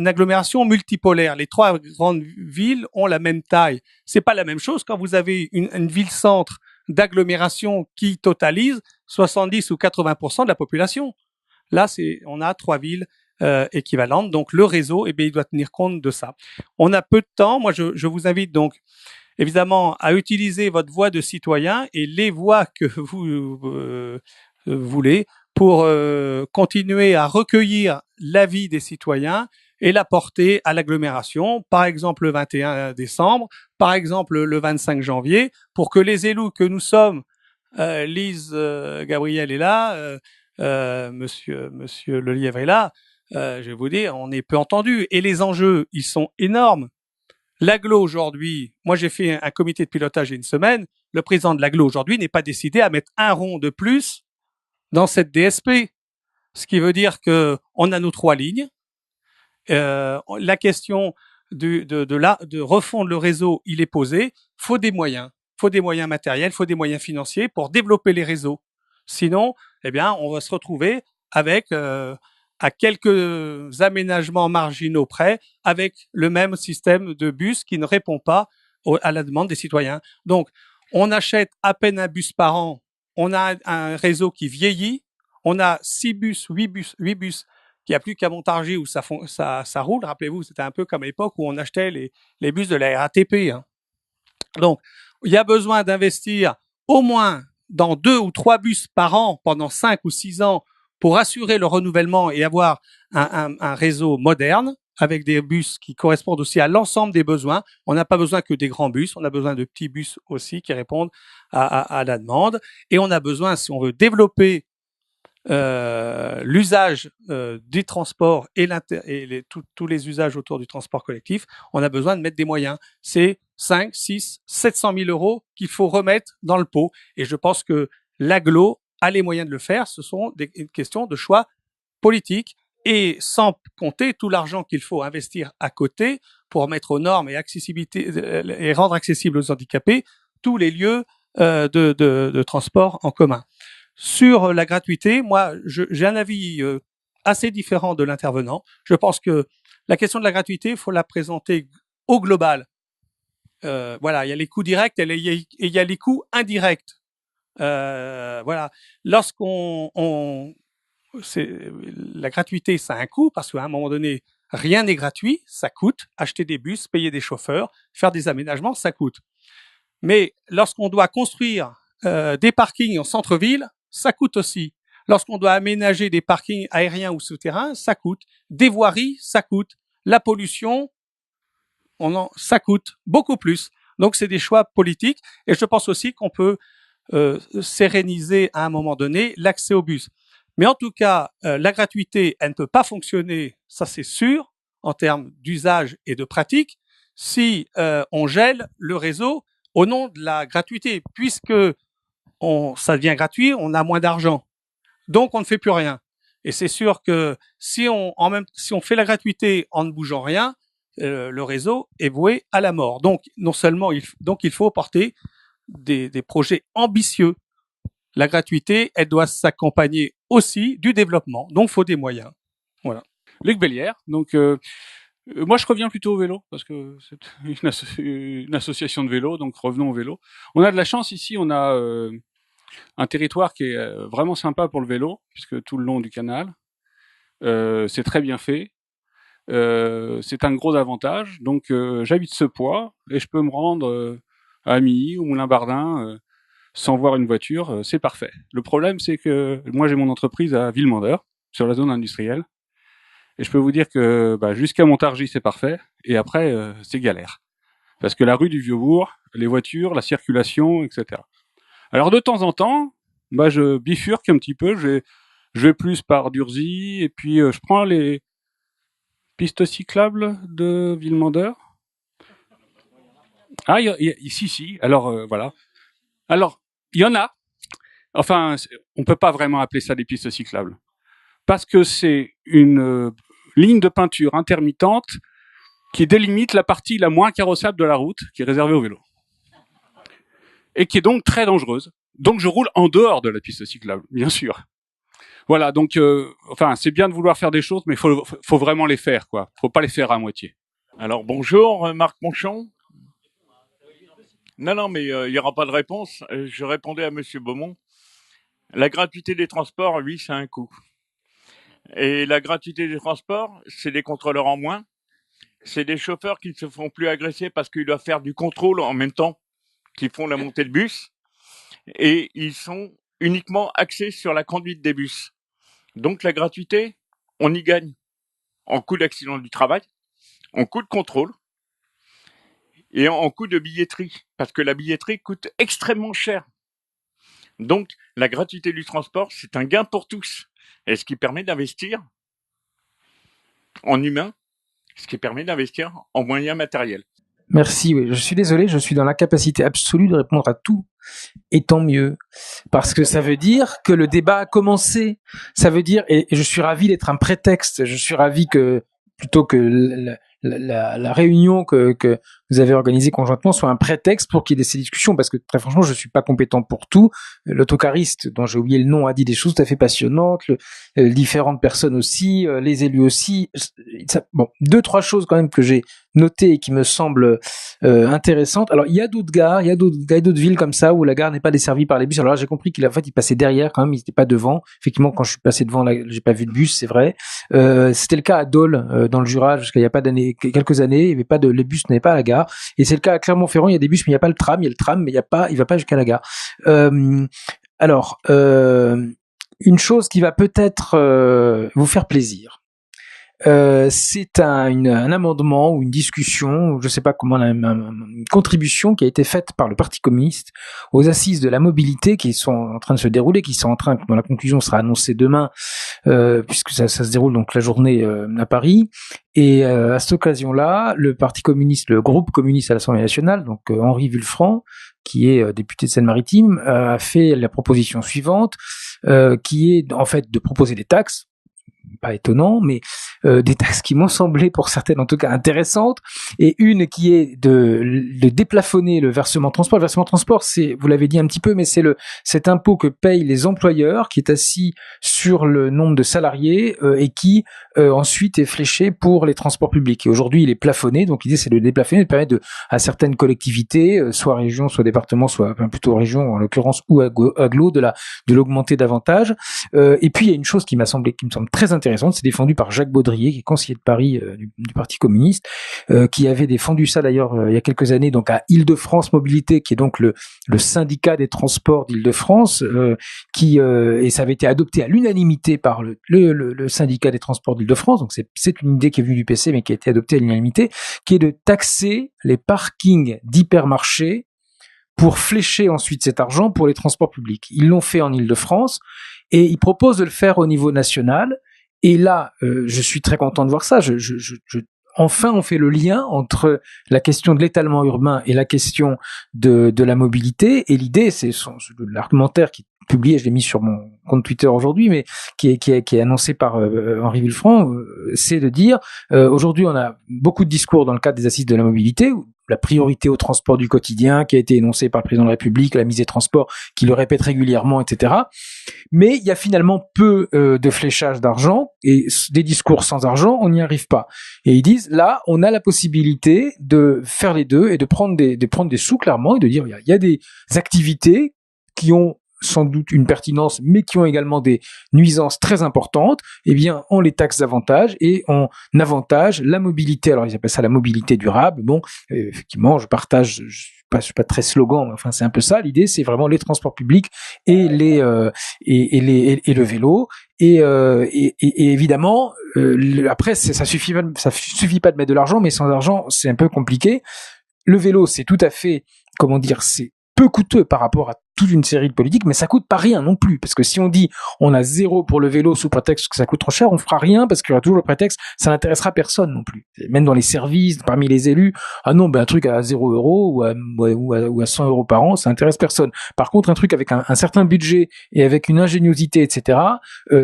agglomération multipolaire. Les trois grandes villes ont la même taille. C'est pas la même chose quand vous avez une ville-centre d'agglomération qui totalise 70 ou 80% de la population. Là, on a trois villes équivalentes. Donc, le réseau, il doit tenir compte de ça. On a peu de temps. Moi, je vous invite donc, évidemment, à utiliser votre voix de citoyen et les voix que vous voulez pour continuer à recueillir l'avis des citoyens et la porter à l'agglomération, par exemple le 21 décembre, par exemple le 25 janvier, pour que les élus que nous sommes, Lise, Gabriel est là, Monsieur Lelièvre est là, je vais vous dire, on est peu entendu. Et les enjeux, ils sont énormes. L'agglo aujourd'hui, moi j'ai fait un comité de pilotage il y a une semaine, le président de l'agglo aujourd'hui n'est pas décidé à mettre un rond de plus dans cette DSP. Ce qui veut dire que on a nos trois lignes. La question de refondre le réseau, il est posé. Faut des moyens matériels, faut des moyens financiers pour développer les réseaux. Sinon, on va se retrouver avec à quelques aménagements marginaux près, avec le même système de bus qui ne répond pas à la demande des citoyens. Donc, on achète à peine un bus par an. On a un réseau qui vieillit. On a 8 bus, qu'il n'y a plus qu'à Montargis où ça roule. Rappelez-vous, c'était un peu comme à l'époque où on achetait les bus de la RATP. Hein. Donc, il y a besoin d'investir au moins dans 2 ou 3 bus par an pendant 5 ou 6 ans pour assurer le renouvellement et avoir un réseau moderne avec des bus qui correspondent aussi à l'ensemble des besoins. On n'a pas besoin que des grands bus, on a besoin de petits bus aussi qui répondent à la demande. Et on a besoin, si on veut développer l'usage des transports et tous les usages autour du transport collectif, on a besoin de mettre des moyens. C'est 5, 6, 700 000 euros qu'il faut remettre dans le pot. Et je pense que l'agglo a les moyens de le faire. Ce sont une question de choix politique. Et sans compter tout l'argent qu'il faut investir à côté pour mettre aux normes et rendre accessibles aux handicapés tous les lieux de transport en commun. Sur la gratuité, moi, j'ai un avis assez différent de l'intervenant. Je pense que la question de la gratuité, il faut la présenter au global. Voilà, il y a les coûts directs et il y a les coûts indirects. Voilà, la gratuité, ça a un coût parce qu'à un moment donné, rien n'est gratuit, ça coûte. Acheter des bus, payer des chauffeurs, faire des aménagements, ça coûte. Mais lorsqu'on doit construire des parkings en centre-ville, ça coûte aussi. Lorsqu'on doit aménager des parkings aériens ou souterrains, ça coûte. Des voiries, ça coûte. La pollution, ça coûte beaucoup plus. Donc, c'est des choix politiques. Et je pense aussi qu'on peut séréniser à un moment donné l'accès au bus. Mais en tout cas, la gratuité, elle ne peut pas fonctionner, ça c'est sûr, en termes d'usage et de pratique, si on gèle le réseau au nom de la gratuité, puisque ça devient gratuit, on a moins d'argent. Donc, on ne fait plus rien. Et c'est sûr que si on fait la gratuité en ne bougeant rien, le réseau est voué à la mort. Donc, non seulement il faut porter des projets ambitieux. La gratuité, elle doit s'accompagner aussi du développement. Donc, il faut des moyens. Voilà. Luc Bellière. Donc, moi, je reviens plutôt au vélo parce que c'est une association de vélo. Donc, revenons au vélo. On a de la chance ici. On a un territoire qui est vraiment sympa pour le vélo, puisque tout le long du canal, c'est très bien fait. C'est un gros avantage. Donc, j'habite Sepois et je peux me rendre à Amilly ou Moulin-Bardin sans voir une voiture. C'est parfait. Le problème, c'est que moi, j'ai mon entreprise à Villemandeur, sur la zone industrielle. Et je peux vous dire que jusqu'à Montargis, c'est parfait. Et après, c'est galère. Parce que la rue du Vieux-Bourg, les voitures, la circulation, etc. Alors, de temps en temps, je bifurque un petit peu. Je vais plus par Durzy. Et puis, je prends les pistes cyclables de Villemandeur. Ah, si. Alors, voilà. Alors, il y en a. Enfin, on peut pas vraiment appeler ça des pistes cyclables. Parce que c'est une ligne de peinture intermittente qui délimite la partie la moins carrossable de la route, qui est réservée au vélo. Et qui est donc très dangereuse. Donc je roule en dehors de la piste cyclable, bien sûr. Voilà, donc c'est bien de vouloir faire des choses, mais faut vraiment les faire, quoi. Faut pas les faire à moitié. Alors bonjour, Marc Monchon. Non, mais il n'y aura pas de réponse. Je répondais à Monsieur Beaumont. La gratuité des transports, oui, ça a un coût. Et la gratuité des transports, c'est des contrôleurs en moins. C'est des chauffeurs qui ne se font plus agresser parce qu'ils doivent faire du contrôle en même temps qu'ils font la montée de bus. Et ils sont uniquement axés sur la conduite des bus. Donc la gratuité, on y gagne en coût d'accident du travail, en coût de contrôle et en coût de billetterie. Parce que la billetterie coûte extrêmement cher. Donc la gratuité du transport, c'est un gain pour tous. Et ce qui permet d'investir en humain, ce qui permet d'investir en moyens matériels. Merci, oui. Je suis désolé, je suis dans l'incapacité absolue de répondre à tout. Et tant mieux. Parce que ça veut dire que le débat a commencé. Ça veut dire, et je suis ravi d'être un prétexte, je suis ravi que, plutôt que la réunion que vous avez organisée conjointement soit un prétexte pour qu'il y ait ces discussions, parce que très franchement, je suis pas compétent pour tout. L'autocariste, dont j'ai oublié le nom, a dit des choses tout à fait passionnantes, différentes personnes aussi, les élus aussi. Bon, 2-3 choses quand même que j'ai notées et qui me semblent intéressantes. Alors, il y a d'autres gares, il y a d'autres villes comme ça où la gare n'est pas desservie par les bus. Alors là, j'ai compris qu'il passait derrière quand même, il n'était pas devant. Effectivement, quand je suis passé devant, là, j'ai pas vu de bus, c'est vrai. C'était le cas à Dole, dans le Jura, jusqu'à il y a pas quelques années, il y avait pas les bus n'avaient pas à la gare. Et c'est le cas à Clermont-Ferrand, il y a des bus, mais il n'y a pas le tram, il y a le tram, mais il va pas jusqu'à la gare. Une chose qui va peut-être vous faire plaisir. C'est un amendement ou une discussion, je sais pas comment, une contribution qui a été faite par le Parti communiste aux assises de la mobilité qui sont en train de se dérouler, dont la conclusion sera annoncée demain, puisque ça se déroule donc la journée à Paris. Et à cette occasion-là, le Parti communiste, le groupe communiste à l'Assemblée nationale, donc Henri Wulfranc, qui est député de Seine-Maritime, a fait la proposition suivante, qui est en fait de proposer des taxes. Pas étonnant, mais des taxes qui m'ont semblé, pour certaines en tout cas, intéressantes, et une qui est de déplafonner le versement transport. Le versement transport, c'est, vous l'avez dit un petit peu, mais c'est cet impôt que payent les employeurs, qui est assis sur le nombre de salariés et qui ensuite est fléché pour les transports publics. Et aujourd'hui, il est plafonné, donc l'idée c'est de le déplafonner, de permettre à certaines collectivités, soit région, soit département, soit plutôt région en l'occurrence, ou agglo, de l'augmenter davantage. Et puis il y a une chose qui me semble très intéressante, c'est défendu par Jacques Baudrier, qui est conseiller de Paris du Parti communiste, qui avait défendu ça d'ailleurs il y a quelques années, donc à Île-de-France Mobilité, qui est donc le syndicat des transports d'Île-de-France, et ça avait été adopté à l'unanimité par le syndicat des transports d'Île-de-France, donc c'est une idée qui est venue du PC, mais qui a été adoptée à l'unanimité, qui est de taxer les parkings d'hypermarchés pour flécher ensuite cet argent pour les transports publics. Ils l'ont fait en Île-de-France, et ils proposent de le faire au niveau national. Et là, je suis très content de voir ça. enfin on fait le lien entre la question de l'étalement urbain et la question de la mobilité. Et l'idée, c'est l'argumentaire qui est publié, je l'ai mis sur mon compte Twitter aujourd'hui, mais qui est annoncé par Henri Villefranc, c'est de dire aujourd'hui on a beaucoup de discours dans le cadre des assises de la mobilité, où la priorité au transport du quotidien qui a été énoncée par le président de la République, la mise des transports, qui le répète régulièrement, etc. Mais il y a finalement peu de fléchage d'argent et des discours sans argent, on n'y arrive pas. Et ils disent là, on a la possibilité de faire les deux et de prendre des sous clairement et de dire il y a des activités qui ont sans doute une pertinence, mais qui ont également des nuisances très importantes, eh bien, on les taxe davantage et on avantage la mobilité. Alors, ils appellent ça la mobilité durable. Bon, effectivement, je suis pas très slogan, mais enfin, c'est un peu ça. L'idée, c'est vraiment les transports publics et le vélo. Et évidemment, après, ça suffit pas de mettre de l'argent, mais sans argent, c'est un peu compliqué. Le vélo, c'est tout à fait, c'est peu coûteux par rapport à toute une série de politiques, mais ça coûte pas rien non plus, parce que si on dit on a 0 pour le vélo sous prétexte que ça coûte trop cher, on fera rien parce qu'il y aura toujours le prétexte, ça n'intéressera personne non plus. Même dans les services, parmi les élus, un truc à 0 € ou à 100 € par an, ça intéresse personne. Par contre, un truc avec un certain budget et avec une ingéniosité, etc.,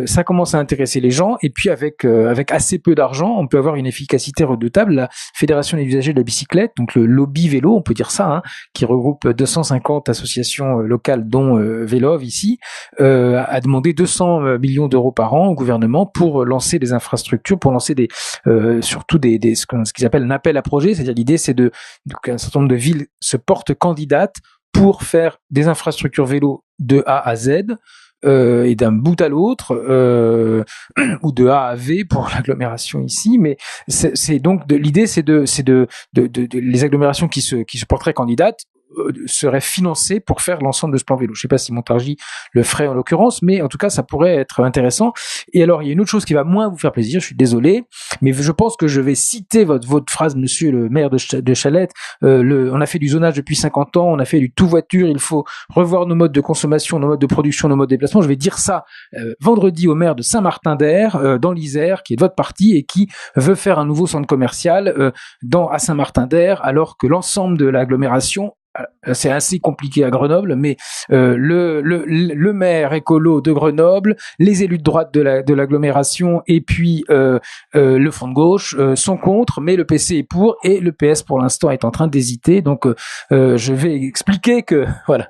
ça commence à intéresser les gens, et puis avec assez peu d'argent, on peut avoir une efficacité redoutable. La Fédération des usagers de la bicyclette, donc le lobby vélo, on peut dire ça, qui regroupe 250 associations locales, dont Vélov ici, a demandé 200 millions d'euros par an au gouvernement pour lancer des infrastructures, pour lancer surtout ce qu'ils appellent un appel à projet. C'est-à-dire l'idée, c'est qu'un certain nombre de villes se portent candidates pour faire des infrastructures vélo de A à Z. Et d'un bout à l'autre, ou de A à V pour l'agglomération ici, mais c'est donc l'idée, c'est les agglomérations qui se porteraient candidates serait financé pour faire l'ensemble de ce plan vélo. Je sais pas si Montargis le ferait en l'occurrence, mais en tout cas, ça pourrait être intéressant. Et alors, il y a une autre chose qui va moins vous faire plaisir, je suis désolé, mais je pense que je vais citer votre phrase, monsieur le maire de Chalette. On a fait du zonage depuis 50 ans, on a fait du tout voiture, il faut revoir nos modes de consommation, nos modes de production, nos modes de déplacement. Je vais dire ça vendredi au maire de Saint-Martin-d'Air, dans l'Isère, qui est de votre parti et qui veut faire un nouveau centre commercial à Saint-Martin-d'Air, alors que l'ensemble de l'agglomération, c'est assez compliqué à Grenoble, mais le maire écolo de Grenoble, les élus de droite de l'agglomération et puis le front de gauche sont contre, mais le PC est pour et le PS pour l'instant est en train d'hésiter. Donc je vais expliquer que voilà,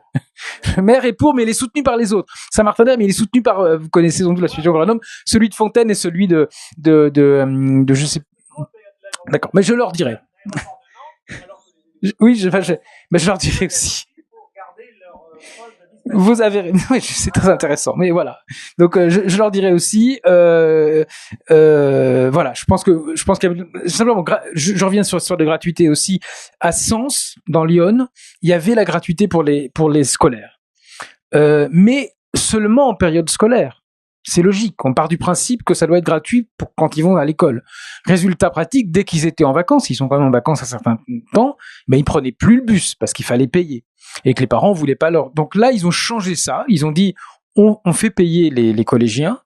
le maire est pour, mais il est soutenu par les autres. Saint-Martin-d'Air, mais il est soutenu par, vous connaissez sans doute la situation de Grenoble, celui de Fontaine et celui de je sais. D'accord, mais je leur dirai. Oui, mais je leur dirai aussi. Vous avez, oui, c'est très intéressant, mais voilà. Donc, je leur dirai aussi, voilà, je pense qu'il y a, simplement, je reviens sur l'histoire de gratuité aussi. À Sens, dans Lyon, il y avait la gratuité pour les scolaires. Mais seulement en période scolaire. C'est logique. On part du principe que ça doit être gratuit pour quand ils vont à l'école. Résultat pratique, dès qu'ils étaient en vacances, ils sont quand même en vacances à certains temps, mais ils prenaient plus le bus parce qu'il fallait payer et que les parents voulaient pas leur. Donc là, ils ont changé ça. Ils ont dit on fait payer les collégiens.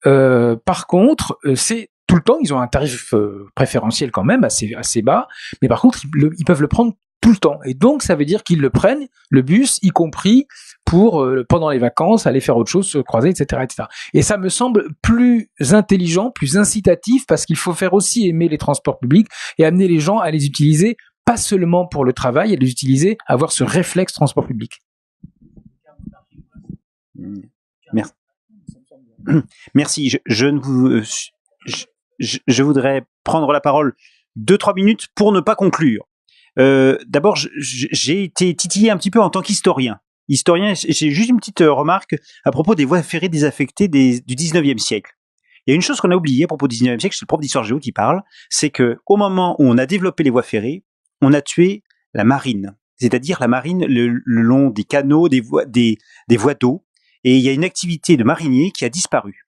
Par contre, c'est tout le temps. Ils ont un tarif préférentiel quand même assez bas, mais par contre, ils peuvent le prendre tout le temps. Et donc, ça veut dire qu'ils le prennent, le bus, y compris pour, pendant les vacances, aller faire autre chose, se croiser, etc., etc. Et ça me semble plus intelligent, plus incitatif, parce qu'il faut faire aussi aimer les transports publics et amener les gens à les utiliser, pas seulement pour le travail, à les utiliser, avoir ce réflexe transport public. Merci. Merci. Je voudrais prendre la parole 2-3 minutes pour ne pas conclure. D'abord, j'ai été titillé un petit peu en tant qu'historien. J'ai juste une petite remarque à propos des voies ferrées désaffectées du 19e siècle. Il y a une chose qu'on a oubliée à propos du 19e siècle, c'est le prof d'histoire géo qui parle, c'est que au moment où on a développé les voies ferrées, on a tué la marine. C'est-à-dire la marine le long des canaux, des voies d'eau, et il y a une activité de marinier qui a disparu.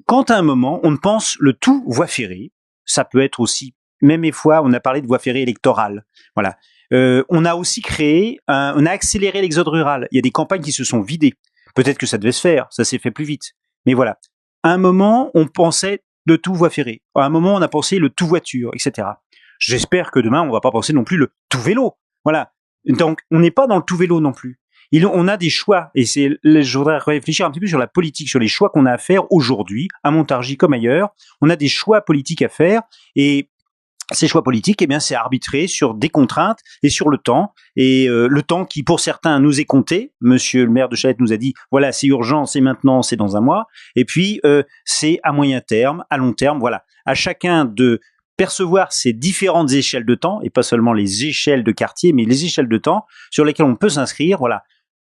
Quand à un moment, on pense le tout voie ferrée, ça peut être aussi, même des fois, on a parlé de voie ferrée électorale. Voilà. On a aussi on a accéléré l'exode rural. Il y a des campagnes qui se sont vidées. Peut-être que ça devait se faire, ça s'est fait plus vite. Mais voilà. À un moment, on pensait le tout voie ferrée. À un moment, on a pensé le tout voiture, etc. J'espère que demain, on va pas penser non plus le tout vélo. Voilà. Donc, on n'est pas dans le tout vélo non plus. On a des choix, et je voudrais réfléchir un petit peu sur la politique, sur les choix qu'on a à faire aujourd'hui, à Montargis comme ailleurs. On a des choix politiques à faire, et ces choix politiques, eh bien, c'est arbitrer sur des contraintes et sur le temps. Et le temps qui, pour certains, nous est compté. Monsieur le maire de Chalette nous a dit, voilà, c'est urgent, c'est maintenant, c'est dans un mois. Et puis, c'est à moyen terme, à long terme, voilà. À chacun de percevoir ces différentes échelles de temps, et pas seulement les échelles de quartier, mais les échelles de temps sur lesquelles on peut s'inscrire, voilà.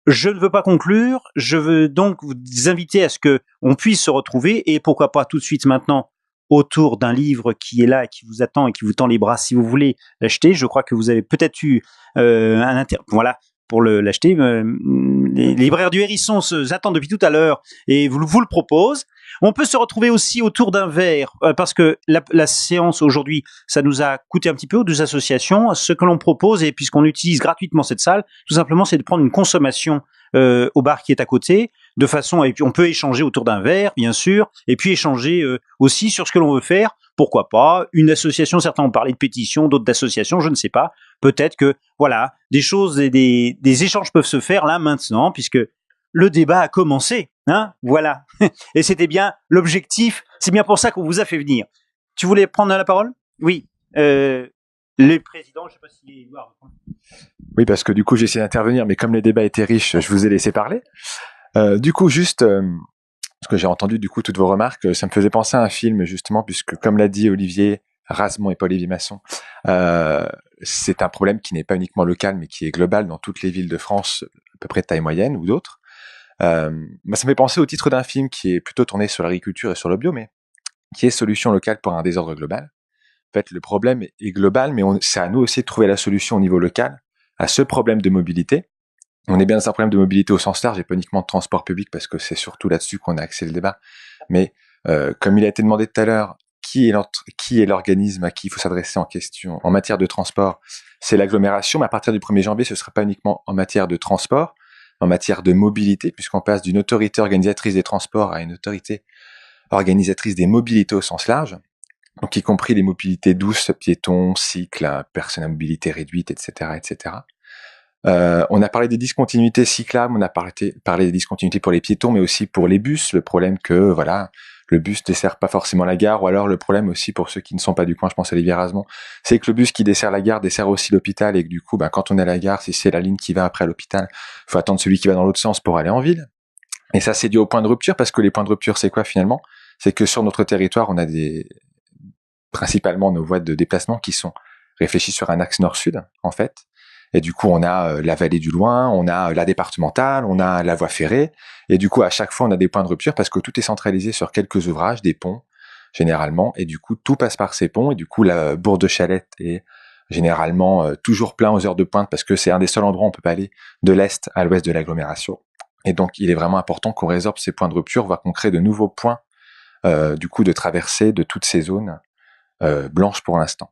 Je ne veux pas conclure, je veux donc vous inviter à ce que on puisse se retrouver, et pourquoi pas tout de suite maintenant, autour d'un livre qui est là et qui vous attend et qui vous tend les bras si vous voulez l'acheter. Je crois que vous avez peut-être eu un intérêt, voilà, pour l'acheter. Les libraires du Hérisson attendent depuis tout à l'heure et vous le proposent. On peut se retrouver aussi autour d'un verre, parce que la séance aujourd'hui, ça nous a coûté un petit peu aux deux associations. Ce que l'on propose, et puisqu'on utilise gratuitement cette salle, tout simplement, c'est de prendre une consommation au bar qui est à côté, de façon, et puis on peut échanger autour d'un verre, bien sûr, et puis échanger aussi sur ce que l'on veut faire. Pourquoi pas une association, certains ont parlé de pétition, d'autres d'associations, je ne sais pas. Peut-être que, voilà, des choses et des échanges peuvent se faire là, maintenant, puisque le débat a commencé, hein, voilà. Et c'était bien l'objectif, c'est bien pour ça qu'on vous a fait venir. Tu voulais prendre la parole? Oui. Le président, je ne sais pas si Edouard. Oui, parce que du coup, j'ai essayé d'intervenir, mais comme les débats étaient riches, je vous ai laissé parler. Du coup, juste, parce que j'ai entendu du coup toutes vos remarques, ça me faisait penser à un film, justement, puisque comme l'a dit Olivier Rasmont et Paul-Olivier Masson, c'est un problème qui n'est pas uniquement local, mais qui est global dans toutes les villes de France, à peu près de taille moyenne ou d'autres. Ça me fait penser au titre d'un film qui est plutôt tourné sur l'agriculture et sur le bio, mais qui est Solution locale pour un désordre global. En fait, le problème est global, mais c'est à nous aussi de trouver la solution au niveau local à ce problème de mobilité. On est bien dans un problème de mobilité au sens large et pas uniquement de transport public, parce que c'est surtout là-dessus qu'on a axé le débat. Mais comme il a été demandé tout à l'heure, qui est l'organisme à qui il faut s'adresser en matière de transport? C'est l'agglomération, mais à partir du 1er janvier, ce ne sera pas uniquement en matière de transport, en matière de mobilité, puisqu'on passe d'une autorité organisatrice des transports à une autorité organisatrice des mobilités au sens large, donc y compris les mobilités douces, piétons, cycles, personnes à mobilité réduite, etc., etc. On a parlé des discontinuités cyclables, on a parlé des discontinuités pour les piétons, mais aussi pour les bus. Le problème que, voilà, le bus dessert pas forcément la gare, ou alors le problème aussi pour ceux qui ne sont pas du coin, je pense à Olivier Rasmont, c'est que le bus qui dessert la gare dessert aussi l'hôpital, et que du coup, quand on est à la gare, si c'est la ligne qui va après l'hôpital, faut attendre celui qui va dans l'autre sens pour aller en ville. Et ça, c'est dû au point de rupture, parce que les points de rupture, c'est quoi finalement? C'est que sur notre territoire, on a principalement nos voies de déplacement qui sont réfléchies sur un axe nord-sud, en fait. Et du coup, on a la vallée du Loing, on a la départementale, on a la voie ferrée. Et du coup, à chaque fois, on a des points de rupture parce que tout est centralisé sur quelques ouvrages, des ponts, généralement. Et du coup, tout passe par ces ponts. Et du coup, la bourg de Chalette est généralement toujours plein aux heures de pointe parce que c'est un des seuls endroits où on peut pas aller de l'est à l'ouest de l'agglomération. Et donc, il est vraiment important qu'on résorbe ces points de rupture, voire qu'on crée de nouveaux points, du coup, de traversée de toutes ces zones blanches pour l'instant.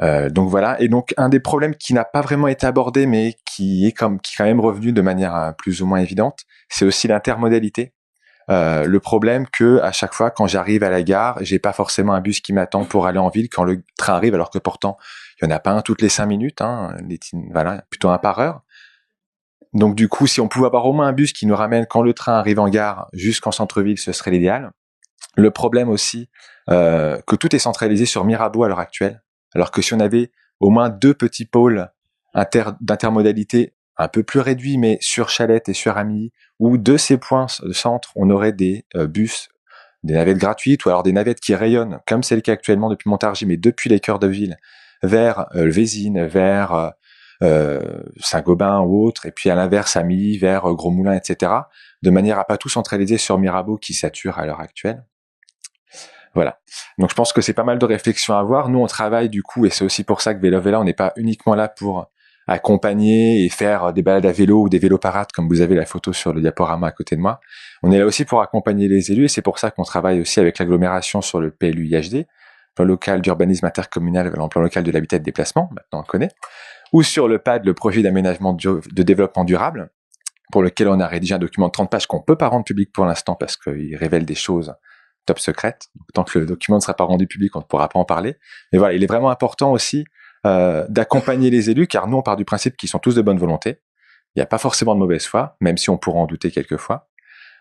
Donc voilà, et donc un des problèmes qui n'a pas vraiment été abordé, mais qui est quand même revenu de manière plus ou moins évidente, c'est aussi l'intermodalité. Le problème que à chaque fois quand j'arrive à la gare, j'ai pas forcément un bus qui m'attend pour aller en ville quand le train arrive, alors que pourtant il y en a pas un toutes les 5 minutes, hein, voilà, plutôt un par heure. Donc du coup, si on pouvait avoir au moins un bus qui nous ramène quand le train arrive en gare jusqu'en centre-ville, ce serait l'idéal. Le problème aussi, que tout est centralisé sur Mirabeau à l'heure actuelle. Alors que si on avait au moins 2 petits pôles d'intermodalité un peu plus réduits, mais sur Chalette et sur Amilly, où de ces points de centre, on aurait des bus, des navettes gratuites, ou alors des navettes qui rayonnent, comme c'est le cas actuellement depuis Montargis, mais depuis les cœurs de ville, vers le Vézine, vers Saint-Gobain ou autre, et puis à l'inverse Amilly, vers Gros-Moulin, etc., de manière à pas tout centraliser sur Mirabeau qui sature à l'heure actuelle. Voilà. Donc je pense que c'est pas mal de réflexions à avoir. Nous on travaille du coup, et c'est aussi pour ça que Vélo Véla, on n'est pas uniquement là pour accompagner et faire des balades à vélo ou des véloparades comme vous avez la photo sur le diaporama à côté de moi. On est là aussi pour accompagner les élus, et c'est pour ça qu'on travaille aussi avec l'agglomération sur le PLU-IHD, plan local d'urbanisme intercommunal, le plan local de l'habitat et de déplacement, maintenant on le connaît, ou sur le PAD, le projet d'aménagement de développement durable, pour lequel on a rédigé un document de 30 pages qu'on peut pas rendre public pour l'instant parce qu'il révèle des choses top secrète. Donc, tant que le document ne sera pas rendu public, on ne pourra pas en parler. Mais voilà, il est vraiment important aussi d'accompagner les élus, car nous, on part du principe qu'ils sont tous de bonne volonté. Il n'y a pas forcément de mauvaise foi, même si on pourra en douter quelquefois.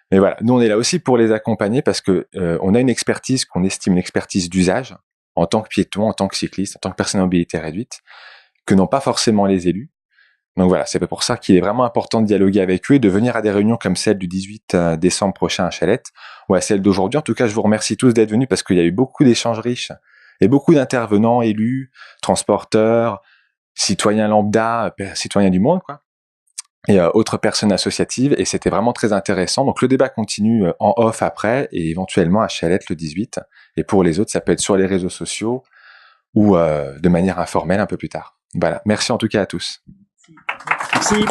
Mais voilà, nous, on est là aussi pour les accompagner parce que on a une expertise qu'on estime une expertise d'usage en tant que piéton, en tant que cycliste, en tant que personne à mobilité réduite, que n'ont pas forcément les élus. Donc voilà, c'est pour ça qu'il est vraiment important de dialoguer avec eux et de venir à des réunions comme celle du 18 décembre prochain à Chalette ou à celle d'aujourd'hui. En tout cas, je vous remercie tous d'être venus parce qu'il y a eu beaucoup d'échanges riches et beaucoup d'intervenants, élus, transporteurs, citoyens lambda, citoyens du monde, quoi, et autres personnes associatives. Et c'était vraiment très intéressant. Donc le débat continue en off après et éventuellement à Chalette le 18. Et pour les autres, ça peut être sur les réseaux sociaux ou de manière informelle un peu plus tard. Voilà. Merci en tout cas à tous. Merci.